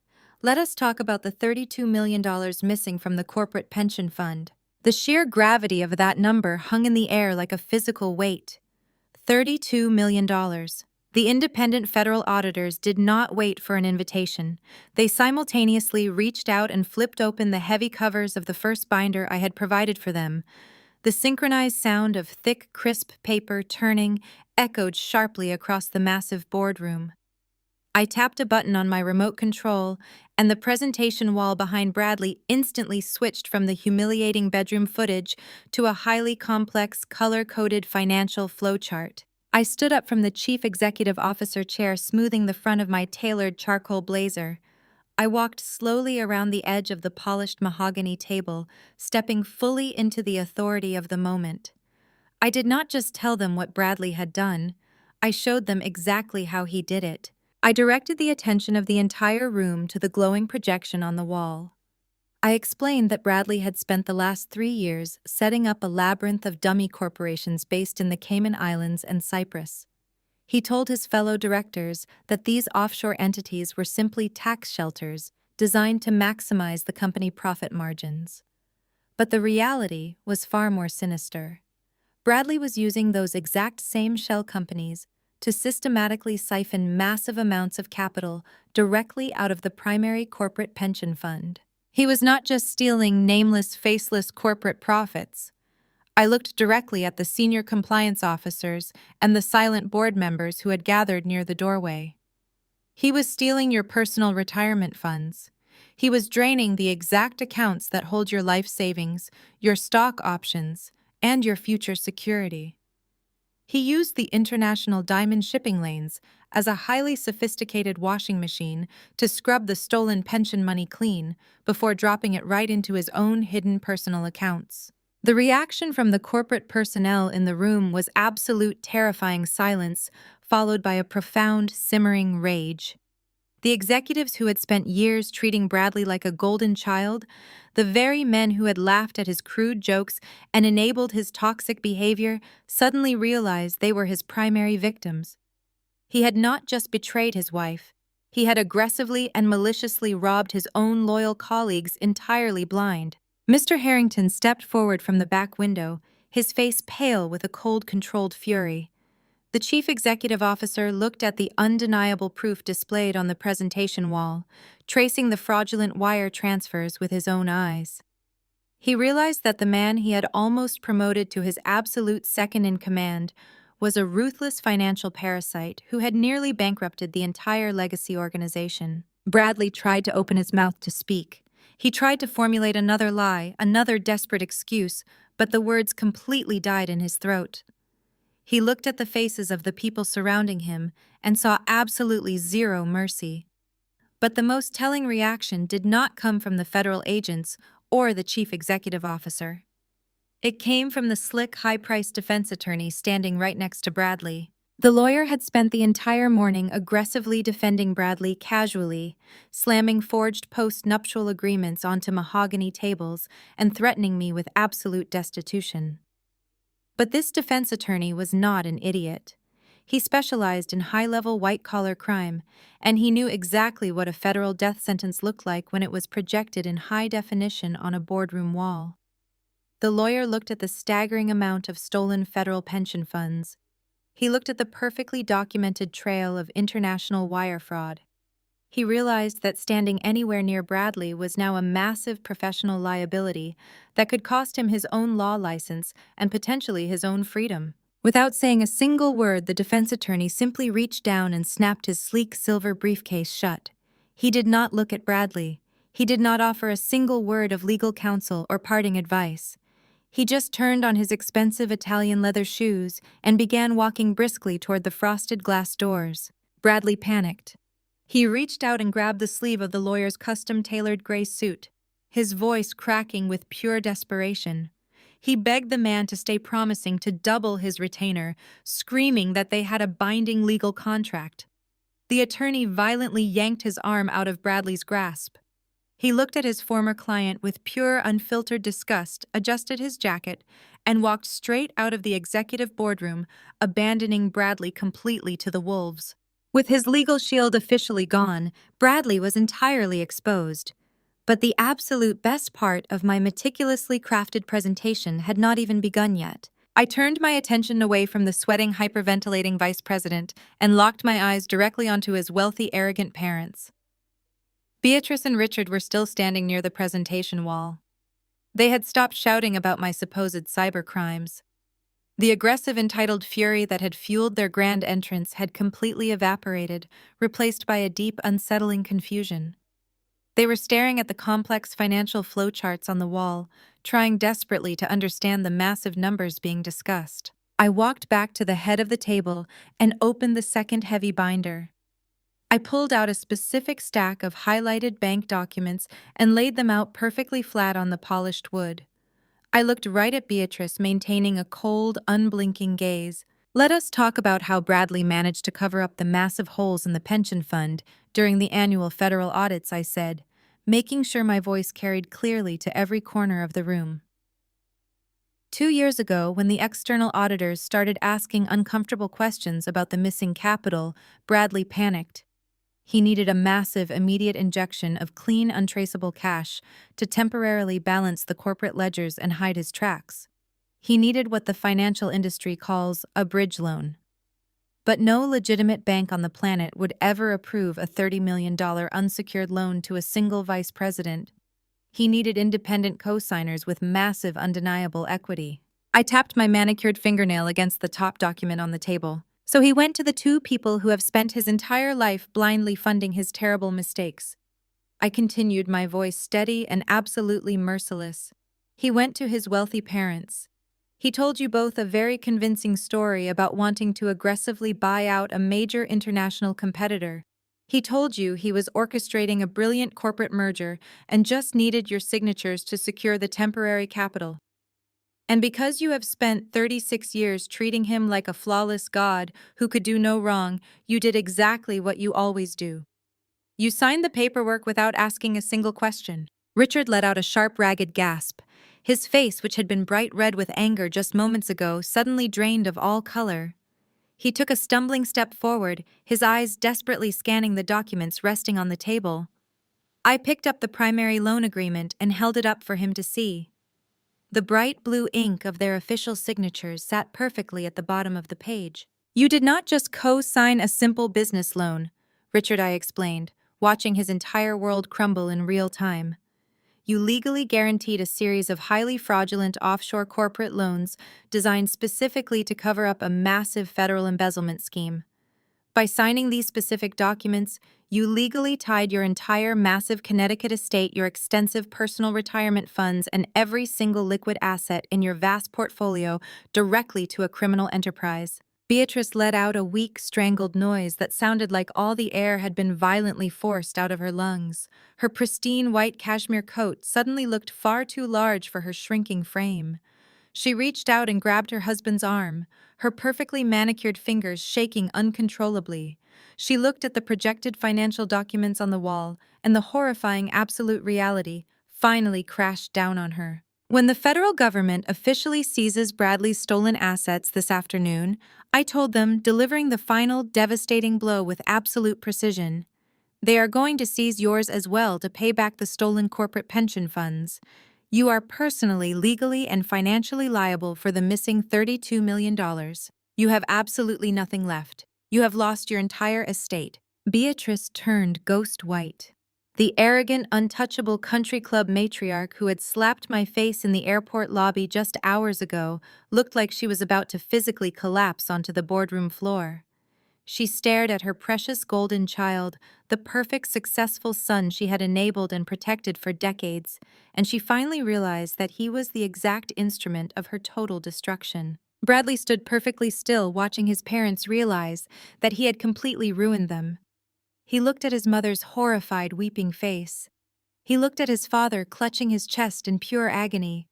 "Let us talk about the $32 million missing from the corporate pension fund." The sheer gravity of that number hung in the air like a physical weight. $32 million. The independent federal auditors did not wait for an invitation. They simultaneously reached out and flipped open the heavy covers of the first binder I had provided for them. The synchronized sound of thick, crisp paper turning echoed sharply across the massive boardroom. I tapped a button on my remote control, and the presentation wall behind Bradley instantly switched from the humiliating bedroom footage to a highly complex, color-coded financial flowchart. I stood up from the chief executive officer chair, smoothing the front of my tailored charcoal blazer. I walked slowly around the edge of the polished mahogany table, stepping fully into the authority of the moment. I did not just tell them what Bradley had done. I showed them exactly how he did it. I directed the attention of the entire room to the glowing projection on the wall. I explained that Bradley had spent the last 3 years setting up a labyrinth of dummy corporations based in the Cayman Islands and Cyprus. He told his fellow directors that these offshore entities were simply tax shelters designed to maximize the company profit margins. But the reality was far more sinister. Bradley was using those exact same shell companies to systematically siphon massive amounts of capital directly out of the primary corporate pension fund. He was not just stealing nameless, faceless corporate profits. I looked directly at the senior compliance officers and the silent board members who had gathered near the doorway. He was stealing your personal retirement funds. He was draining the exact accounts that hold your life savings, your stock options, and your future security. He used the international diamond shipping lanes as a highly sophisticated washing machine to scrub the stolen pension money clean before dropping it right into his own hidden personal accounts. The reaction from the corporate personnel in the room was absolute terrifying silence, followed by a profound, simmering rage. The executives who had spent years treating Bradley like a golden child, the very men who had laughed at his crude jokes and enabled his toxic behavior, suddenly realized they were his primary victims. He had not just betrayed his wife, he had aggressively and maliciously robbed his own loyal colleagues entirely blind. Mr. Harrington stepped forward from the back window, his face pale with a cold, controlled fury. The chief executive officer looked at the undeniable proof displayed on the presentation wall, tracing the fraudulent wire transfers with his own eyes. He realized that the man he had almost promoted to his absolute second-in-command was a ruthless financial parasite who had nearly bankrupted the entire legacy organization. Bradley tried to open his mouth to speak. He tried to formulate another lie, another desperate excuse, but the words completely died in his throat. He looked at the faces of the people surrounding him and saw absolutely zero mercy. But the most telling reaction did not come from the federal agents or the chief executive officer. It came from the slick, high-priced defense attorney standing right next to Bradley. The lawyer had spent the entire morning aggressively defending Bradley casually, slamming forged post-nuptial agreements onto mahogany tables and threatening me with absolute destitution. But this defense attorney was not an idiot. He specialized in high-level white-collar crime, and he knew exactly what a federal death sentence looked like when it was projected in high definition on a boardroom wall. The lawyer looked at the staggering amount of stolen federal pension funds. He looked at the perfectly documented trail of international wire fraud. He realized that standing anywhere near Bradley was now a massive professional liability that could cost him his own law license and potentially his own freedom. Without saying a single word, the defense attorney simply reached down and snapped his sleek silver briefcase shut. He did not look at Bradley. He did not offer a single word of legal counsel or parting advice. He just turned on his expensive Italian leather shoes and began walking briskly toward the frosted glass doors. Bradley panicked. He reached out and grabbed the sleeve of the lawyer's custom-tailored gray suit, his voice cracking with pure desperation. He begged the man to stay promising to double his retainer, screaming that they had a binding legal contract. The attorney violently yanked his arm out of Bradley's grasp. He looked at his former client with pure, unfiltered disgust, adjusted his jacket, and walked straight out of the executive boardroom, abandoning Bradley completely to the wolves. With his legal shield officially gone, Bradley was entirely exposed. But the absolute best part of my meticulously crafted presentation had not even begun yet. I turned my attention away from the sweating, hyperventilating vice president and locked my eyes directly onto his wealthy, arrogant parents. Beatrice and Richard were still standing near the presentation wall. They had stopped shouting about my supposed cyber crimes. The aggressive, entitled fury that had fueled their grand entrance had completely evaporated, replaced by a deep, unsettling confusion. They were staring at the complex financial flowcharts on the wall, trying desperately to understand the massive numbers being discussed. I walked back to the head of the table and opened the second heavy binder. I pulled out a specific stack of highlighted bank documents and laid them out perfectly flat on the polished wood. I looked right at Beatrice, maintaining a cold, unblinking gaze. Let us talk about how Bradley managed to cover up the massive holes in the pension fund during the annual federal audits, I said, making sure my voice carried clearly to every corner of the room. 2 years ago, when the external auditors started asking uncomfortable questions about the missing capital, Bradley panicked. He needed a massive, immediate injection of clean, untraceable cash to temporarily balance the corporate ledgers and hide his tracks. He needed what the financial industry calls a bridge loan. But no legitimate bank on the planet would ever approve a $30 million unsecured loan to a single vice president. He needed independent co-signers with massive, undeniable equity. I tapped my manicured fingernail against the top document on the table. So he went to the 2 people who have spent his entire life blindly funding his terrible mistakes. I continued, my voice steady and absolutely merciless. He went to his wealthy parents. He told you both a very convincing story about wanting to aggressively buy out a major international competitor. He told you he was orchestrating a brilliant corporate merger and just needed your signatures to secure the temporary capital. And because you have spent 36 years treating him like a flawless god who could do no wrong, you did exactly what you always do. You signed the paperwork without asking a single question. Richard let out a sharp, ragged gasp. His face, which had been bright red with anger just moments ago, suddenly drained of all color. He took a stumbling step forward, his eyes desperately scanning the documents resting on the table. I picked up the primary loan agreement and held it up for him to see. The bright blue ink of their official signatures sat perfectly at the bottom of the page. You did not just co-sign a simple business loan, Richard, I explained, watching his entire world crumble in real time. You legally guaranteed a series of highly fraudulent offshore corporate loans designed specifically to cover up a massive federal embezzlement scheme. By signing these specific documents, you legally tied your entire massive Connecticut estate, your extensive personal retirement funds, and every single liquid asset in your vast portfolio directly to a criminal enterprise. Beatrice let out a weak, strangled noise that sounded like all the air had been violently forced out of her lungs. Her pristine white cashmere coat suddenly looked far too large for her shrinking frame. She reached out and grabbed her husband's arm, her perfectly manicured fingers shaking uncontrollably. She looked at the projected financial documents on the wall, and the horrifying absolute reality finally crashed down on her. When the federal government officially seizes Bradley's stolen assets this afternoon, I told them, delivering the final devastating blow with absolute precision. They are going to seize yours as well to pay back the stolen corporate pension funds. You are personally, legally, and financially liable for the missing $32 million. You have absolutely nothing left. You have lost your entire estate. Beatrice turned ghost white. The arrogant, untouchable country club matriarch who had slapped my face in the airport lobby just hours ago looked like she was about to physically collapse onto the boardroom floor. She stared at her precious golden child, the perfect, successful son she had enabled and protected for decades, and she finally realized that he was the exact instrument of her total destruction. Bradley stood perfectly still, watching his parents realize that he had completely ruined them. He looked at his mother's horrified, weeping face. He looked at his father, clutching his chest in pure agony.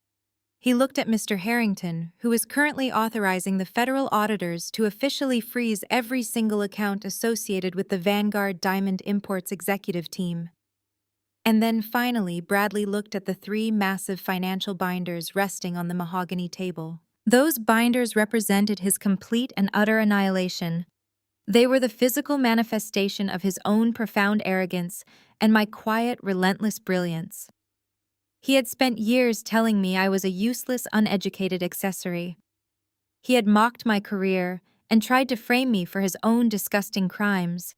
He looked at Mr. Harrington, who is currently authorizing the federal auditors to officially freeze every single account associated with the Vanguard Diamond Imports executive team. And then finally, Bradley looked at the three massive financial binders resting on the mahogany table. Those binders represented his complete and utter annihilation. They were the physical manifestation of his own profound arrogance and my quiet, relentless brilliance. He had spent years telling me I was a useless, uneducated accessory. He had mocked my career and tried to frame me for his own disgusting crimes.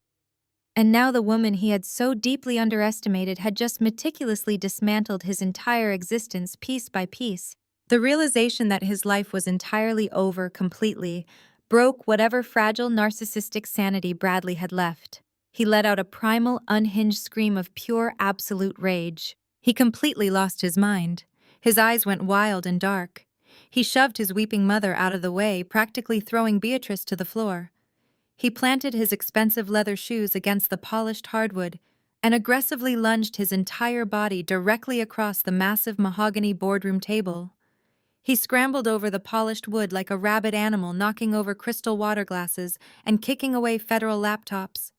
And now the woman he had so deeply underestimated had just meticulously dismantled his entire existence piece by piece. The realization that his life was entirely over completely broke whatever fragile narcissistic sanity Bradley had left. He let out a primal, unhinged scream of pure, absolute rage. He completely lost his mind. His eyes went wild and dark. He shoved his weeping mother out of the way, practically throwing Beatrice to the floor. He planted his expensive leather shoes against the polished hardwood and aggressively lunged his entire body directly across the massive mahogany boardroom table. He scrambled over the polished wood like a rabid animal, knocking over crystal water glasses and kicking away federal laptops.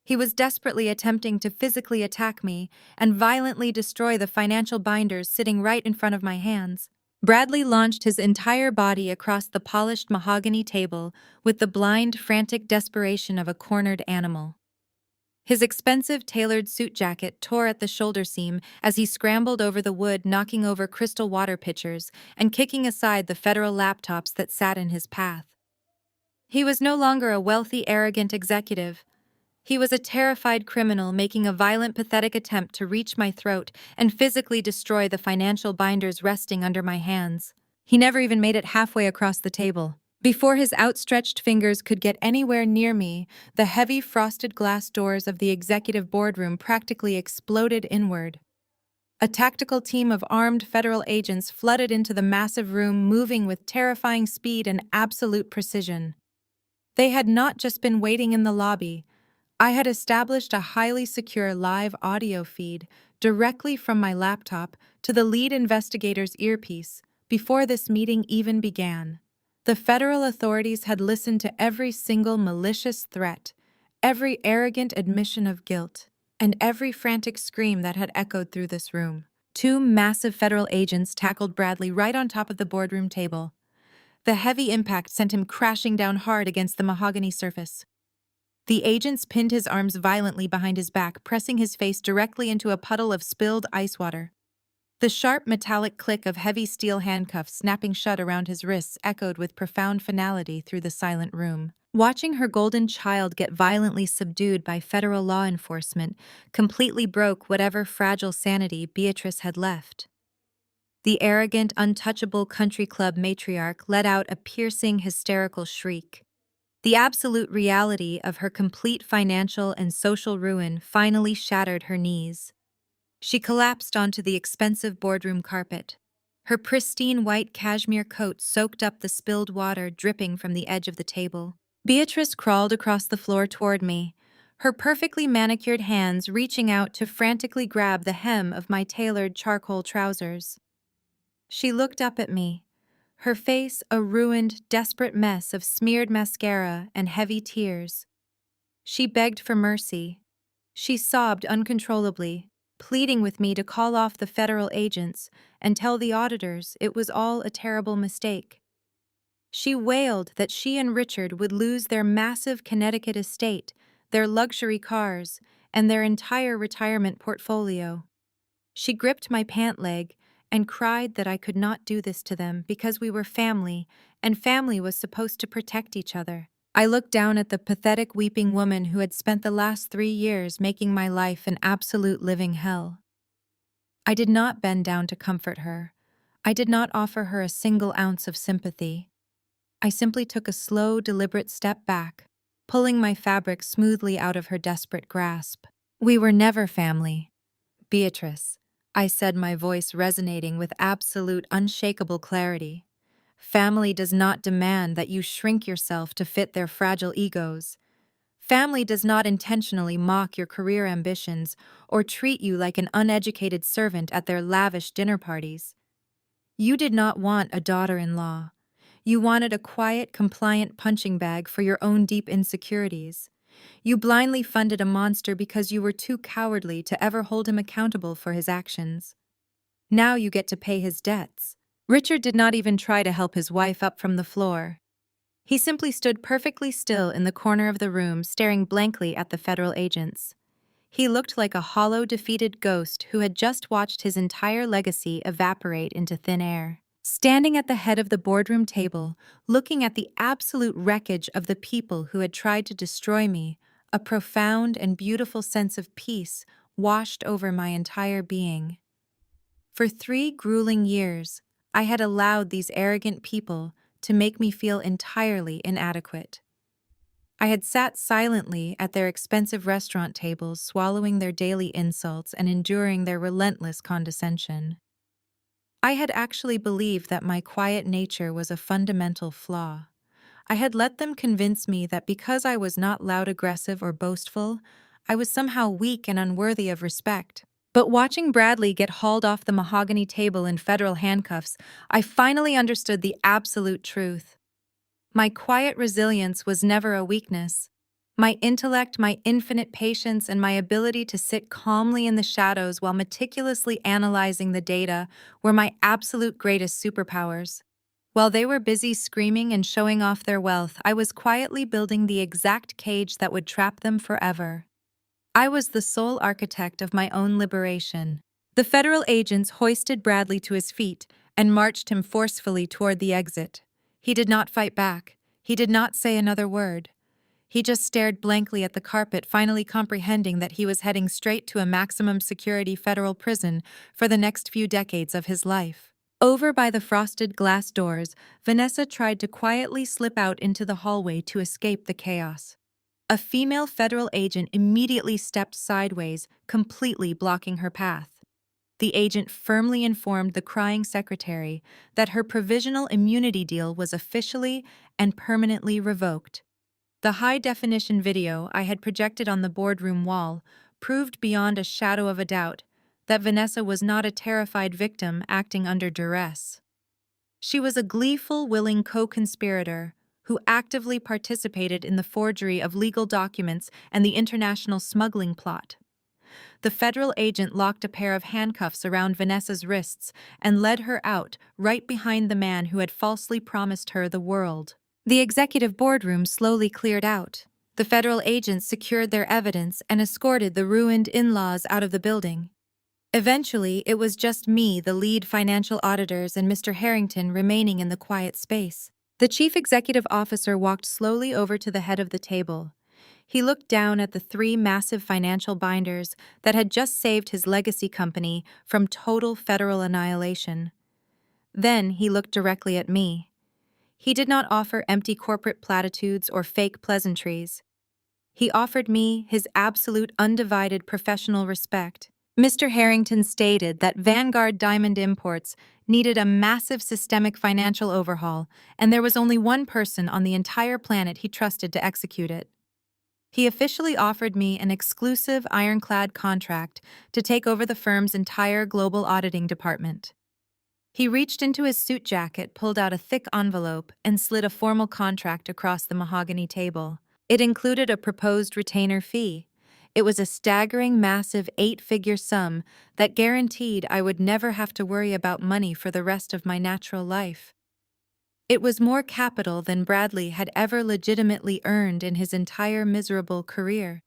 He was desperately attempting to physically attack me and violently destroy the financial binders sitting right in front of my hands. Bradley launched his entire body across the polished mahogany table with the blind, frantic desperation of a cornered animal. His expensive tailored suit jacket tore at the shoulder seam as he scrambled over the wood, knocking over crystal water pitchers and kicking aside the federal laptops that sat in his path. He was no longer a wealthy, arrogant executive. He was a terrified criminal making a violent, pathetic attempt to reach my throat and physically destroy the financial binders resting under my hands. He never even made it halfway across the table. Before his outstretched fingers could get anywhere near me, the heavy frosted glass doors of the executive boardroom practically exploded inward. A tactical team of armed federal agents flooded into the massive room, moving with terrifying speed and absolute precision. They had not just been waiting in the lobby. I had established a highly secure live audio feed directly from my laptop to the lead investigator's earpiece before this meeting even began. The federal authorities had listened to every single malicious threat, every arrogant admission of guilt, and every frantic scream that had echoed through this room. Two massive federal agents tackled Bradley right on top of the boardroom table. The heavy impact sent him crashing down hard against the mahogany surface. The agents pinned his arms violently behind his back, pressing his face directly into a puddle of spilled ice water. The sharp metallic click of heavy steel handcuffs snapping shut around his wrists echoed with profound finality through the silent room. Watching her golden child get violently subdued by federal law enforcement completely broke whatever fragile sanity Beatrice had left. The arrogant, untouchable country club matriarch let out a piercing, hysterical shriek. The absolute reality of her complete financial and social ruin finally shattered her knees. She collapsed onto the expensive boardroom carpet. Her pristine white cashmere coat soaked up the spilled water dripping from the edge of the table. Beatrice crawled across the floor toward me, her perfectly manicured hands reaching out to frantically grab the hem of my tailored charcoal trousers. She looked up at me, her face a ruined, desperate mess of smeared mascara and heavy tears. She begged for mercy. She sobbed uncontrollably, pleading with me to call off the federal agents and tell the auditors it was all a terrible mistake. She wailed that she and Richard would lose their massive Connecticut estate, their luxury cars, and their entire retirement portfolio. She gripped my pant leg and cried that I could not do this to them because we were family, and family was supposed to protect each other. I looked down at the pathetic weeping woman who had spent the last 3 years making my life an absolute living hell. I did not bend down to comfort her. I did not offer her a single ounce of sympathy. I simply took a slow, deliberate step back, pulling my fabric smoothly out of her desperate grasp. "We were never family, Beatrice," I said, my voice resonating with absolute, unshakable clarity. "Family does not demand that you shrink yourself to fit their fragile egos. Family does not intentionally mock your career ambitions or treat you like an uneducated servant at their lavish dinner parties. You did not want a daughter-in-law. You wanted a quiet, compliant punching bag for your own deep insecurities. You blindly funded a monster because you were too cowardly to ever hold him accountable for his actions. Now you get to pay his debts." Richard did not even try to help his wife up from the floor. He simply stood perfectly still in the corner of the room, staring blankly at the federal agents. He looked like a hollow, defeated ghost who had just watched his entire legacy evaporate into thin air. Standing at the head of the boardroom table, looking at the absolute wreckage of the people who had tried to destroy me, a profound and beautiful sense of peace washed over my entire being. For 3 grueling years, I had allowed these arrogant people to make me feel entirely inadequate. I had sat silently at their expensive restaurant tables, swallowing their daily insults and enduring their relentless condescension. I had actually believed that my quiet nature was a fundamental flaw. I had let them convince me that because I was not loud, aggressive, or boastful, I was somehow weak and unworthy of respect. But watching Bradley get hauled off the mahogany table in federal handcuffs, I finally understood the absolute truth. My quiet resilience was never a weakness. My intellect, my infinite patience, and my ability to sit calmly in the shadows while meticulously analyzing the data were my absolute greatest superpowers. While they were busy screaming and showing off their wealth, I was quietly building the exact cage that would trap them forever. I was the sole architect of my own liberation. The federal agents hoisted Bradley to his feet and marched him forcefully toward the exit. He did not fight back. He did not say another word. He just stared blankly at the carpet, finally comprehending that he was heading straight to a maximum security federal prison for the next few decades of his life. Over by the frosted glass doors, Vanessa tried to quietly slip out into the hallway to escape the chaos. A female federal agent immediately stepped sideways, completely blocking her path. The agent firmly informed the crying secretary that her provisional immunity deal was officially and permanently revoked. The high-definition video I had projected on the boardroom wall proved beyond a shadow of a doubt that Vanessa was not a terrified victim acting under duress. She was a gleeful, willing co-conspirator who actively participated in the forgery of legal documents and the international smuggling plot. The federal agent locked a pair of handcuffs around Vanessa's wrists and led her out, right behind the man who had falsely promised her the world. The executive boardroom slowly cleared out. The federal agents secured their evidence and escorted the ruined in-laws out of the building. Eventually, it was just me, the lead financial auditors, and Mr. Harrington remaining in the quiet space. The chief executive officer walked slowly over to the head of the table. He looked down at the 3 massive financial binders that had just saved his legacy company from total federal annihilation. Then he looked directly at me. He did not offer empty corporate platitudes or fake pleasantries. He offered me his absolute undivided professional respect. Mr. Harrington stated that Vanguard Diamond Imports needed a massive systemic financial overhaul, and there was only one person on the entire planet he trusted to execute it. He officially offered me an exclusive ironclad contract to take over the firm's entire global auditing department. He reached into his suit jacket, pulled out a thick envelope, and slid a formal contract across the mahogany table. It included a proposed retainer fee. It was a staggering, massive 8-figure sum that guaranteed I would never have to worry about money for the rest of my natural life. It was more capital than Bradley had ever legitimately earned in his entire miserable career.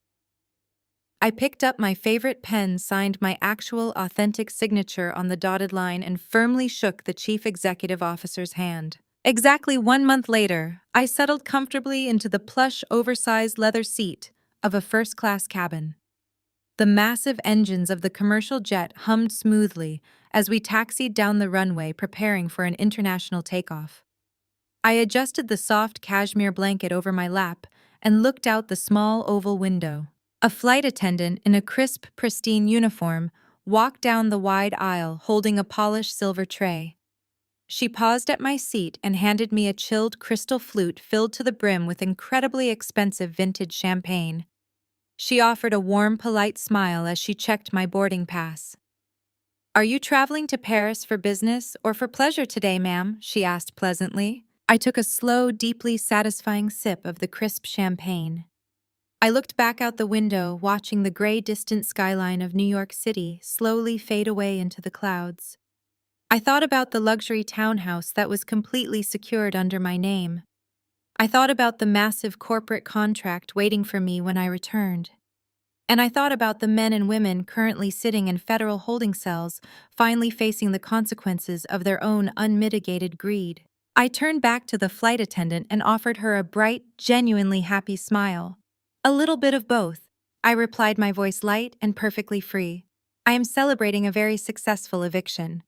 I picked up my favorite pen, signed my actual, authentic signature on the dotted line, and firmly shook the chief executive officer's hand. Exactly 1 month later, I settled comfortably into the plush, oversized leather seat of a first-class cabin. The massive engines of the commercial jet hummed smoothly as we taxied down the runway, preparing for an international takeoff. I adjusted the soft cashmere blanket over my lap and looked out the small oval window. A flight attendant in a crisp, pristine uniform walked down the wide aisle holding a polished silver tray. She paused at my seat and handed me a chilled crystal flute filled to the brim with incredibly expensive vintage champagne. She offered a warm, polite smile as she checked my boarding pass. "Are you traveling to Paris for business or for pleasure today, ma'am?" she asked pleasantly. I took a slow, deeply satisfying sip of the crisp champagne. I looked back out the window, watching the gray, distant skyline of New York City slowly fade away into the clouds. I thought about the luxury townhouse that was completely secured under my name. I thought about the massive corporate contract waiting for me when I returned. And I thought about the men and women currently sitting in federal holding cells, finally facing the consequences of their own unmitigated greed. I turned back to the flight attendant and offered her a bright, genuinely happy smile. "A little bit of both," I replied, my voice light and perfectly free. "I am celebrating a very successful eviction."